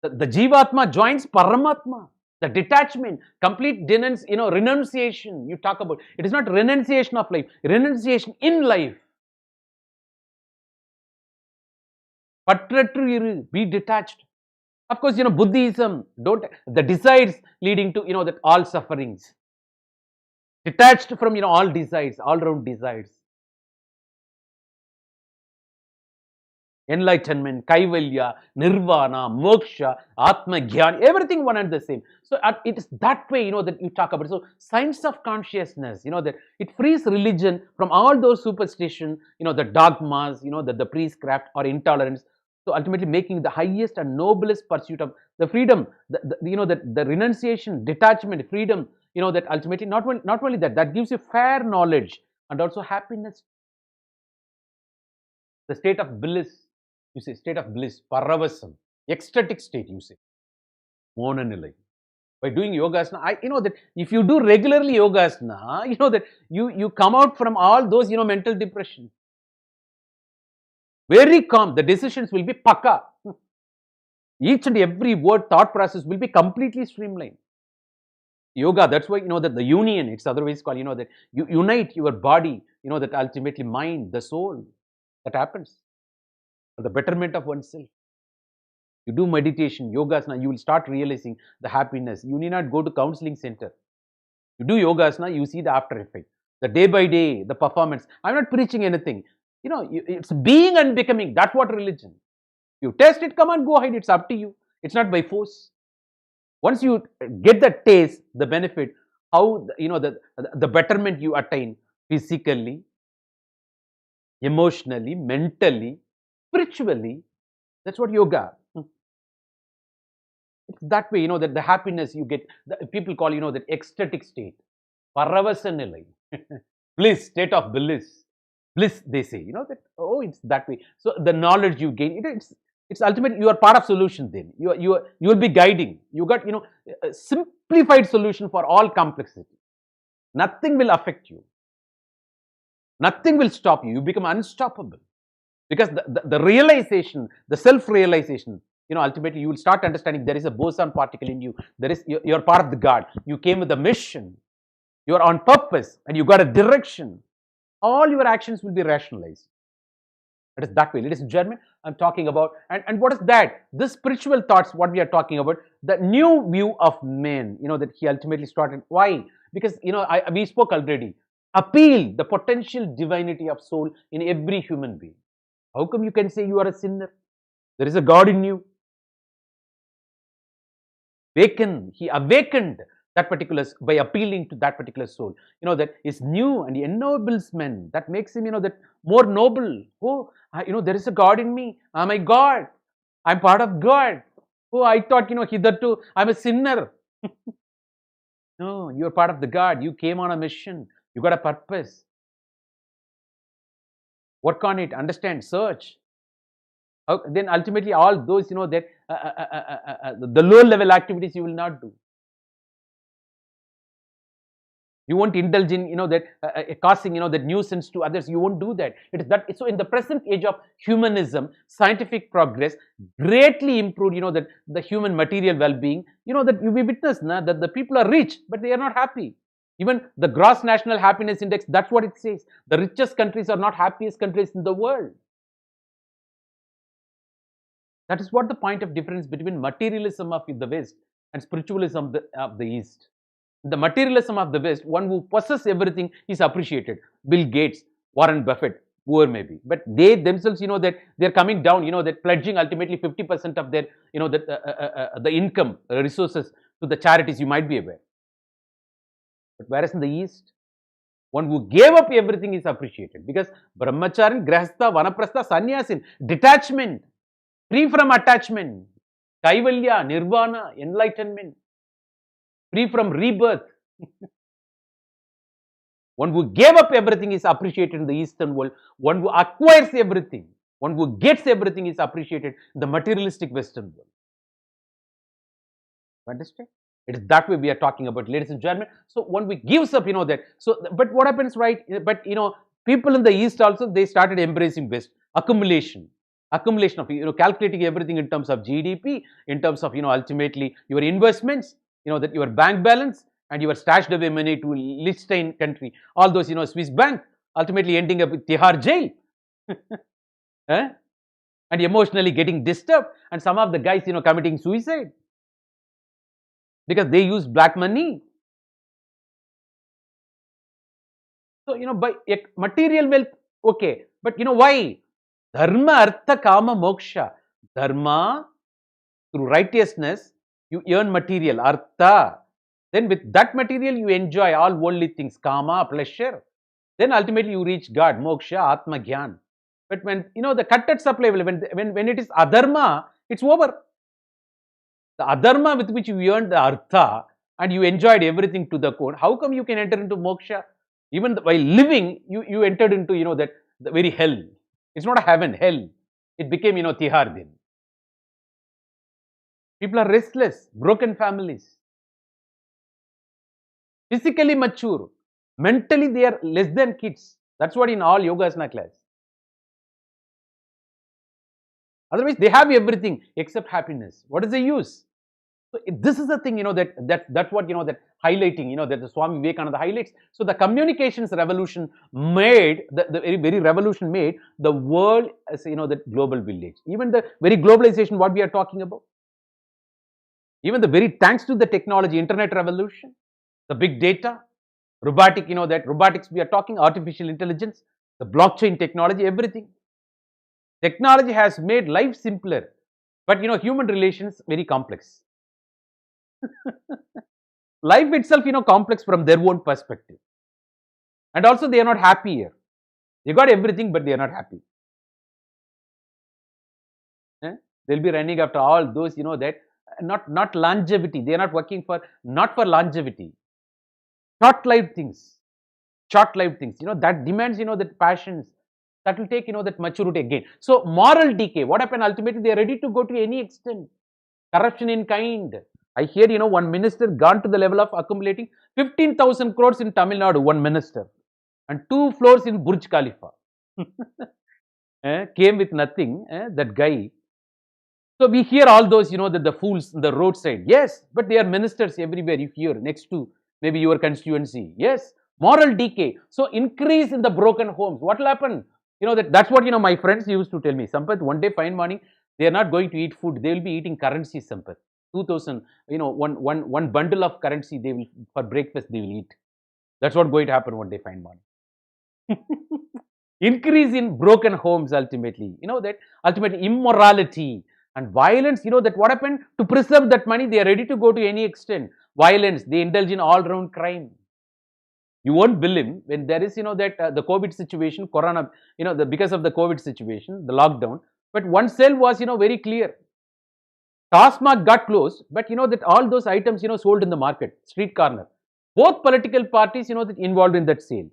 The jivatma joins paramatma. The detachment, complete renunciation you talk about. It is not renunciation of life, renunciation in life. Patratru, be detached. Of course, Buddhism, the desires leading to, that all sufferings. Detached from, all desires, all round desires. Enlightenment, kaivalya, nirvana, moksha, atma, jnana, everything one and the same. So it is that way, that you talk about. So science of consciousness, that it frees religion from all those superstition, the dogmas, that the priestcraft or intolerance. So ultimately making the highest and noblest pursuit of the freedom, the renunciation, detachment, freedom, that ultimately not only that gives you fair knowledge and also happiness. The state of bliss. You say state of bliss, paravasam, ecstatic state, you say. Monanilai. By doing yogasana, that if you do regularly yogasana, that you come out from all those, mental depression. Very calm. The decisions will be pakka. Each and every word, thought process will be completely streamlined. Yoga, that's why, that the union, it's otherwise called, that you unite your body, that ultimately mind, the soul, that happens. For the betterment of oneself. You do meditation, yogasana, you will start realizing the happiness. You need not go to counseling center. You do yogasana, you see the after effect. The day by day, the performance. I'm not preaching anything. It's being and becoming. That's what religion. You test it, come on, go ahead. It's up to you. It's not by force. Once you get the taste, the benefit, how, the betterment you attain physically, emotionally, mentally, spiritually, that's what yoga. It's that way, that the happiness you get, people call, that ecstatic state. Paravasanilai. Bliss, state of bliss. Bliss, they say, that, it's that way. So the knowledge you gain, it's ultimately, you are part of solution then. You will be guiding. You got, a simplified solution for all complexity. Nothing will affect you. Nothing will stop you. You become unstoppable. Because the realization, the self-realization, ultimately you will start understanding there is a boson particle in you. You're part of the God. You came with a mission. You are on purpose and you got a direction. All your actions will be rationalized. It is that way. Ladies and gentlemen, I'm talking about, and what is that? This spiritual thoughts, what we are talking about, the new view of men, that he ultimately started. Why? Because, we spoke already. Appeal the potential divinity of soul in every human being. How come you can say you are a sinner? There is a God in you. He awakened that particular, by appealing to that particular soul, that is new and he ennobles men. That makes him, that more noble. Oh, there is a God in me. I'm a God. I'm part of God. Oh, I thought, hitherto I'm a sinner. No, you're part of the God. You came on a mission. You got a purpose. Work on it, understand, search. Then ultimately all those, that the low level activities you will not do. You won't indulge in, that causing, that nuisance to others. You won't do that. It is that. So in the present age of humanism, scientific progress greatly improved, that the human material well-being, that we witness that the people are rich, but they are not happy. Even the gross national happiness index, that's what it says. The richest countries are not happiest countries in the world. That is what the point of difference between materialism of the West and spiritualism of the East. The materialism of the West, one who possesses everything is appreciated. Bill Gates, Warren Buffett, poor maybe, but they themselves, that they're coming down, that pledging ultimately 50% of their, the income resources to the charities, you might be aware. But whereas in the East, one who gave up everything is appreciated, because brahmacharin, grahastha, vanaprastha, sannyasin, detachment, free from attachment, kaivalya, nirvana, enlightenment, free from rebirth. One who gave up everything is appreciated in the Eastern world. One who acquires everything, one who gets everything is appreciated in the materialistic Western world. You understand? It is that way we are talking about, ladies and gentlemen. So one who gives up, that. So, but what happens, right? But people in the East also, they started embracing West accumulation, accumulation of, calculating everything in terms of GDP, in terms of, ultimately your investments, that your bank balance, and your stashed away money to Liechtenstein country, all those, Swiss bank, ultimately ending up with Tihar jail. Eh? And emotionally getting disturbed, and some of the guys, committing suicide because they use black money. So, by material wealth, okay, but why? Dharma, artha, kama, moksha. Dharma, through righteousness, you earn material, artha. Then with that material, you enjoy all worldly things, kama, pleasure. Then ultimately you reach God, moksha, atma, gyan. But when, the cut at supply level, when it is adharma, it's over. The adharma with which you earned the artha and you enjoyed everything to the core, how come you can enter into moksha? Even while living, you entered into, that the very hell. It's not a heaven, hell. It became, tihar then. People are restless, broken families, physically mature, mentally they are less than kids. That's what in all yogasana class. Otherwise, they have everything except happiness. What is the use? So this is the thing, that's what, that highlighting, that the Swami Vivekananda highlights. So the communications revolution made, the very revolution made the world as, the global village. Even the very globalization, what we are talking about. Even the very, thanks to the technology, internet revolution, the big data, robotic, that robotics we are talking, artificial intelligence, the blockchain technology, everything. Technology has made life simpler, but, human relations very complex. Life itself, complex from their own perspective. And also they are not happy here. They got everything, but they are not happy. Eh? They'll be running after all those, that not longevity. They are not working for, not for longevity. Short-lived things. Short-lived things. That demands, that passions. That will take, that maturity again. So moral decay. What happened ultimately? They are ready to go to any extent. Corruption in kind. I hear, one minister gone to the level of accumulating 15,000 crores in Tamil Nadu, one minister, and 2 floors in Burj Khalifa. Came with nothing, that guy. So we hear all those, that the fools in the roadside. Yes, but they are ministers everywhere. You hear next to maybe your constituency. Yes, moral decay. So increase in the broken homes. What will happen? That's what, my friends used to tell me. Sampath, one day fine morning, they are not going to eat food. They will be eating currency, Sampath. 2000, one bundle of currency they will, for breakfast they will eat. That's what going to happen one day fine morning. Increase in broken homes ultimately. That ultimately immorality and violence, that what happened? To preserve that money, they are ready to go to any extent. Violence, they indulge in all-round crime. You won't believe when there is, that the COVID situation, corona, because of the COVID situation, the lockdown, but one cell was, very clear. Tasmark got closed, but that all those items, sold in the market, street corner. Both political parties, that involved in that sale.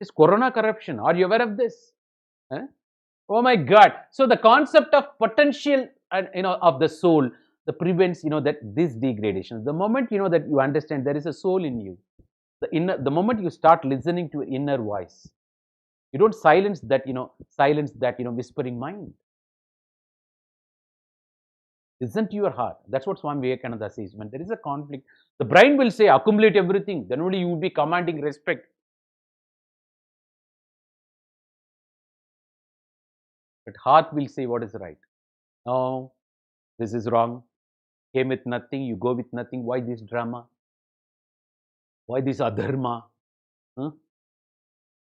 Is corona corruption? Are you aware of this? Huh? Oh my God! So the concept of potential, of the soul, that prevents, that this degradation. The moment that you understand there is a soul in you, the moment you start listening to inner voice, you don't silence that, whispering mind. Listen to your heart. That's what Swami Vivekananda says. When there is a conflict, the brain will say, accumulate everything. Then only you will be commanding respect. But heart will say what is right. No, this is wrong. Came with nothing, you go with nothing. Why this drama? Why this adharma? Huh?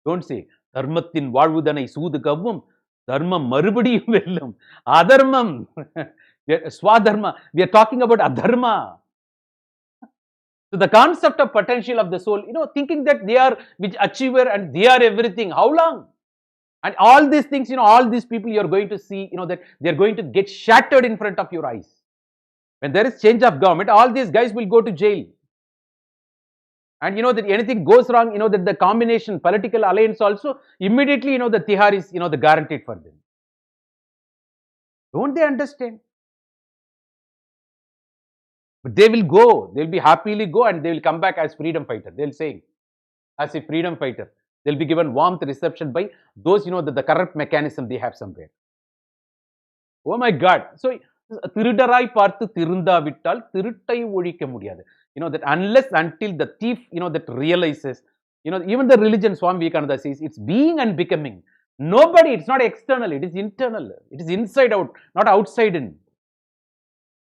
Don't say, Dharmathin Valvudanai Soodhu Kavum, Dharma Marubadiyum Vellum, Adharmam, Swadharma. We are talking about Adharma. So the concept of potential of the soul, thinking that they are which achiever and they are everything. How long? And all these things, all these people you are going to see, that they are going to get shattered in front of your eyes. When there is change of government, all these guys will go to jail. And that anything goes wrong, that the combination, political alliance also, immediately, the tihar is, the guaranteed for them. Don't they understand? But they will go, they'll be happily go and they will come back as freedom fighter. They'll say, as a freedom fighter. They'll be given warmth reception by those, that the corrupt mechanism they have somewhere. Oh my God. So, திருடராய் பார்த்து திருந்தா விட்டால் திருட்டை ஒழிக்க முடியாது. That unless until the thief, that realizes, even the religion, Swami Vivekananda says, it's being and becoming. Nobody, it's not external, it is internal. It is inside out, not outside in.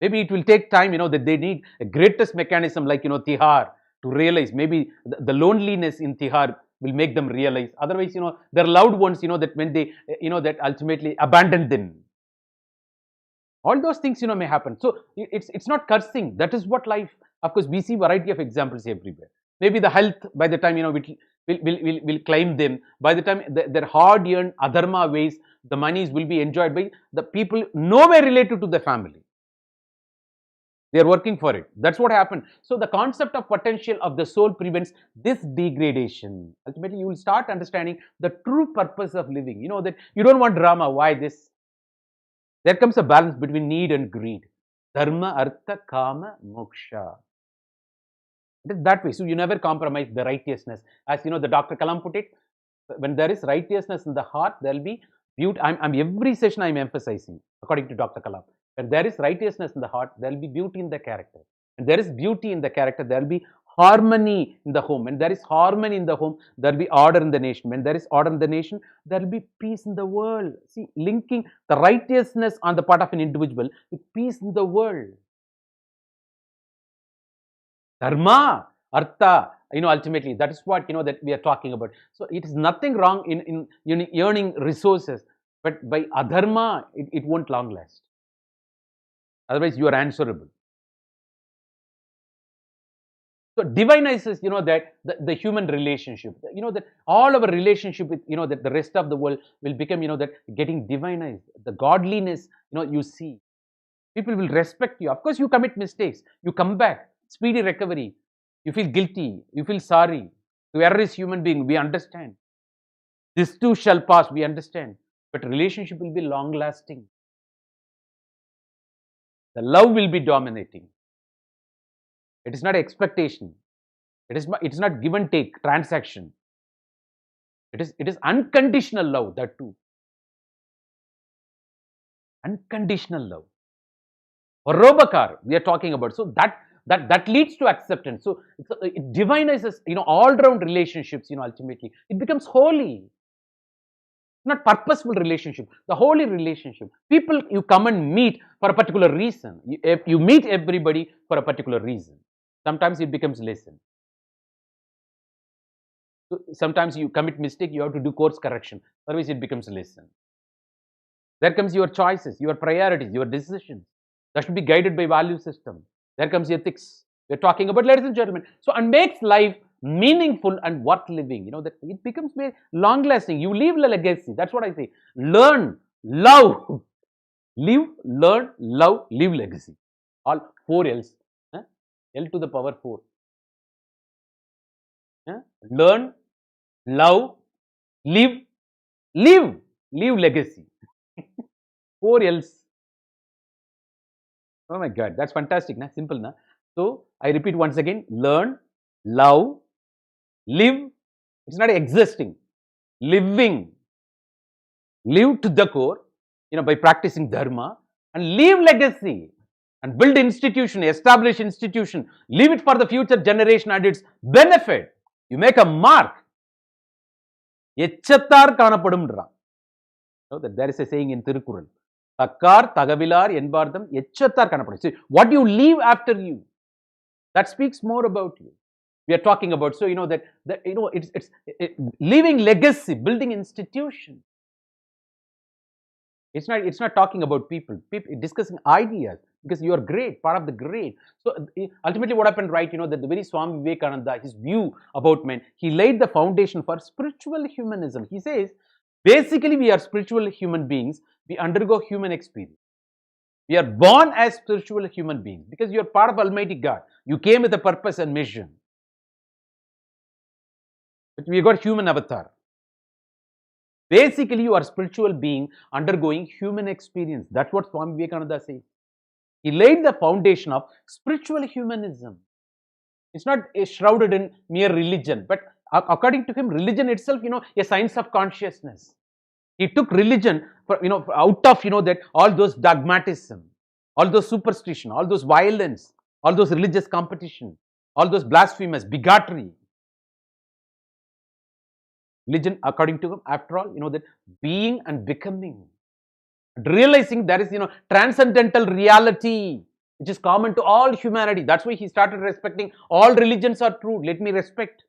Maybe it will take time, that they need a greatest mechanism like, tihar to realize. Maybe the loneliness in tihar will make them realize. Otherwise, their loved ones, that when they, that ultimately abandon them. All those things, may happen. So, it's not cursing. That is what life, of course, we see variety of examples everywhere. Maybe the health, by the time, will claim them. By the time their hard-earned adharma ways, the monies will be enjoyed by the people nowhere related to the family. They are working for it. That's what happened. So, the concept of potential of the soul prevents this degradation. Ultimately, you will start understanding the true purpose of living. That you don't want drama. Why this? There comes a balance between need and greed. Dharma, artha, kama, moksha. It is that way. So you never compromise the righteousness. As the Dr. Kalam put it, when there is righteousness in the heart, there will be beauty. Every session I'm emphasizing, according to Dr. Kalam. When there is righteousness in the heart, there will be beauty in the character. When there is beauty in the character, there will be harmony in the home. When there is harmony in the home, there will be order in the nation. When there is order in the nation, there will be peace in the world. See, linking the righteousness on the part of an individual with peace in the world. Dharma, artha, ultimately, that is what, that we are talking about. So, it is nothing wrong in earning resources, but by adharma, it won't long last. Otherwise, you are answerable. So, divinizes, that the human relationship, that all our relationship with, that the rest of the world will become, that getting divinized. The godliness, you see. People will respect you. Of course, you commit mistakes. You come back. Speedy recovery. You feel guilty. You feel sorry. You err as human being. We understand. This too shall pass. We understand. But relationship will be long lasting. The love will be dominating. It is not expectation. It is not give and take, transaction. It is unconditional love, that too. Unconditional love. Parobakar, we are talking about. So that leads to acceptance. So it divinizes, all-round relationships, ultimately. It becomes holy. Not purposeful relationship, the holy relationship. People you come and meet for a particular reason. You meet everybody for a particular reason. Sometimes it becomes lesson. So sometimes you commit mistake, you have to do course correction. Otherwise, it becomes a lesson. There comes your choices, your priorities, your decisions. That should be guided by value system. There comes ethics. We're talking about, ladies and gentlemen. So, and makes life meaningful and worth living. That it becomes long lasting. You leave a legacy. That's what I say. Learn, love, live, learn, love, leave legacy. All 4 L's. L to the power 4. Learn, love, live, leave legacy. 4 L's. Oh my God, that's fantastic. Simple. So, I repeat once again. Learn, love, live. It's not existing. Living. Live to the core, by practicing dharma, and leave legacy. And build institution, establish institution, leave it for the future generation and its benefit. You make a mark. Echattar kanapadumra. That there is a saying in Tirukural. Takkar, Tagavilar, Enbardam, Echattar kanapadum. See, what you leave after you, that speaks more about you. we are talking about. So, it's leaving legacy, building institution. It's not talking about people discussing ideas, because you are great, part of the great. So ultimately what happened, right, that the very Swami Vivekananda, his view about men, he laid the foundation for spiritual humanism. He says, basically we are spiritual human beings, we undergo human experience. We are born as spiritual human beings because you are part of Almighty God. You came with a purpose and mission. But we got human avatar. Basically, you are a spiritual being undergoing human experience. That's what Swami Vivekananda says. He laid the foundation of spiritual humanism. It's not shrouded in mere religion, but according to him, religion itself, a science of consciousness. He took religion out of that all those dogmatism, all those superstition, all those violence, all those religious competition, all those blasphemous bigotry. Religion, according to him, after all, that being and becoming, realizing there is transcendental reality which is common to all humanity. That's why he started respecting all religions are true. Let me respect.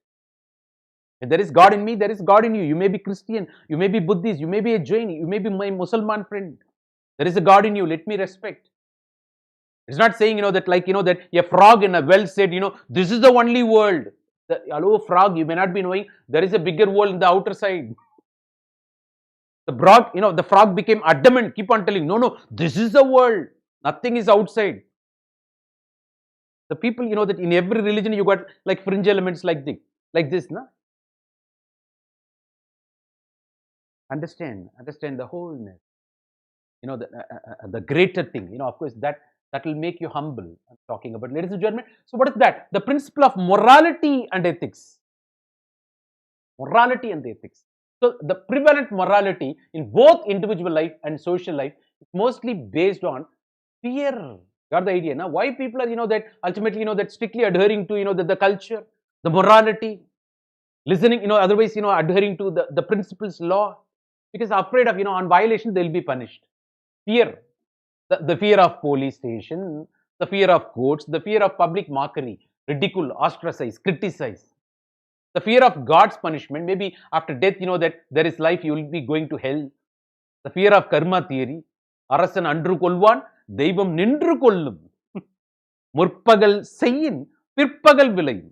If there is God in me, there is God in you. You may be Christian, you may be Buddhist, you may be a Jain, you may be my Muslim friend. There is a God in you. Let me respect. It's not saying that that a frog in a well said this is the only world. Hello frog, you may not be knowing there is a bigger world in the outer side. The frog became adamant, keep on telling, no, this is the world. Nothing is outside. The people, that in every religion you got like fringe elements like this, na? Understand the wholeness. The greater thing. Of course, that will make you humble. I'm talking about, ladies and gentlemen. So, what is that? The principle of morality and ethics. Morality and ethics. So, the prevalent morality in both individual life and social life is mostly based on fear. Got the idea now? Why people are, that ultimately, that strictly adhering to, the culture, the morality, listening, otherwise, adhering to the principles, law, because afraid of, on violation, they'll be punished. Fear. The fear of police station, the fear of courts, the fear of public mockery, ridicule, ostracize, criticize. The fear of God's punishment, maybe after death, that there is life, you will be going to hell. The fear of karma theory, arasan andru kolvan, deivam nindru kollum. Murpagal seyyin, pirpagal vilayum.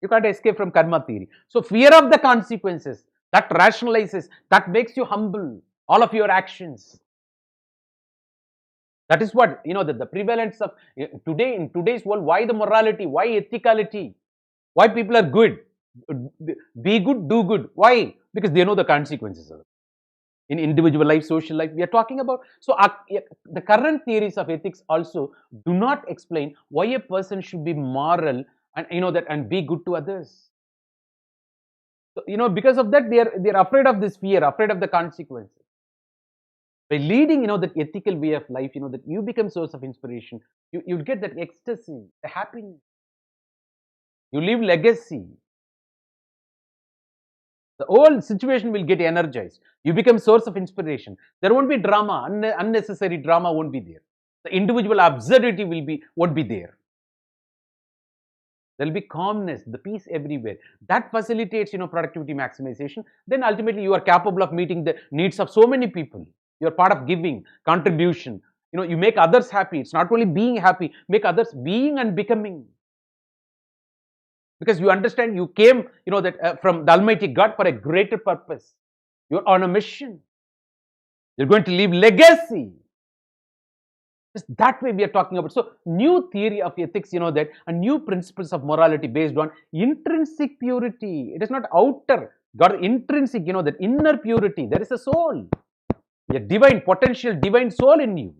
You can't escape from karma theory. So fear of the consequences, that rationalizes, that makes you humble, all of your actions. That is what, the prevalence of today, in today's world, why the morality, why ethicality, why people are good, be good, do good. Why? Because they know the consequences of it. In individual life, social life, we are talking about. So the current theories of ethics also do not explain why a person should be moral and and be good to others. So, because of that, they're afraid of this fear, afraid of the consequences. By leading, that ethical way of life, that you become source of inspiration. You'll get that ecstasy, the happiness. You leave legacy. The whole situation will get energized. You become source of inspiration. There won't be drama, unnecessary drama won't be there. The individual absurdity won't be there. There will be calmness, the peace everywhere. That facilitates, productivity maximization. Then ultimately you are capable of meeting the needs of so many people. You are part of giving, contribution. You make others happy. It's not only being happy, make others being and becoming. Because you understand you came, that from the Almighty God for a greater purpose. You're on a mission. You're going to leave legacy. It's that way we are talking about. So, new theory of ethics, that, and new principles of morality based on intrinsic purity. It is not outer. Got intrinsic, that inner purity. There is a soul, a divine, potential divine soul in you.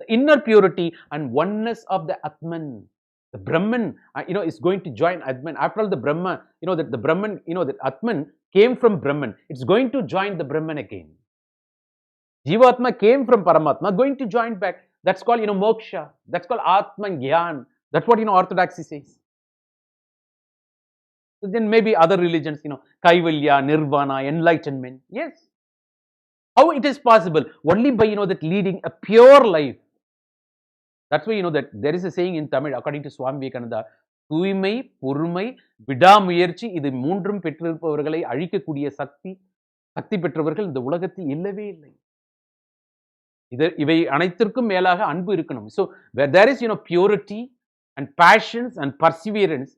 The inner purity and oneness of the Atman. The Brahman, is going to join Atman. After all, the Brahma, that the Brahman, that Atman came from Brahman. It's going to join the Brahman again. Jivatma came from Paramatma, going to join back. That's called, moksha. That's called Atman Gyan. That's what, orthodoxy says. So then maybe other religions, Kaivalya, Nirvana, enlightenment. Yes. How it is possible? Only by, that leading a pure life. That's why that there is a saying in Tamil according to Swami Vivekananda, தூய்மை, பொறுமை, விடாமுயற்சி இது மூன்றும் பெற்றிருப்பவர்களை அழிக்கக்கூடிய சக்தி பெற்றவர்கள் இந்த உலகத்தில் இல்லவே இல்லை. இவை அனைத்திற்கும் மேலாக அன்பு இருக்கணும். So where there is purity and passions and perseverance,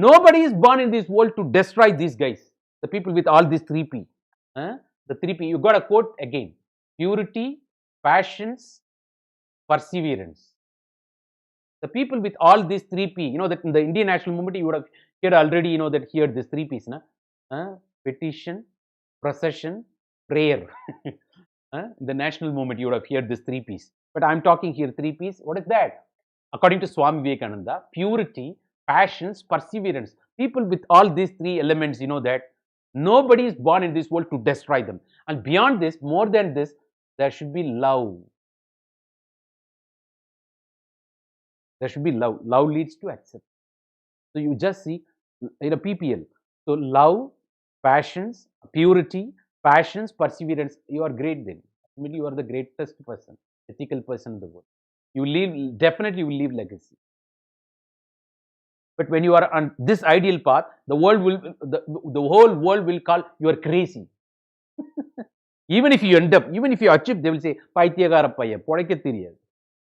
nobody is born in this world to destroy these guys. The people with all these 3P. The 3P, you got a quote again. Purity, passions, perseverance. The people with all these 3P, that in the Indian national movement, you would have heard already, that here these 3Ps, petition, procession, prayer. In the national movement, you would have heard these 3Ps. But I'm talking here 3Ps. What is that? According to Swami Vivekananda, purity, passions, perseverance. People with all these 3 elements, that nobody is born in this world to destroy them. And beyond this, more than this, there should be love. There should be love. Love leads to acceptance. So you just see in a PPL. So love, passions, purity, passions, perseverance. You are great then. Ultimately, you are the greatest person, ethical person in the world. You definitely will leave legacy. But when you are on this ideal path, the whole world will call you are crazy. Even if you end up, even if you achieve, they will say, "Paithiyagara paya, podaikka theriyadu,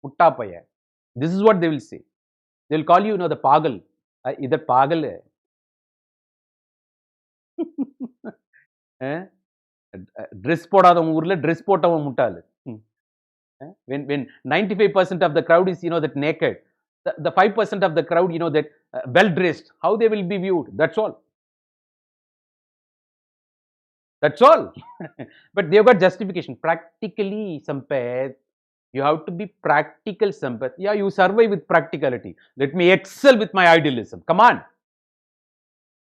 mutta paya." This is what they will say. They will call you, the pagal. Either pagal. Dress போடாதவன் ஊர்ல dress போட்டவன் முட்டாளு. When 95% of the crowd is that naked, the 5% of the crowd that well dressed, how they will be viewed? That's all. That's all. But they've got justification. Practically, Sampath, you have to be practical, Sampath. Yeah, you survive with practicality. Let me excel with my idealism. Come on.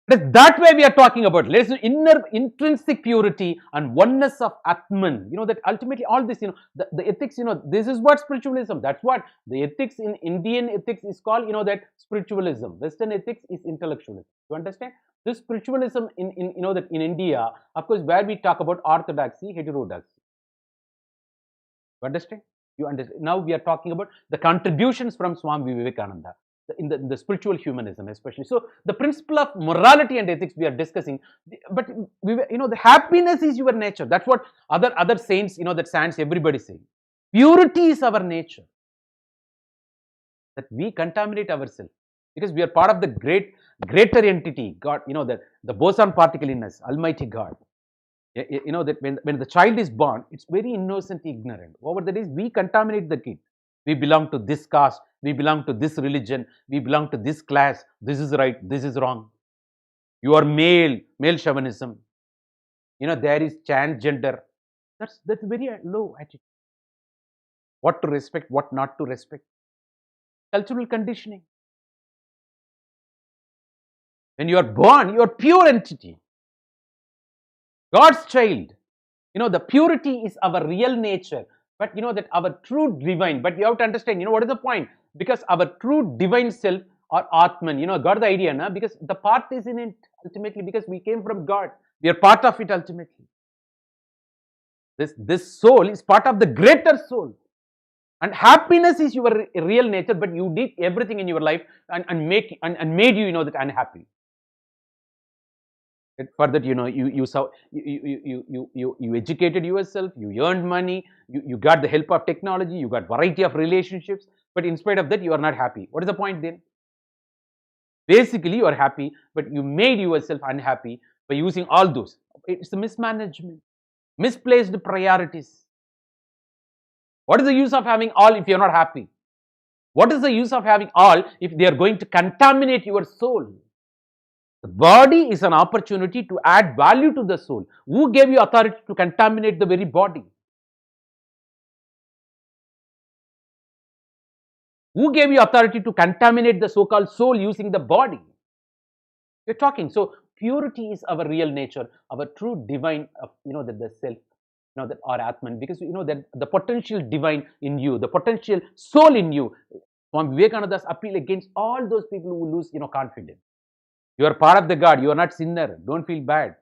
That way we are talking about. Let's inner intrinsic purity and oneness of Atman. That ultimately all this, the ethics, this is what spiritualism. That's what the ethics in Indian ethics is called, that spiritualism. Western ethics is intellectualism. You understand? This spiritualism that in India, of course, where we talk about orthodoxy, heterodoxy. You understand? Now we are talking about the contributions from Swami Vivekananda in the spiritual humanism, especially. So the principle of morality and ethics we are discussing, but the happiness is your nature. That's what other saints, that saints, everybody saying. Purity is our nature. That we contaminate ourselves because we are part of the greater entity, God. The boson particle in us, Almighty God. That when the child is born, it's very innocent, ignorant. Over the days, we contaminate the kid. We belong to this caste, we belong to this religion, we belong to this class, this is right, this is wrong. You are male chauvinism. There is transgender. That's very low attitude. What to respect, what not to respect. Cultural conditioning. When you are born, you are pure entity. God's child. The purity is our real nature. But that our true divine, but you have to understand, what is the point? Because our true divine self or Atman, got the idea, na? Because the part is in it ultimately, because we came from God. We are part of it ultimately. This soul is part of the greater soul. And happiness is your real nature, but you did everything in your life and made you, that unhappy. For that, you educated yourself, you earned money, you got the help of technology, you got variety of relationships, but in spite of that, you are not happy. What is the point then? Basically, you are happy, but you made yourself unhappy by using all those. It's the mismanagement, misplaced priorities. What is the use of having all if you're not happy? What is the use of having all if they are going to contaminate your soul? The body is an opportunity to add value to the soul. Who gave you authority to contaminate the very body? Who gave you authority to contaminate the so-called soul using the body? We're talking. So purity is our real nature, our true divine, that the self, that our Atman, because that the potential divine in you, the potential soul in you. Swami Vivekananda's appeal against all those people who lose, confidence. You are part of the God. You are not sinner. Don't feel bad.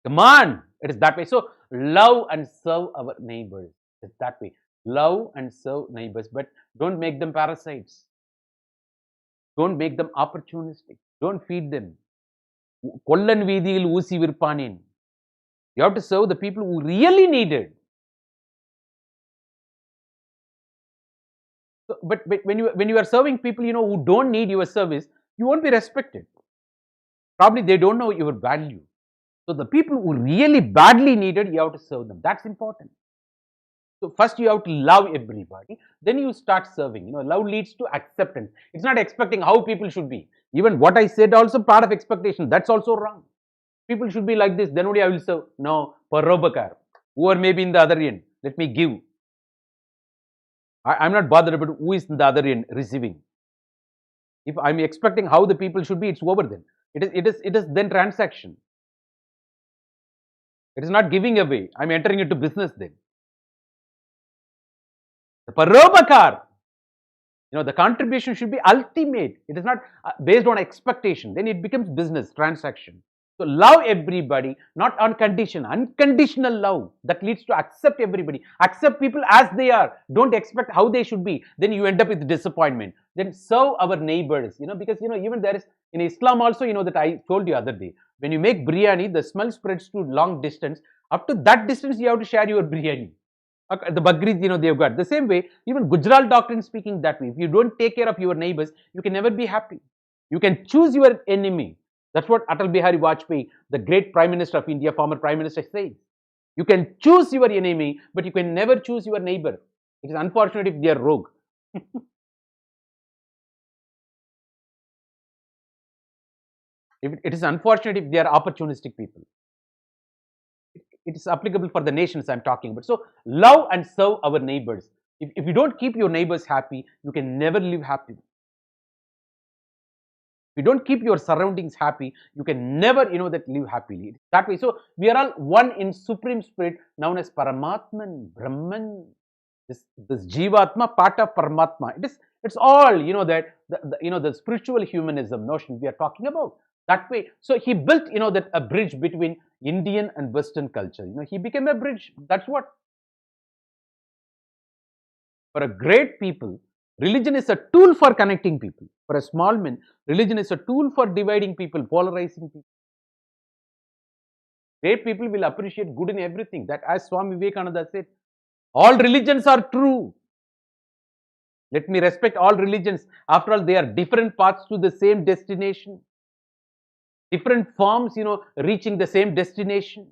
Come on. It is that way. So love and serve our neighbors. It's that way. Love and serve neighbors, but don't make them parasites. Don't make them opportunistic. Don't feed them. கொல்லன் வீதியில் ஊசி விற்பானேன். You have to serve the people who really need it. So, but when you are serving people, who don't need your service, you won't be respected. Probably they don't know your value. So the people who really badly need it, you have to serve them. That's important. So first you have to love everybody, then you start serving. Love leads to acceptance. It's not expecting how people should be. Even what I said also part of expectation. That's also wrong. People should be like this, then only I will serve. No, parobakar. Whoever may be in the other end, let me give. I'm not bothered about who is in the other end receiving. If I'm expecting how the people should be, it's over then. It is then transaction. It is not giving away. I'm entering into business then. The parobakar, the contribution should be ultimate. It is not based on expectation. Then it becomes business transaction. So love everybody, not on condition. Unconditional love that leads to accept everybody. Accept people as they are. Don't expect how they should be. Then you end up with disappointment. Then serve our neighbors. Because even there is in Islam also. That I told you other day. When you make biryani, the smell spreads to long distance. Up to that distance, you have to share your biryani. The Bagris, they've got the same way. Even Gujarat doctrine speaking that way. If you don't take care of your neighbors, you can never be happy. You can choose your enemy. That's what Atal Bihari Vajpayee, the great Prime Minister of India, former Prime Minister, says. You can choose your enemy, but you can never choose your neighbor. It is unfortunate if they are rogue. It is unfortunate if they are opportunistic people. It is applicable for the nations I'm talking about. So, love and serve our neighbors. If you don't keep your neighbors happy, you can never live happy. If you don't keep your surroundings happy, you can never, that live happily. That way. So we are all one in supreme spirit, known as Paramatman, Brahman. This Jivatma, part of Paramatma. It's all, that the spiritual humanism notion we are talking about. That way. So he built, that a bridge between Indian and Western culture. He became a bridge. That's what. For a great people, religion is a tool for connecting people. For a small man, religion is a tool for dividing people, polarizing people. Great people will appreciate good in everything. That, as Swami Vivekananda said, all religions are true. Let me respect all religions. After all, they are different paths to the same destination. Different forms, reaching the same destination.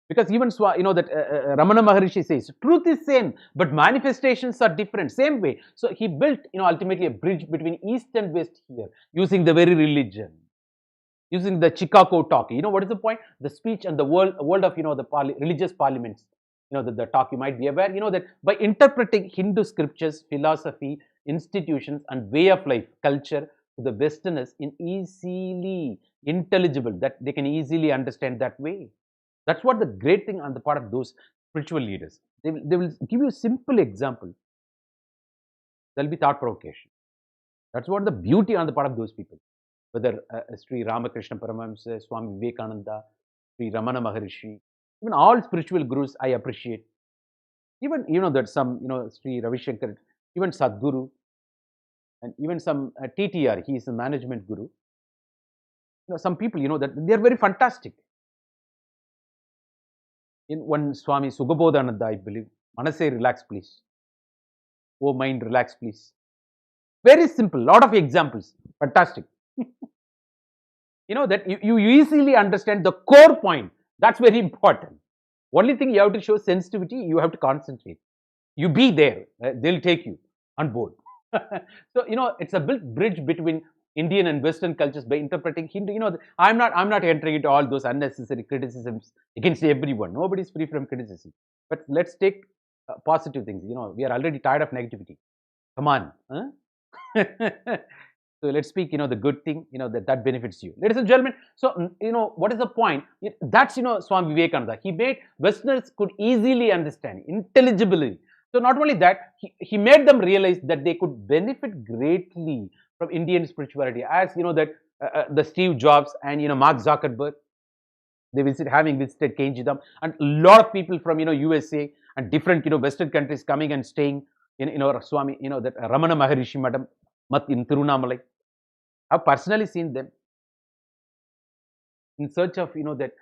Because even that Ramana Maharishi says, truth is same, but manifestations are different. Same way. So he built, ultimately a bridge between East and West here, using the very religion, using the Chicago talk. What is the point? The speech and the world of, the religious parliaments. The talk, you might be aware, that by interpreting Hindu scriptures, philosophy, institutions, and way of life, culture to the Westerners in easily intelligible, that they can easily understand that way. That's what the great thing on the part of those spiritual leaders. They will give you a simple example. There will be thought provocation. That's what the beauty on the part of those people. Whether Sri Ramakrishna Paramahamsa, Swami Vivekananda, Sri Ramana Maharishi, even all spiritual gurus I appreciate. Even, that some, Sri Ravi Shankar, even Sadhguru, and even some TTR, he is a management guru. Some people, that they are very fantastic. In one Swami Sugabodhananda, I believe, Manase, relax please. Oh, mind, relax please. Very simple, lot of examples, fantastic. That you easily understand the core point. That's very important. Only thing you have to show sensitivity, you have to concentrate. You be there, they'll take you on board. So, it's a built bridge between Indian and Western cultures by interpreting Hindu. I'm not entering into all those unnecessary criticisms against everyone. Nobody is free from criticism. But let's take positive things. We are already tired of negativity. Come on. Huh? So let's speak, the good thing, that benefits you. Ladies and gentlemen, so, what is the point? That's, Swami Vivekananda. He made Westerners could easily understand, intelligibly. So not only that, he made them realize that they could benefit greatly from Indian spirituality. As, that the Steve Jobs and, Mark Zuckerberg, having visited Kenjidam, and a lot of people from, USA, and different, Western countries coming and staying in, Swami, that Ramana Maharishi Madam, Mat in Tirunamalai. I've personally seen them in search of, that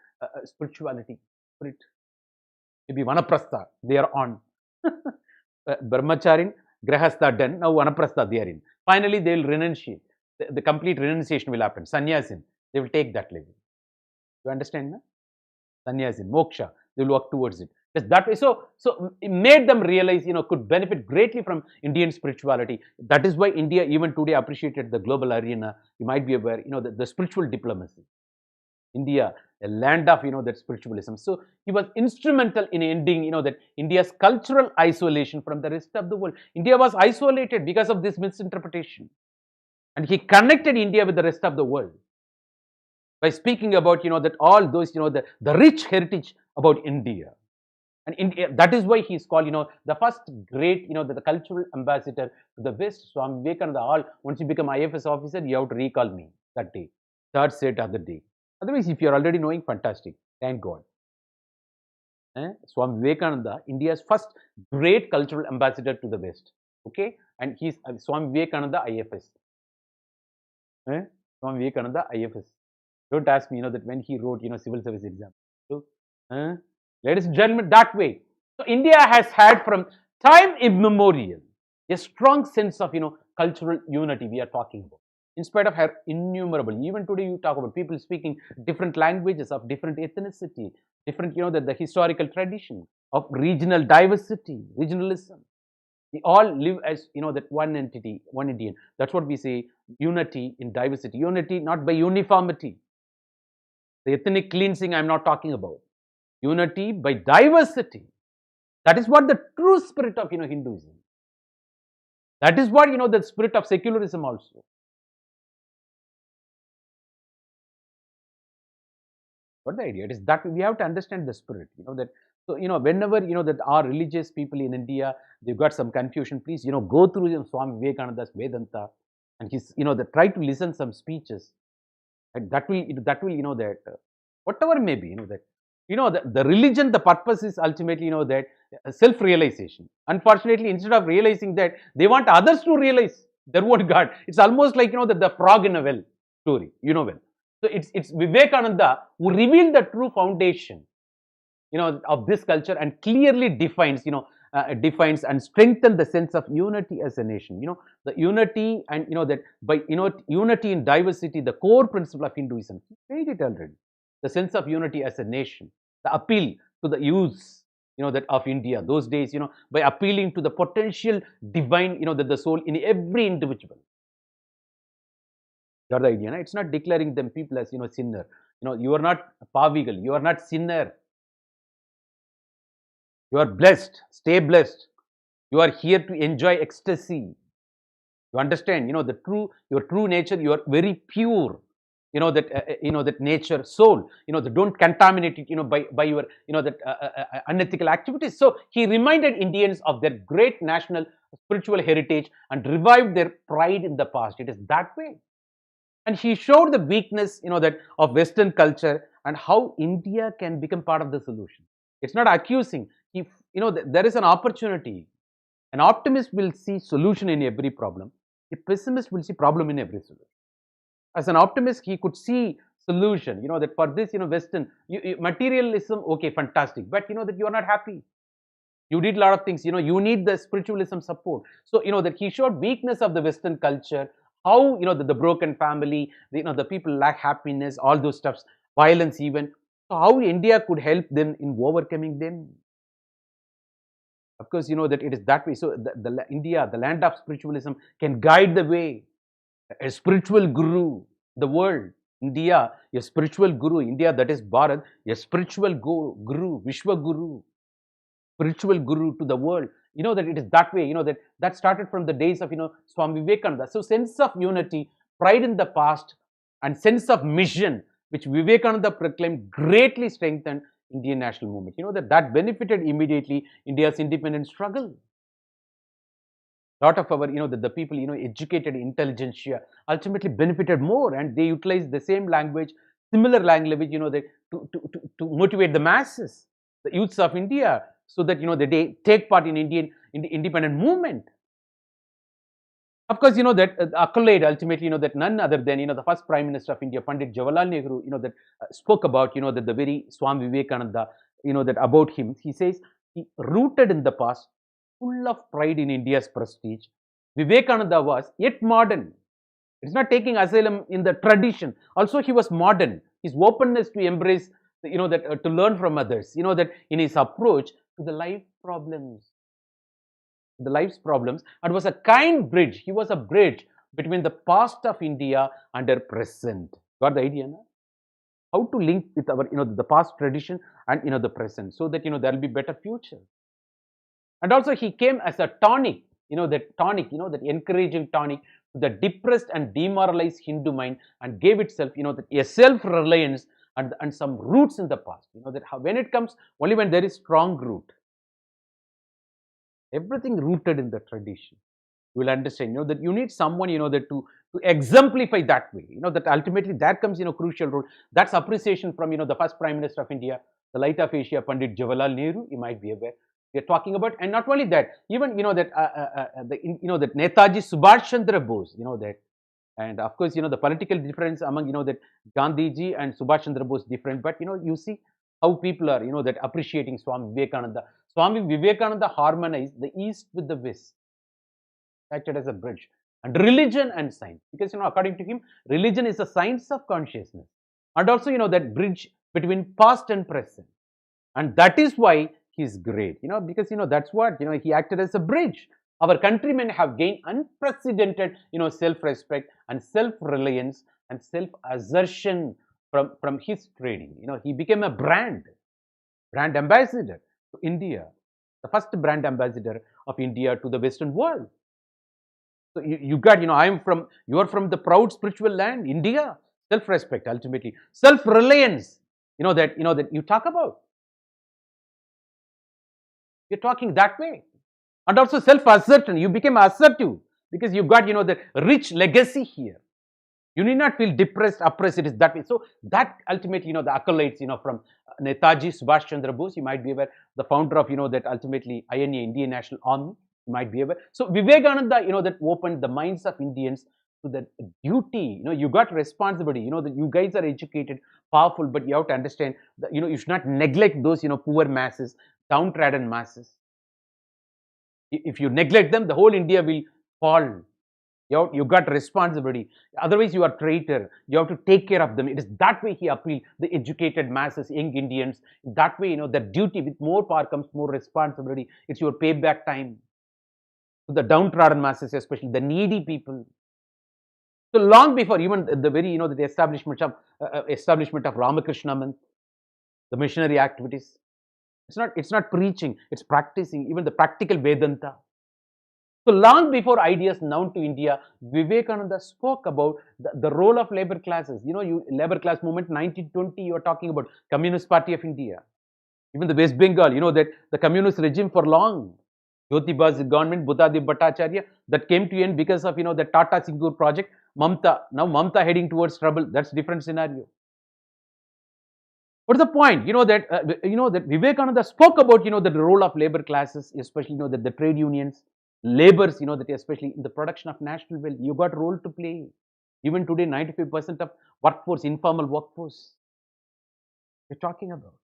spirituality, spirit. Maybe Vanaprastha, they are on. Brahmacharin, Grahastha done, now Vanaprastha they are in. Finally, they will renunciate. The complete renunciation will happen. Sannyasin, they will take that level. You understand? No? Sannyasin, moksha, they will walk towards it. Just that way. So it made them realize, could benefit greatly from Indian spirituality. That is why India, even today, appreciated the global arena. You might be aware, the spiritual diplomacy. India, a land of, that spiritualism. So he was instrumental in ending, that India's cultural isolation from the rest of the world. India was isolated because of this misinterpretation. And he connected India with the rest of the world by speaking about, that all those, the rich heritage about India. And India, that is why he is called, the first great, the cultural ambassador to the West. Swami Vivekananda, all, once you become IFS officer, you have to recall me that day, third set other day. Otherwise, if you are already knowing, fantastic. Thank God. Swami Vivekananda, India's first great cultural ambassador to the West. Okay, and he's Swami Vivekananda IFS. Swami Vivekananda IFS. Don't ask me, that when he wrote, civil service exam. So, ladies and gentlemen, that way. So India has had from time immemorial a strong sense of, cultural unity we are talking about. In spite of her innumerable, even today you talk about people speaking different languages of different ethnicity, different, the historical tradition of regional diversity, regionalism. We all live as, that one entity, one Indian. That's what we say, unity in diversity. Unity not by uniformity. The ethnic cleansing I'm not talking about. Unity by diversity. That is what the true spirit of, Hinduism. That is what, the spirit of secularism also. What the idea? It is that we have to understand the spirit, that. So, whenever, that our religious people in India, they've got some confusion, please, go through Swami Vivekananda's Vedanta and his, try to listen some speeches. And that will, that, whatever may be, that, the religion, the purpose is ultimately, that self-realization. Unfortunately, instead of realizing that, they want others to realize their own God. It's almost like, the frog in a well story, well. So it's Vivekananda who revealed the true foundation, of this culture and clearly defines, defines and strengthens the sense of unity as a nation. The unity and, that by, unity in diversity, the core principle of Hinduism. He made it already. The sense of unity as a nation, the appeal to the youths, that of India, those days, by appealing to the potential divine, that the soul in every individual. That's the idea. It's not declaring them people as, sinner. You are not pavigal, you are not sinner. You are blessed, stay blessed. You are here to enjoy ecstasy. You understand, your true nature, you are very pure. That, that nature, soul, that don't contaminate it, by your, that unethical activities. So he reminded Indians of their great national spiritual heritage and revived their pride in the past. It is that way. And he showed the weakness, that of Western culture and how India can become part of the solution. It's not accusing. If, there is an opportunity. An optimist will see solution in every problem. A pessimist will see problem in every solution. As an optimist, he could see solution, that for this, Western, materialism, okay, fantastic. But, that you are not happy. You did a lot of things, you need the spiritualism support. So, that he showed weakness of the Western culture, how, the broken family, the people lack happiness, all those stuffs, violence even. So, how India could help them in overcoming them. Of course, that it is that way. So, the India, the land of spiritualism, can guide the way. A spiritual guru, the world, India, a spiritual guru, India, that is Bharat, a spiritual guru, Vishwa Guru, spiritual guru to the world. That it is that way, that started from the days of, Swami Vivekananda. So sense of unity, pride in the past, and sense of mission, which Vivekananda proclaimed, greatly strengthened Indian national movement. That benefited immediately India's independence struggle. Lot of our, the people, educated intelligentsia ultimately benefited more, and they utilized the same language, similar language, to motivate the masses, the youths of India. so that, they take part in in the independent movement. Of course, that accolade ultimately, that none other than, the first Prime Minister of India, Pandit Jawaharlal Nehru, that spoke about, that the very Swami Vivekananda, that about him. He says, he rooted in the past, full of pride in India's prestige. Vivekananda was yet modern. It's not taking asylum in the tradition. Also, he was modern. His openness to embrace, that to learn from others, that in his approach to the life's problems, and was a kind bridge. He was a bridge between the past of India and her present. Got the idea, no? How to link with our, the past tradition and, the present, so that, there will be better future. And also he came as a tonic, that encouraging tonic to the depressed and demoralized Hindu mind, and gave itself, a self-reliance and some roots in the past. That when it comes, only when there is strong root, everything rooted in the tradition, you will understand, that you need someone, that to exemplify that way, that ultimately that comes, crucial role. That's appreciation from, the first Prime Minister of India, the light of Asia, Pandit Jawaharlal Nehru. You might be aware we are talking about. And not only that, even, that Netaji Subhash Chandra Bose, that, and of course, the political difference among, that Gandhiji and Subhash Chandra Bose different, but, you see how people are, that appreciating Swami Vivekananda. Swami Vivekananda harmonized the East with the West, acted as a bridge, and religion and science, because, according to him, religion is a science of consciousness, and also, that bridge between past and present, and that is why he's great, because, that's what, he acted as a bridge. Our countrymen have gained unprecedented, self-respect and self-reliance and self-assertion from his training. He became a brand ambassador to India, the first brand ambassador of India to the Western world. So you got, you are from the proud spiritual land, India. Self-respect, ultimately, self-reliance. That you talk about. You're talking that way, and also self-assertion. You became assertive because you got, the rich legacy here. You need not feel depressed, oppressed. It is that way. So that ultimately, the accolades, from Netaji Subhash Chandra Bose, you might be aware, the founder of, that ultimately INA, Indian National Army, you might be aware. So Vivekananda, that opened the minds of Indians to the duty. You got responsibility. That you guys are educated, powerful, but you have to understand that, you should not neglect those, poor masses, downtrodden masses. If you neglect them, the whole India will fall. You got responsibility. Otherwise, you are traitor. You have to take care of them. It is that way he appealed the educated masses, young Indians. That way, the duty, with more power comes more responsibility. It's your payback time. To the downtrodden masses, especially the needy people. So long before even the very, the establishment of Ramakrishna Manth, the missionary activities. It's not preaching, it's practicing, even the practical Vedanta. So long before ideas known to India, Vivekananda spoke about the role of labor classes. Labor class movement 1920, you are talking about Communist Party of India. Even the West Bengal, that the communist regime for long. Jyotiba's government, Buddhadev Bhattacharya, that came to end because of, the Tata Singur project. Mamta, now Mamta heading towards trouble. That's different scenario. What is the point? That Vivekananda spoke about, the role of labor classes, especially, that the trade unions, laborers, that especially in the production of national wealth, you got role to play. Even today, 95% of workforce, informal workforce, we're talking about.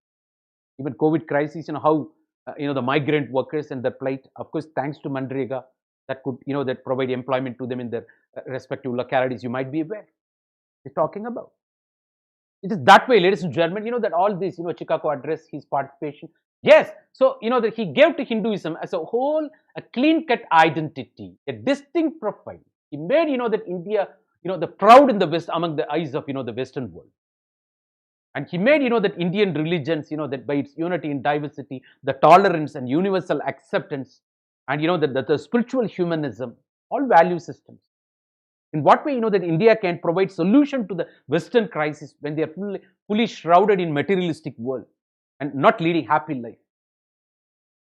Even COVID crisis, how, the migrant workers and their plight, of course, thanks to Manrega, that could, that provide employment to them in their respective localities, you might be aware. We're talking about. It is that way, ladies and gentlemen, that all this, Chicago address, his participation. Yes, so, that he gave to Hinduism as a whole, a clean-cut identity, a distinct profile. He made, that India, the proud in the West among the eyes of, the Western world. And he made, that Indian religions, that by its unity in diversity, the tolerance and universal acceptance, and, the spiritual humanism, all value systems. In what way, that India can provide solution to the Western crisis when they are fully shrouded in materialistic world and not leading happy life.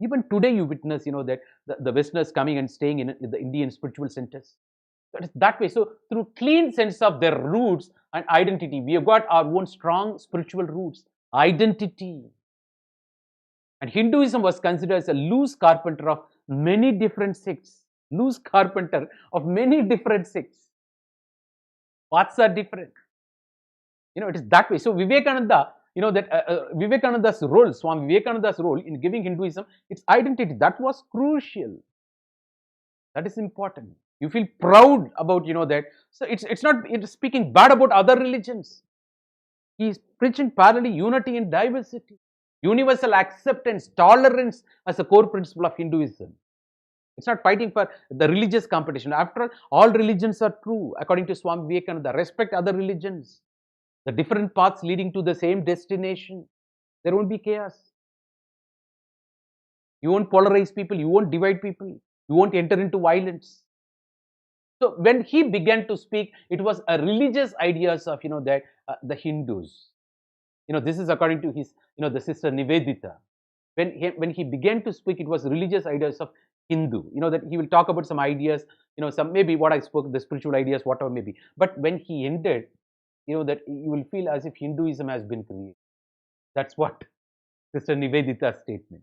Even today, you witness, that the Westerners coming and staying in the Indian spiritual centers. So it's that way. So through clean sense of their roots and identity, we have got our own strong spiritual roots, identity. And Hinduism was considered as a loose carpenter of many different sects. Loose carpenter of many different sects. Paths are different. It is that way. So Vivekananda, that Vivekananda's role, Swami Vivekananda's role in giving Hinduism its identity, that was crucial. That is important. You feel proud about, that. So it's not speaking bad about other religions. He is preaching parallel unity in diversity, universal acceptance, tolerance as a core principle of Hinduism. It's not fighting for the religious competition. After all religions are true, according to Swami Vivekananda. Respect other religions. The different paths leading to the same destination. There won't be chaos. You won't polarize people. You won't divide people. You won't enter into violence. So when he began to speak, it was a religious ideas of the Hindus. This is according to his the sister Nivedita. When he began to speak, it was religious ideas of Hindu. That he will talk about some ideas. Some maybe what I spoke, the spiritual ideas, whatever maybe. But when he ended, that you will feel as if Hinduism has been created. That's what Sister Nivedita's statement.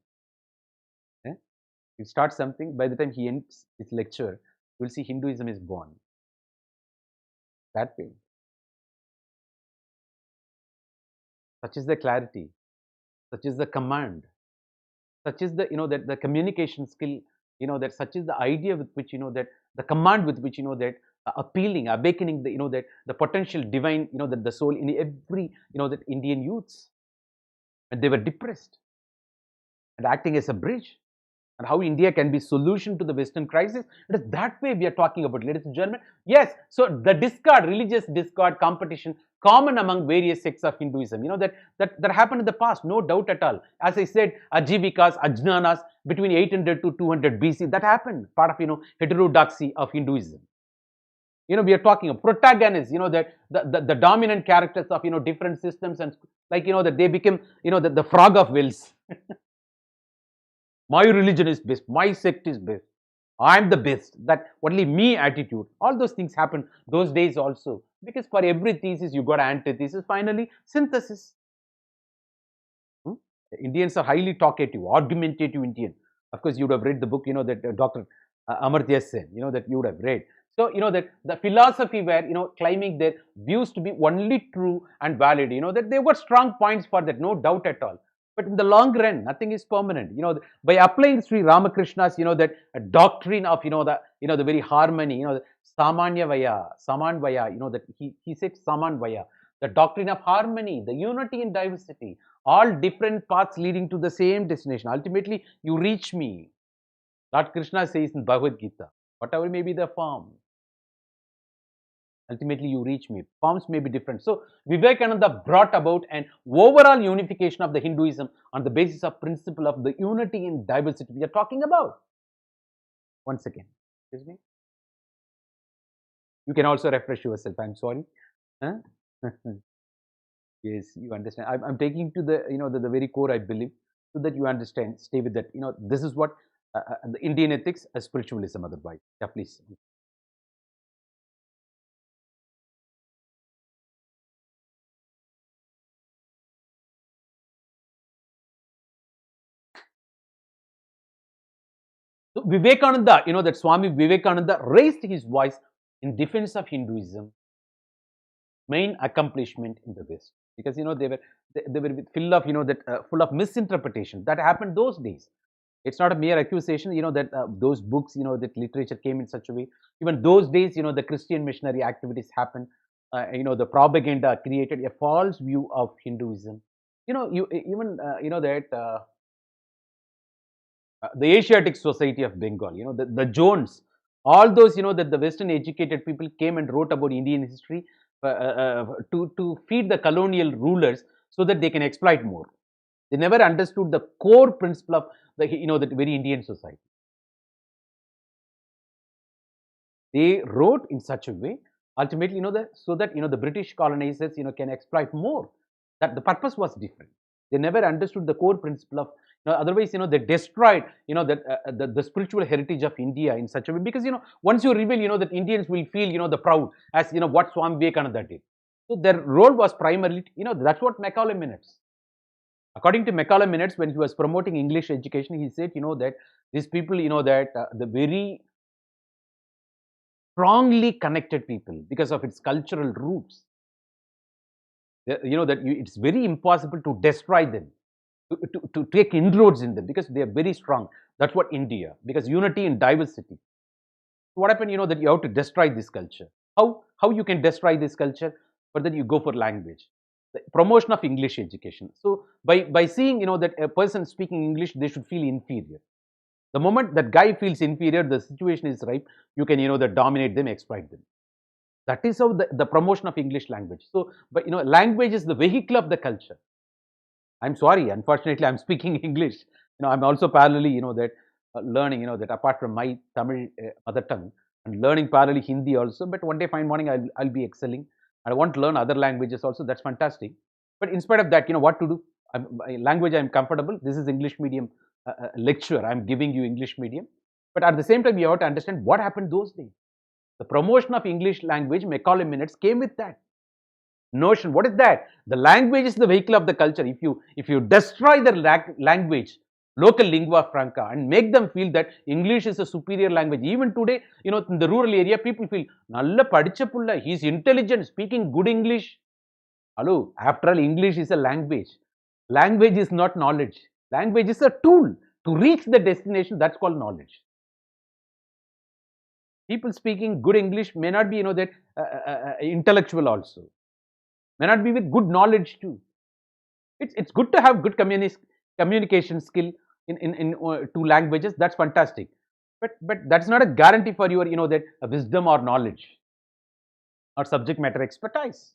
You start something, by the time he ends his lecture, you will see Hinduism is born. That way. Such is the clarity, such is the command, such is the that the communication skill, that such is the idea with which that the command with which that appealing, awakening the that the potential divine, that the soul in every that Indian youths, and they were depressed, and acting as a bridge. And how India can be solution to the Western crisis. It is that way we are talking about, ladies and gentlemen. Yes, so the discord, religious discord, competition, common among various sects of Hinduism, that happened in the past, no doubt at all. As I said, Ajivikas, Ajnanas, between 800 to 200 BC, that happened, part of, heterodoxy of Hinduism. We are talking of protagonists, that the dominant characters of, different systems, and like, that they became, the frog of Wales. My religion is best, my sect is best, I am the best, that only me attitude. All those things happened those days also. Because for every thesis, you got antithesis, finally, synthesis. Indians are highly talkative, argumentative Indian. Of course, you would have read the book, that Dr. Amartya Sen, that you would have read. So, that the philosophy were, claiming their views to be only true and valid, that they've got strong points for that, no doubt at all. But in the long run, nothing is permanent. By applying Sri Ramakrishna's, that doctrine of, the very harmony, the Samanya Vaya, Saman Vaya, that he said Saman Vaya, the doctrine of harmony, the unity in diversity, all different paths leading to the same destination. Ultimately, you reach me. Lord Krishna says in Bhagavad Gita, whatever may be the form, ultimately you reach me. Forms may be different. So Vivekananda brought about an overall unification of the Hinduism on the basis of principle of the unity in diversity we are talking about. Once again, excuse me. You can also refresh yourself. I'm sorry. Huh? Yes, you understand. I'm taking to the the very core, I believe, so that you understand. Stay with that. This is what the Indian ethics, spiritualism. Otherwise, yeah, please. So Vivekananda, that Swami Vivekananda raised his voice in defense of Hinduism, main accomplishment in the West, because they were full of full of misinterpretation that happened those days. It's not a mere accusation, that those books, that literature came in such a way. Even those days, the Christian missionary activities happened. The propaganda created a false view of Hinduism. You even that. The Asiatic Society of Bengal, the Jones, all those, that the Western educated people came and wrote about Indian history to feed the colonial rulers so that they can exploit more. They never understood the core principle of the, the very Indian society. They wrote in such a way, ultimately, so that, the British colonizers, can exploit more. That the purpose was different. They never understood the core principle of, otherwise, they destroyed, the spiritual heritage of India in such a way. Because, once you reveal, that Indians will feel, the proud as, what Swami Vivekananda did. So their role was primarily, that's what Macaulay Minutes. According to Macaulay Minutes, when he was promoting English education, he said, that these people, that the very strongly connected people because of its cultural roots, that it's very impossible to destroy them, to take inroads in them because they are very strong. That's what India, because unity in diversity. What happened, that you have to destroy this culture. How you can destroy this culture? For that you go for language, the promotion of English education. So by seeing, that a person speaking English, they should feel inferior. The moment that guy feels inferior, the situation is ripe. You can, that dominate them, exploit them. That is how the promotion of English language. So, but language is the vehicle of the culture. I'm sorry, unfortunately, I'm speaking English. I'm also parallelly, that learning, that apart from my Tamil mother tongue, and learning parallelly Hindi also. But one day, fine morning, I'll be excelling. I want to learn other languages also. That's fantastic. But in spite of that, what to do? Language, I'm comfortable. This is English medium lecture. I'm giving you English medium. But at the same time, you have to understand what happened those days. The promotion of English language, Macaulay Minutes, came with that notion. What is that? The language is the vehicle of the culture. If you destroy the language, local lingua franca, and make them feel that English is a superior language. Even today, in the rural area, people feel, Nalla padicha pulla, he's intelligent, speaking good English. Hello, after all, English is a language. Language is not knowledge. Language is a tool to reach the destination. That's called knowledge. People speaking good English may not be, that intellectual also. May not be with good knowledge too. It's good to have good communication skill in two languages. That's fantastic. But that's not a guarantee for your, that wisdom or knowledge or subject matter expertise.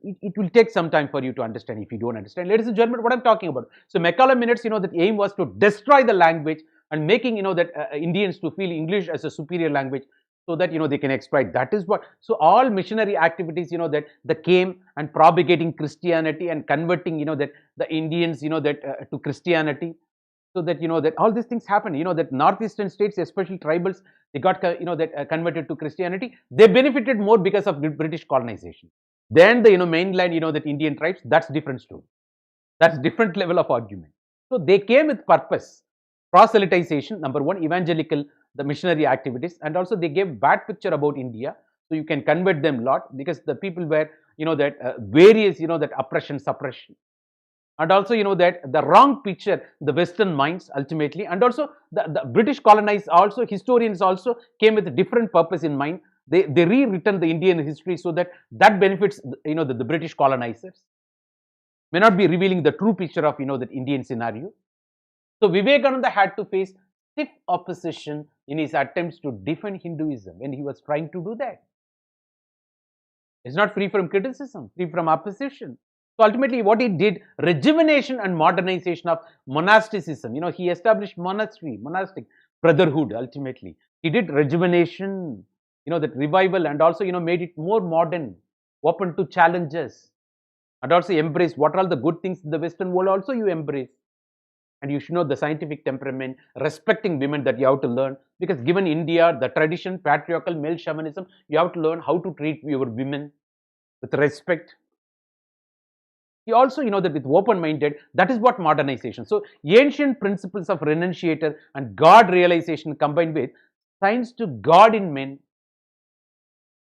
It will take some time for you to understand if you don't understand. Ladies and gentlemen, what I'm talking about. So Macaulay Minutes, the aim was to destroy the language and making, that Indians to feel English as a superior language so that, they can exploit. That is what, so all missionary activities, that came and propagating Christianity and converting, that the Indians, that to Christianity. So that, that all these things happen, that northeastern states, especially tribals, they got, that converted to Christianity. They benefited more because of British colonization. Then the, mainland, that Indian tribes, that's different story. That's different level of argument. So they came with purpose. Proselytization, number one, evangelical, the missionary activities, and also they gave bad picture about India. So you can convert them a lot because the people were, that various, that oppression, suppression. And also, that the wrong picture, the Western minds ultimately, and also the British colonized also, historians also came with a different purpose in mind. They rewritten the Indian history so that benefits, the British colonizers. May not be revealing the true picture of, that Indian scenario. So Vivekananda had to face stiff opposition in his attempts to defend Hinduism when he was trying to do that. It's not free from criticism, free from opposition. So ultimately, what he did, rejuvenation and modernization of monasticism. He established monastic brotherhood. Ultimately, he did rejuvenation. That revival, and also made it more modern, open to challenges, and also embrace what are all the good things in the Western world. Also, you embrace, and you should know the scientific temperament, respecting women that you have to learn, because given India, the tradition, patriarchal male shamanism, you have to learn how to treat your women with respect. He also, that with open-minded, that is what modernization. So ancient principles of renunciator and God realization combined with science to God in men.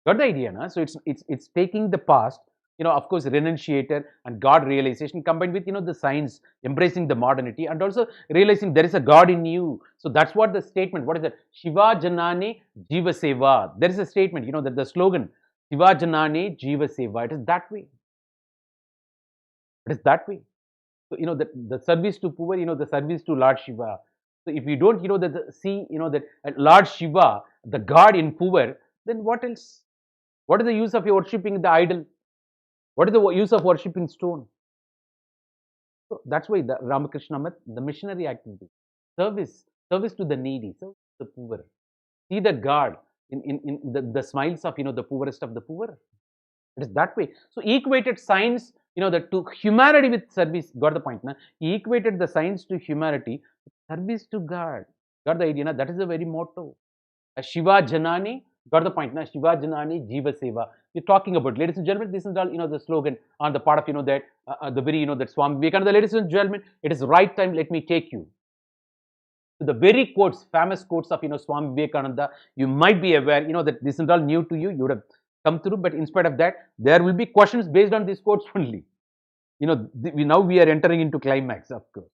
Got the idea, na? So it's taking the past, of course, renunciator and God realization combined with, the science, embracing the modernity, and also realizing there is a God in you. So that's what the statement, what is that? Shiva Janane Jiva Seva. There is a statement, that the slogan, Shiva Janane Jiva Seva. It is that way. It is that way. So, the service to poor, the service to Lord Shiva. So if you don't, see, that Lord Shiva, the God in poor, then what else? What is the use of worshipping the idol? What is the use of worshipping stone? So that's why the Ramakrishna Math, the missionary activity, service to the needy, service to the poor. See the God in the smiles of, the poorest of the poor. It is that way. So he equated science, that to humanity with service. Got the point, na? He equated the science to humanity, service to God. Got the idea, na? That is the very motto. Shiva Janani. Got the point, na? Shiva Janani Jiva Seva. we're talking about. Ladies and gentlemen, this is all, the slogan on the part of, that, the very, that Swami Vivekananda. Ladies and gentlemen, it is right time, let me take you to the very quotes, famous quotes of, Swami Vivekananda. You might be aware, that this is all new to you. You would have come through, but in spite of that, there will be questions based on these quotes only. Now we are entering into climax, of course,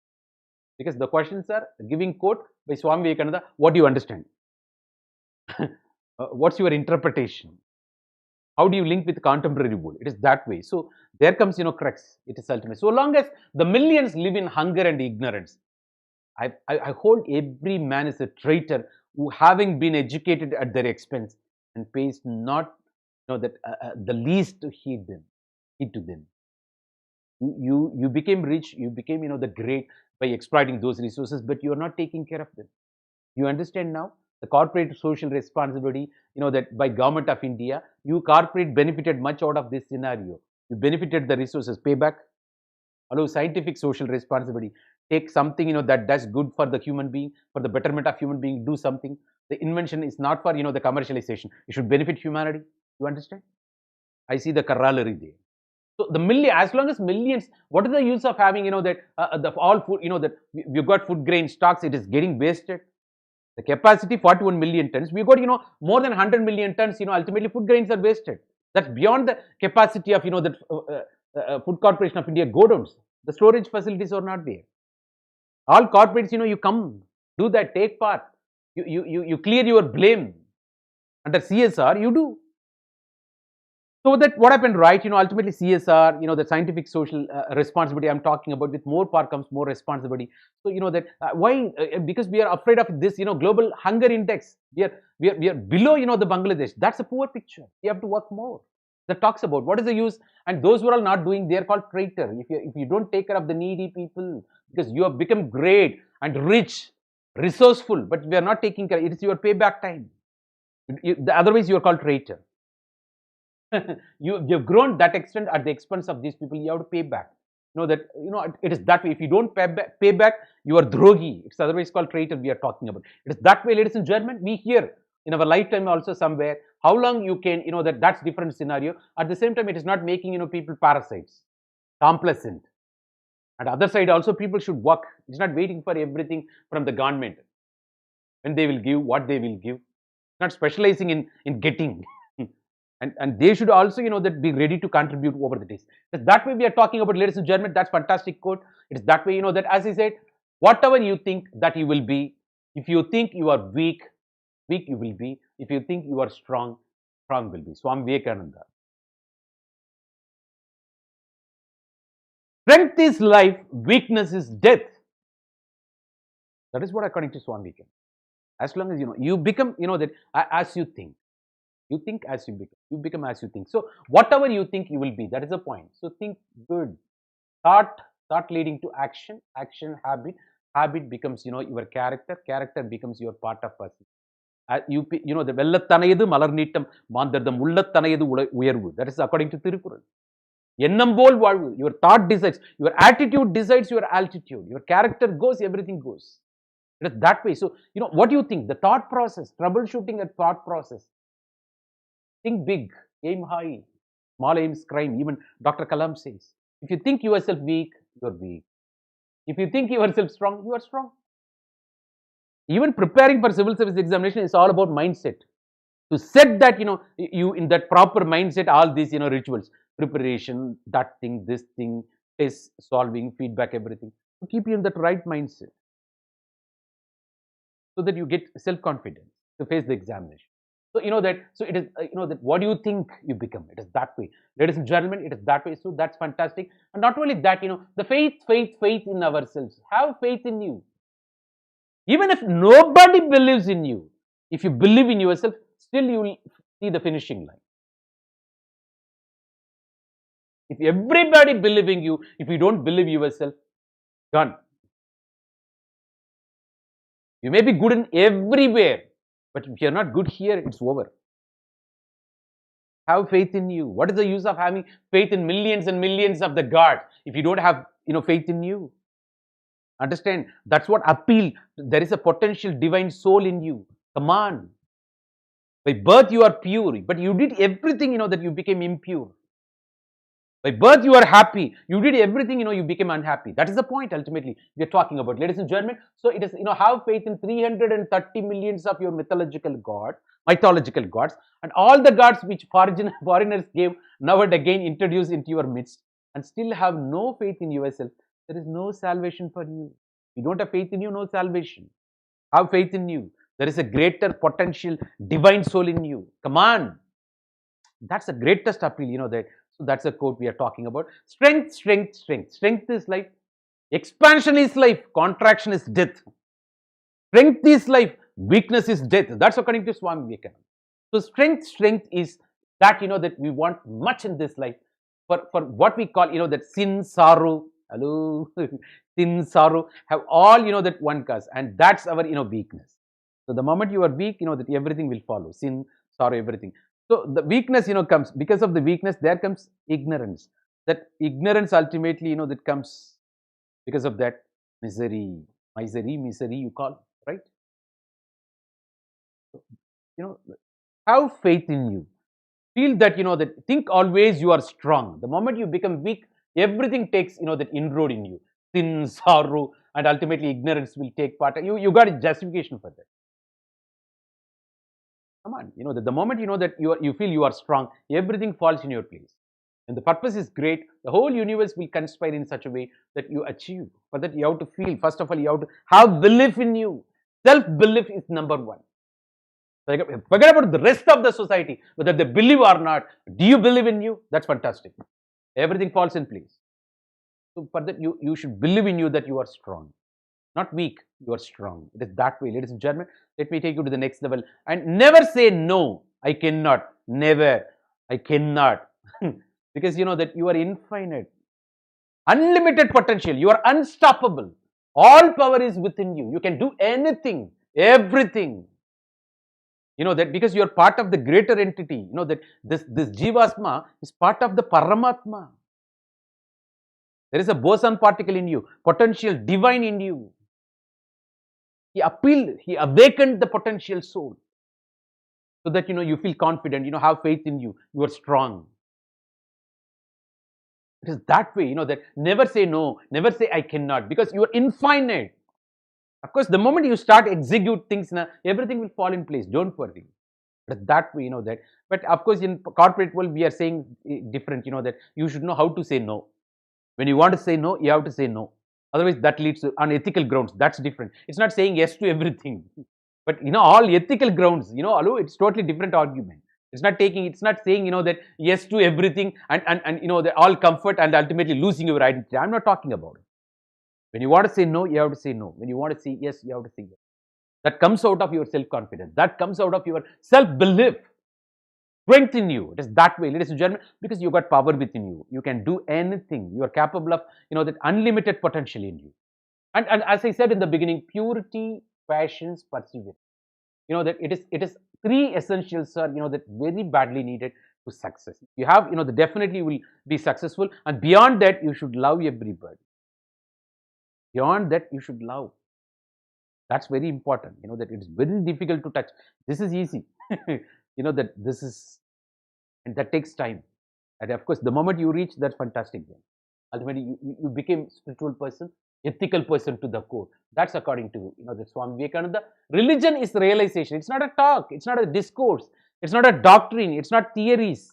because the questions are giving quote by Swami Vivekananda. What do you understand? What's your interpretation? How do you link with contemporary world? It is that way. So there comes, crux. It is ultimate. So long as the millions live in hunger and ignorance, I hold every man is a traitor who, having been educated at their expense, and pays not, that the least heed to them. You became rich. You became, the great by exploiting those resources, but you are not taking care of them. You understand now? The corporate social responsibility, that by government of India, you corporate benefited much out of this scenario. You benefited the resources, payback, allow scientific social responsibility, take something, that does good for the human being, for the betterment of human being, do something. The invention is not for, the commercialization. It should benefit humanity. You understand? I see the corollary there. So the as long as millions, what is the use of having, that the all food, that we've got food grain stocks, it is getting wasted. The capacity 41 million tons. We got, more than 100 million tons. Ultimately, food grains are wasted. That's beyond the capacity of, the Food Corporation of India godowns. The storage facilities are not there. All corporates, you come, do that, take part. You clear your blame under CSR. You do. So that what happened, right? Ultimately CSR, the scientific social responsibility I'm talking about. With more power comes more responsibility. So that why? Because we are afraid of this, global hunger index. We are below, the Bangladesh. That's a poor picture. We have to work more. That talks about what is the use, and those who are not doing, they are called traitor. If you don't take care of the needy people, because you have become great and rich, resourceful, but we are not taking care. It is your payback time. Otherwise, you are called traitor. You've grown that extent at the expense of these people. You have to pay back. It is that way. If you don't pay back, you are drogi. It's otherwise called traitor. We are talking about. It is that way, ladies and gentlemen. We hear in our lifetime also somewhere how long you can. That's different scenario. At the same time, it is not making people parasites, complacent. At the other side also, people should work. It's not waiting for everything from the government. When they will give, what they will give. Not specializing in getting. And they should also, that be ready to contribute over the days. That way we are talking about, ladies and gentlemen. That's fantastic quote. It's that way, that as I said, whatever you think that you will be, if you think you are weak, weak you will be. If you think you are strong, strong will be. Swami Vivekananda. Strength is life, weakness is death. That is what according to Swami Vivekananda. As long as you become, that as you think. You think as you become. You become as you think. So whatever you think, you will be. That is the point. So think good. Thought leading to action. Action, habit. Habit becomes, your character. Character becomes your part of person. The வெள்ளத்தனையது மலர் நீட்டம் மாந்தர்தம் உள்ளத்தனையது உயர்வு. That is according to Tirukkural. எண்ணம் போல் வாழ்வு. Your thought decides. Your attitude decides your altitude. Your character goes, everything goes. It is that way. So, what do you think? The thought process. Troubleshooting a thought process. Think big, aim high. Small aims crime. Even Dr. Kalam says, if you think yourself weak, you are weak. If you think yourself strong, you are strong. Even preparing for civil service examination is all about mindset. To set that, you in that proper mindset, all these, rituals, preparation, that thing, this thing, test, solving, feedback, everything. To keep you in that right mindset. So that you get self-confidence to face the examination. So, so it is, that what do you think you become? It is that way. Ladies and gentlemen, it is that way. So that's fantastic. And not only that, the faith in ourselves. Have faith in you. Even if nobody believes in you, if you believe in yourself, still you will see the finishing line. If everybody believing you, if you don't believe yourself, gone. You may be good in everywhere, but if you're not good here, it's over. Have faith in you. What is the use of having faith in millions and millions of the gods if you don't have, faith in you? Understand? That's what appeal. There is a potential divine soul in you. Come on. By birth you are pure, but you did everything, that you became impure. By birth you are happy, you did everything, you became unhappy. That is the point ultimately we are talking about, ladies and gentlemen. So it is, have faith in 330 millions of your mythological gods, and all the gods which foreigners gave, now and again introduced into your midst, and still have no faith in yourself. There is no salvation for you. You don't have faith in you, no salvation. Have faith in you. There is a greater potential divine soul in you. Come on. That's the greatest appeal, that. So that's a quote we are talking about. Strength, strength, strength. Strength is life. Expansion is life. Contraction is death. Strength is life. Weakness is death. That's according to Swami Vivekananda. So strength is that, that we want much in this life for what we call, that sin, sorrow, hello, sin, sorrow, have all, that one cause, and that's our, weakness. So the moment you are weak, that everything will follow. Sin, sorrow, everything. So the weakness, comes because of the weakness. There comes ignorance. That ignorance ultimately, that comes because of that misery, misery. You call, right? Have faith in you. Feel that, that think always you are strong. The moment you become weak, everything takes, that inroad in you. Sin, sorrow, and ultimately ignorance will take part. You got a justification for that. Come on, that the moment that you feel you are strong, everything falls in your place. And the purpose is great, the whole universe will conspire in such a way that you achieve. For that, you have to feel, first of all, you have to have belief in you. Self-belief is number one. Forget about the rest of the society, whether they believe or not. Do you believe in you? That's fantastic. Everything falls in place. So for that, you should believe in you that you are strong. Not weak, you are strong. It is that way, ladies and gentlemen. Let me take you to the next level. And never say no, I cannot. Never, I cannot. Because that you are infinite. Unlimited potential. You are unstoppable. All power is within you. You can do anything, everything. That because you are part of the greater entity. That this Jivasma is part of the Paramatma. There is a boson particle in you, potential divine in you. He awakened the potential soul. So that, you feel confident, have faith in you, you are strong. It is that way, that never say no, never say I cannot, because you are infinite. Of course, the moment you start execute things, everything will fall in place. Don't worry. But that way, that. But of course, in corporate world, we are saying different, that you should know how to say no. When you want to say no, you have to say no. Otherwise, that leads to unethical grounds. That's different. It's not saying yes to everything. But, all ethical grounds, it's totally different argument. It's not saying, that yes to everything and that all comfort and ultimately losing your identity. I'm not talking about it. When you want to say no, you have to say no. When you want to say yes, you have to say yes. That comes out of your self-confidence. That comes out of your self-belief. Strength in you. It is that way, ladies and gentlemen, because you got power within you. You can do anything. You are capable of, that unlimited potential in you. And as I said in the beginning, purity, passions, perseverance. That it is three essentials, sir, that very badly needed to success. You have, definitely will be successful. And beyond that, you should love everybody. Beyond that, you should love. That's very important. That it's very difficult to touch. This is easy. That this is, and that takes time. And of course, the moment you reach that fantastic then, ultimately you became spiritual person, ethical person to the core. That's according to the Swami Vivekananda. Religion is realization. It's not a talk. It's not a discourse. It's not a doctrine. It's not theories.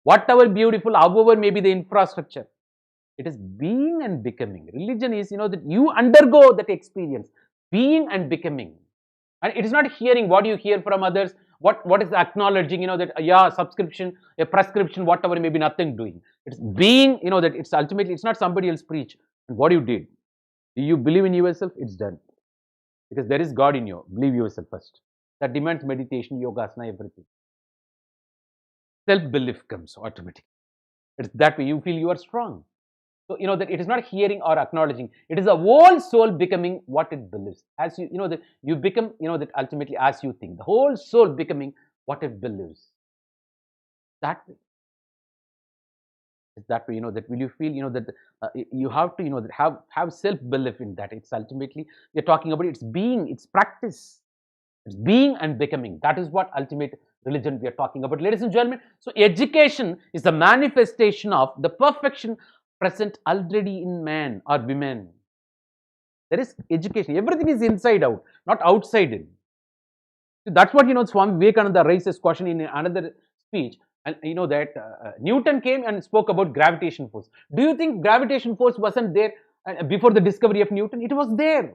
Whatever beautiful, however may be the infrastructure, it is being and becoming. Religion is that you undergo that experience, being and becoming. And it is not hearing what you hear from others. What is acknowledging, that subscription, a prescription, whatever may be, nothing doing. It's being, that it's ultimately, it's not somebody else preach. And what you did. Do you believe in yourself? It's done. Because there is God in you. Believe yourself first. That demands meditation, yoga, asana, everything. Self-belief comes automatically. It's that way you feel you are strong. So, that it is not hearing or acknowledging. It is the whole soul becoming what it believes. As you, that you become, that ultimately as you think. The whole soul becoming what it believes. That way. It's that way, that will you feel, that you have to, that have self-belief in that. It's ultimately, we're talking about it's being, it's practice. It's being and becoming. That is what ultimate religion we are talking about, ladies and gentlemen. So education is the manifestation of the perfection present already in man or women. There is education. Everything is inside out, not outside in. So that's what, Swami Vivekananda raises question in another speech. And that Newton came and spoke about gravitation force. Do you think gravitation force wasn't there before the discovery of Newton? It was there.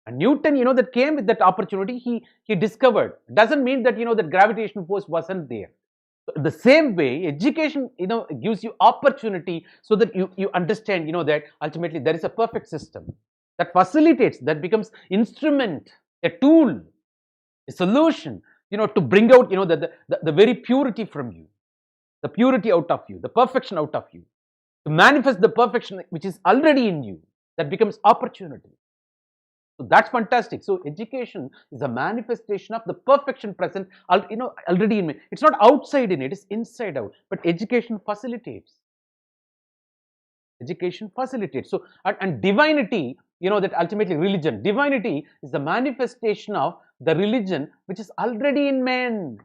And Newton, that came with that opportunity, he discovered. Doesn't mean that, that gravitation force wasn't there. The same way, education, gives you opportunity so that you understand, that ultimately there is a perfect system that facilitates, that becomes instrument, a tool, a solution, to bring out, the very purity from you, the purity out of you, the perfection out of you, to manifest the perfection which is already in you. That becomes opportunity. So that's fantastic. So education is a manifestation of the perfection present, already in me. It's not outside in it, it's inside out. But education facilitates. Education facilitates. So, and divinity, that ultimately religion. Divinity is the manifestation of the religion which is already in man.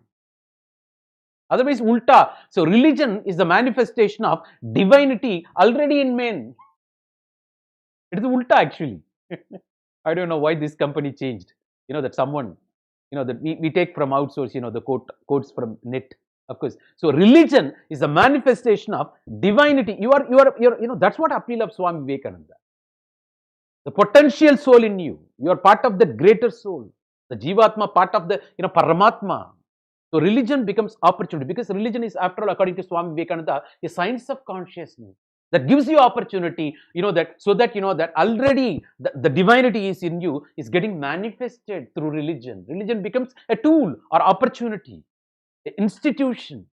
Otherwise, ulta. So, religion is the manifestation of divinity already in man. It is ulta actually. I don't know why this company changed. That someone, that we take from outsource, the quotes from net, of course. So religion is a manifestation of divinity. You are, that's what appeal of Swami Vivekananda. The potential soul in you. You are part of the greater soul. The Jivatma, part of the, Paramatma. So religion becomes opportunity, because religion is, after all, according to Swami Vivekananda, a science of consciousness. That gives you opportunity, that so that that already the divinity is in you, is getting manifested through religion. Religion becomes a tool or opportunity, an institution.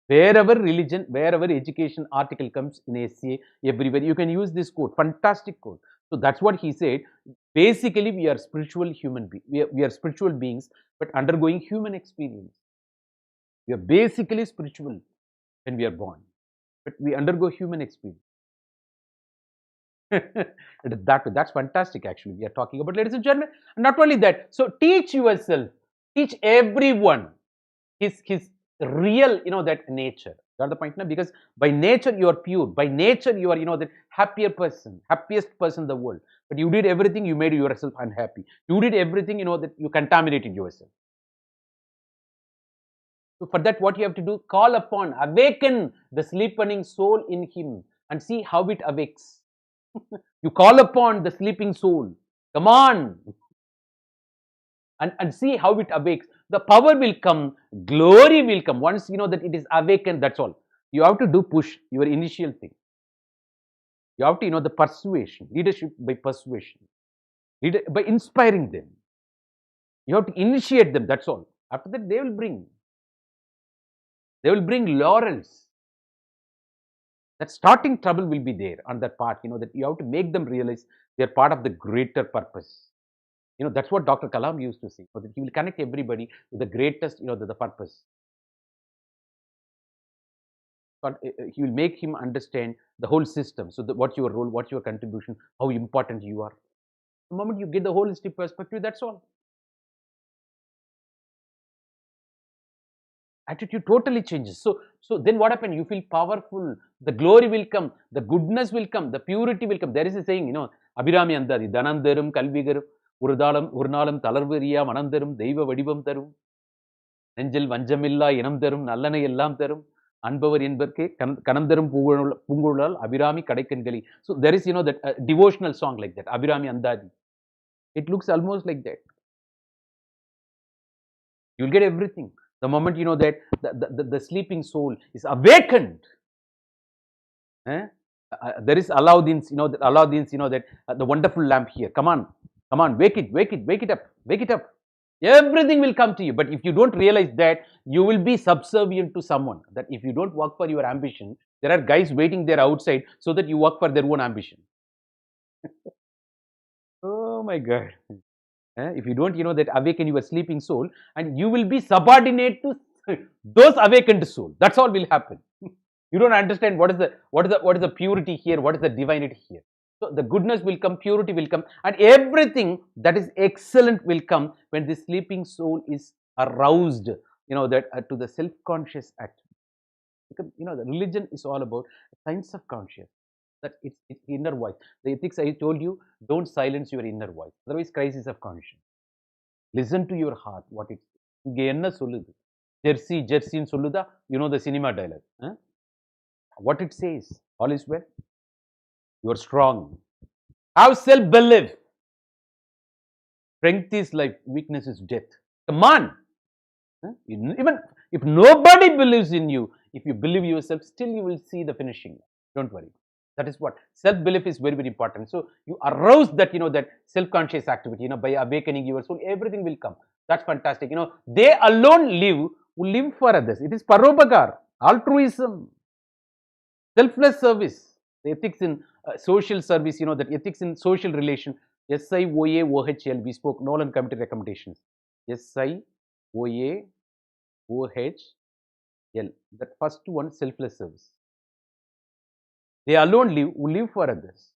Wherever religion, wherever education article comes in essay, everywhere you can use this quote, fantastic quote. So that's what he said. Basically, we are spiritual human beings. We are spiritual beings, but undergoing human experience. We are basically spiritual when we are born, but we undergo human experience. That's fantastic, actually. We are talking about, ladies and gentlemen. And not only that, so teach yourself, teach everyone his real, that nature. Got the point now? Because by nature you are pure. By nature you are, the happiest person in the world. But you did everything, you made yourself unhappy. You did everything, that you contaminated yourself. So for that, what you have to do, call upon, awaken the sleeping soul in him and see how it awakes. You call upon the sleeping soul. Come on. And see how it awakes. The power will come, glory will come. Once that it is awakened, that's all. You have to do push, your initial thing. You have to, the persuasion, leadership by persuasion, by inspiring them. You have to initiate them, that's all. After that, they will bring laurels. That starting trouble will be there on that part, that you have to make them realize they are part of the greater purpose. That's what Dr. Kalam used to say, so that he will connect everybody with the greatest, the purpose. But he will make him understand the whole system. So what's your role, what's your contribution, how important you are. The moment you get the holistic perspective, that's all. Attitude totally changes. So then what happens? You feel powerful. The glory will come. The goodness will come. The purity will come. There is a saying, Abhirami Andadi, Dhanandarum, Kalvigarum, Urnalam, Talarvariya, Manandarum, Deva Vadivam Tarum, Angel Vanjamilla, Yanam Tarum, Nallana Yellam Tarum, Anbavar Yenberke, Kanandarum Pungulal, Abhirami Kadaikangali. So there is, that devotional song like that, Abhirami Andadi. It looks almost like that. You'll get everything. The moment that the sleeping soul is awakened, there is Aladdin's, that the wonderful lamp here. Come on, wake it up. Everything will come to you. But if you don't realize that, you will be subservient to someone. That if you don't work for your ambition, there are guys waiting there outside so that you work for their own ambition. Oh my God. If you don't, that awaken your sleeping soul, and you will be subordinate to those awakened soul. That's all will happen. You don't understand what is the purity here, what is the divinity here. So the goodness will come, purity will come, and everything that is excellent will come when the sleeping soul is aroused, that to the self-conscious act. Because the religion is all about science of conscious. That it's inner voice. The ethics I told you, don't silence your inner voice. Otherwise, crisis of conscience. Listen to your heart. What it இங்க என்ன சொல்லுது? Jersey, Jerseyன்னு சொல்லுதா? The cinema dialogue. What it says? All is well. You are strong. Have self-belief. Strength is life. Weakness is death. Come on. Even if nobody believes in you, if you believe yourself, still you will see the finishing. Don't worry. That is what self-belief is very, very important. So you arouse that, that self-conscious activity, by awakening your soul, everything will come. That's fantastic. They alone who live for others. It is parobhagar, altruism, selfless service, the ethics in social service, that ethics in social relation, SIOA-OHL, we spoke, Nolan Committee recommendations. SIOA-OHL, that first one, selfless service. They alone who live for others.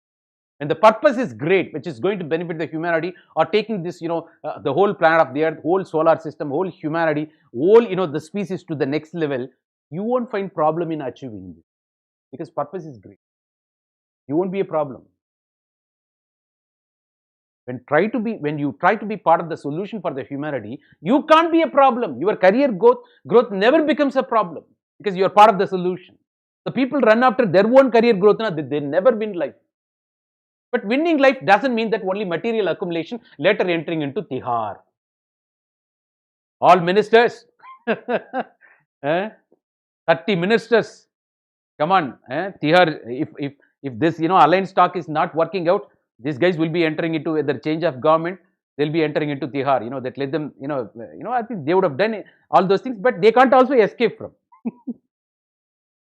And the purpose is great, which is going to benefit the humanity, or taking this, the whole planet of the earth, whole solar system, whole humanity, whole, the species to the next level, you won't find problem in achieving this. Because purpose is great. You won't be a problem. When you try to be part of the solution for the humanity, you can't be a problem. Your career growth never becomes a problem, because you are part of the solution. The people run after their own career growth, they never win life. But winning life doesn't mean that only material accumulation, later entering into Tihar. All ministers, 30 ministers, come on, Tihar, if this, aligned stock is not working out, these guys will be entering into either change of government, they'll be entering into Tihar, that let them, I think they would have done all those things, but they can't also escape from.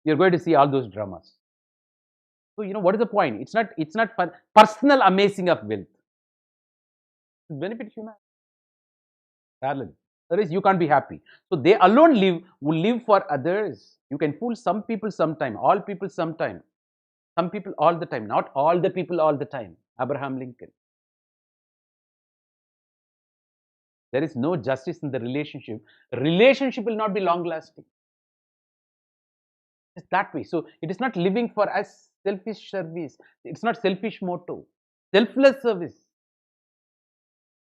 You're going to see all those dramas. So, what is the point? It's not for personal amazing of wealth. It benefits humanity. Parallel. Otherwise, you can't be happy. So, they alone will live for others. You can fool some people sometime, all people sometime, some people all the time, not all the people all the time. Abraham Lincoln. There is no justice in the relationship. Relationship will not be long lasting. It's that way. So it is not living for us selfish service. It's not selfish motto. Selfless service.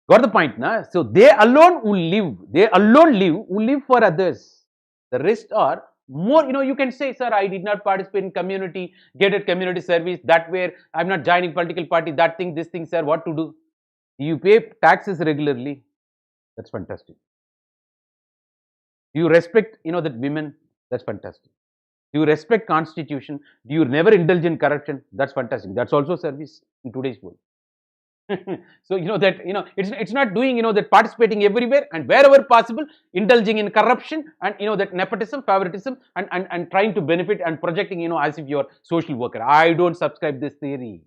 Got the point, na? So they alone will live for others. The rest are more, you can say, sir, I did not participate in community, gated community service, that way I'm not joining political party, that thing, this thing, sir, what to do? You pay taxes regularly. That's fantastic. Do you respect, that women? That's fantastic. Do you respect constitution? Do you never indulge in corruption? That's fantastic. That's also service in today's world. So that it's not doing that participating everywhere and wherever possible, indulging in corruption and that nepotism, favoritism, and trying to benefit and projecting as if you're social worker. I don't subscribe this theory.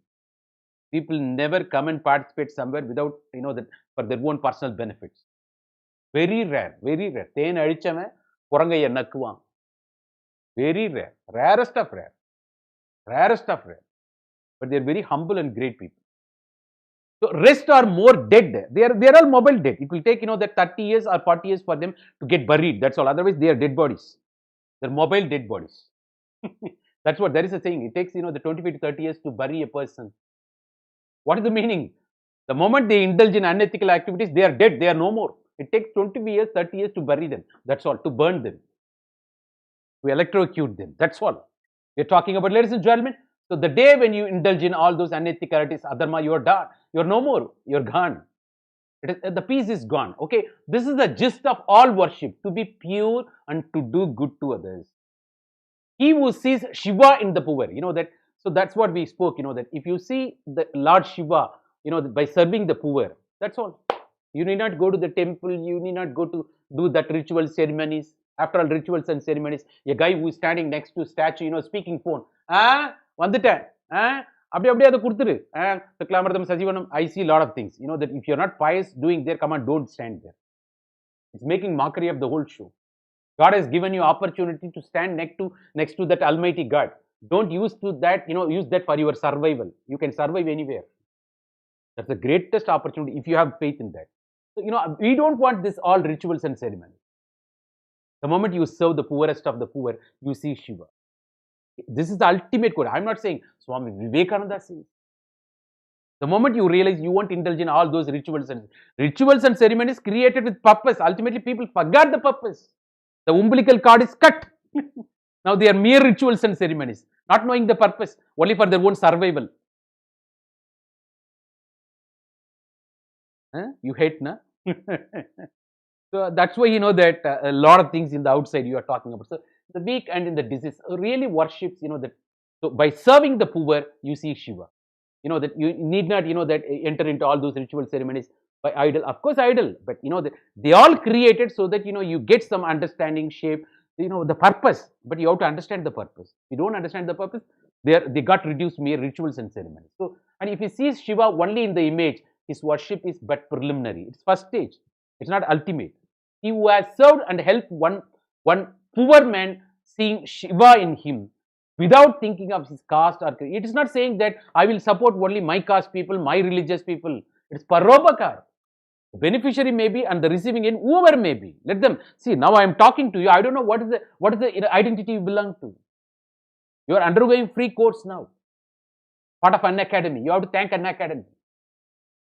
People never come and participate somewhere without that for their own personal benefits. Very rare, very rare. Then adichama kurangaiya nakkuvan. Very rare, rarest of rare, but they are very humble and great people. So rest are more dead. They are all mobile dead. It will take that 30 years or 40 years for them to get buried. That's all. Otherwise, they are dead bodies. They're mobile dead bodies. That's what there is a saying. It takes the 25 to 30 years to bury a person. What is the meaning? The moment they indulge in unethical activities, they are dead. They are no more. It takes 20 years, 30 years to bury them. That's all. To burn them. To electrocute them. That's all. We're talking about, ladies and gentlemen. So the day when you indulge in all those unethicalities, adharma, you are done. You're no more. You're gone. The peace is gone. Okay. This is the gist of all worship. To be pure and to do good to others. He who sees Shiva in the poor. That. So that's what we spoke. That if you see the Lord Shiva, by serving the poor, that's all. You need not go to the temple. You need not go to do that ritual ceremonies. After all, rituals and ceremonies, a guy who is standing next to a statue, speaking phone. வந்துட்டேன் அப்படியே அதை கொடுத்துரு கிளாமர்தம் சஜீவனம். I see a lot of things, that if you're not pious doing there, come on, don't stand there. It's making mockery of the whole show. God has given you opportunity to stand next to that Almighty God. Don't use to that, use that for your survival. You can survive anywhere. That's the greatest opportunity if you have faith in that. So, we don't want this all rituals and ceremonies. The moment you serve the poorest of the poor, you see Shiva. This is the ultimate good. I'm not saying Swami Vivekananda says. The moment you realize you won't indulge in all those rituals and ceremonies created with purpose, ultimately people forgot the purpose. The umbilical cord is cut. Now they are mere rituals and ceremonies, not knowing the purpose, only for their own survival. Huh? You hate, na? So that's why that a lot of things in the outside you are talking about. So the weak and in the disease really worships, that. So by serving the poor, you see Shiva. That you need not, that enter into all those ritual ceremonies by idol. Of course, idol, but that they all created so that you get some understanding, shape, the purpose. But you have to understand the purpose. If you don't understand the purpose, they got reduced mere rituals and ceremonies. So, and if he sees Shiva only in the image, his worship is but preliminary. It's first stage. It's not ultimate. He who has served and helped one poor man, seeing Shiva in him, without thinking of his caste or creed. It is not saying that I will support only my caste people, my religious people. It's parobakar. The beneficiary may be and the receiving end, whoever may be. Let them see. Now I am talking to you. I don't know what is the identity you belong to. You are undergoing free course now. Part of Unacademy. You have to thank Unacademy.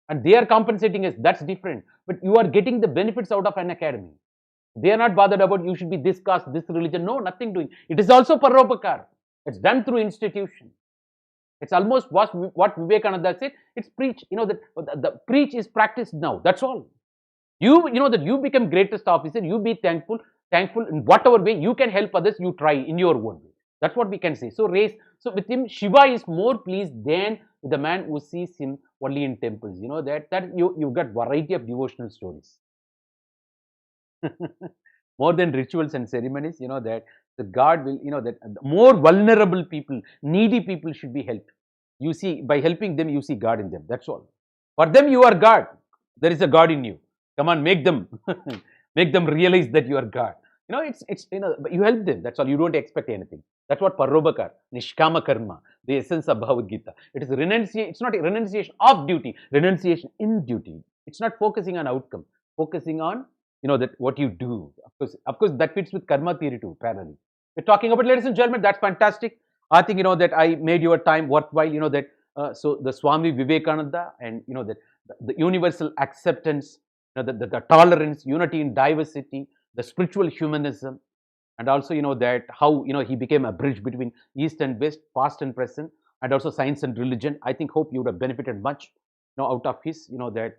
And they are compensating us. That's different. But you are getting the benefits out of Unacademy. They are not bothered about you should be this caste, this religion. No, nothing doing. It is also parobakar. It's done through institution. It's almost what Vivekananda said. It's preach. The preach is practiced now. That's all. That you become greatest officer. You be thankful in whatever way you can help others. You try in your own way. That's what we can say. So So with him, Shiva is more pleased than the man who sees him only in temples. That you got variety of devotional stories. More than rituals and ceremonies, that the God will, that more vulnerable people, needy people should be helped. You see, by helping them, you see God in them. That's all. For them, you are God. There is a God in you. Come on, make them, make them realize that you are God. You help them. That's all. You don't expect anything. That's what parobakar, nishkama karma, the essence of Bhagavad Gita. It is renunciation. It's not a renunciation of duty, renunciation in duty. It's not focusing on outcome, focusing on that what you do. Of course, that fits with karma theory too, parallel. We're talking about, ladies and gentlemen, that's fantastic. I think, that I made your time worthwhile, that, so the Swami Vivekananda and, that the universal acceptance, the tolerance, unity in diversity, the spiritual humanism, and also, that how, he became a bridge between East and West, past and present, and also science and religion. I think, hope you would have benefited much, out of his, that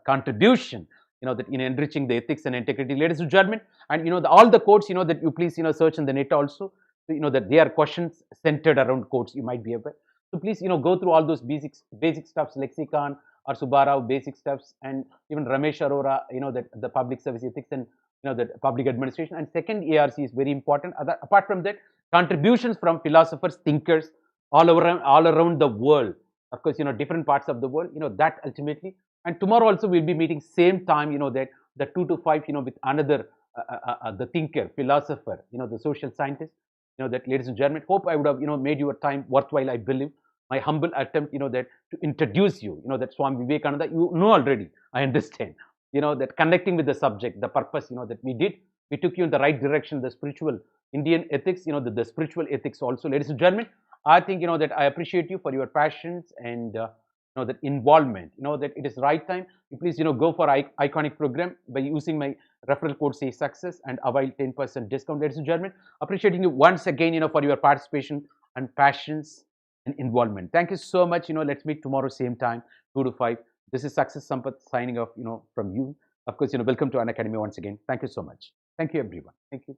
contribution, that in enriching the ethics and integrity, ladies and gentlemen, and all the quotes, that you please, search in the net also, so, that they are questions centered around quotes. You might be aware. So please, go through all those basic stuffs, lexicon or Subbarao basic stuffs, and even Ramesh Arora, that the public service ethics and the public administration. And second, ARC is very important. Apart from that, contributions from philosophers, thinkers all around the world. Of course, different parts of the world. That ultimately. And tomorrow also we'll be meeting same time, that the 2 to 5, with another, the thinker, philosopher, the social scientist, that, ladies and gentlemen, hope I would have, made your time worthwhile, I believe. My humble attempt, that to introduce you, that Swami Vivekananda, you know already, I understand, that connecting with the subject, the purpose, that we took you in the right direction, the spiritual Indian ethics, the spiritual ethics also, ladies and gentlemen. I think, that I appreciate you for your passions and, that involvement, that it is right time. You please, go for iconic program by using my referral code say success and avail 10% discount, ladies and gentlemen. Appreciating you once again, for your participation and passions and involvement. Thank you so much. Let's meet tomorrow, same time, 2 to 5. This is Success Sampath signing off, from you. Of course, welcome to Unacademy once again. Thank you so much. Thank you, everyone. Thank you.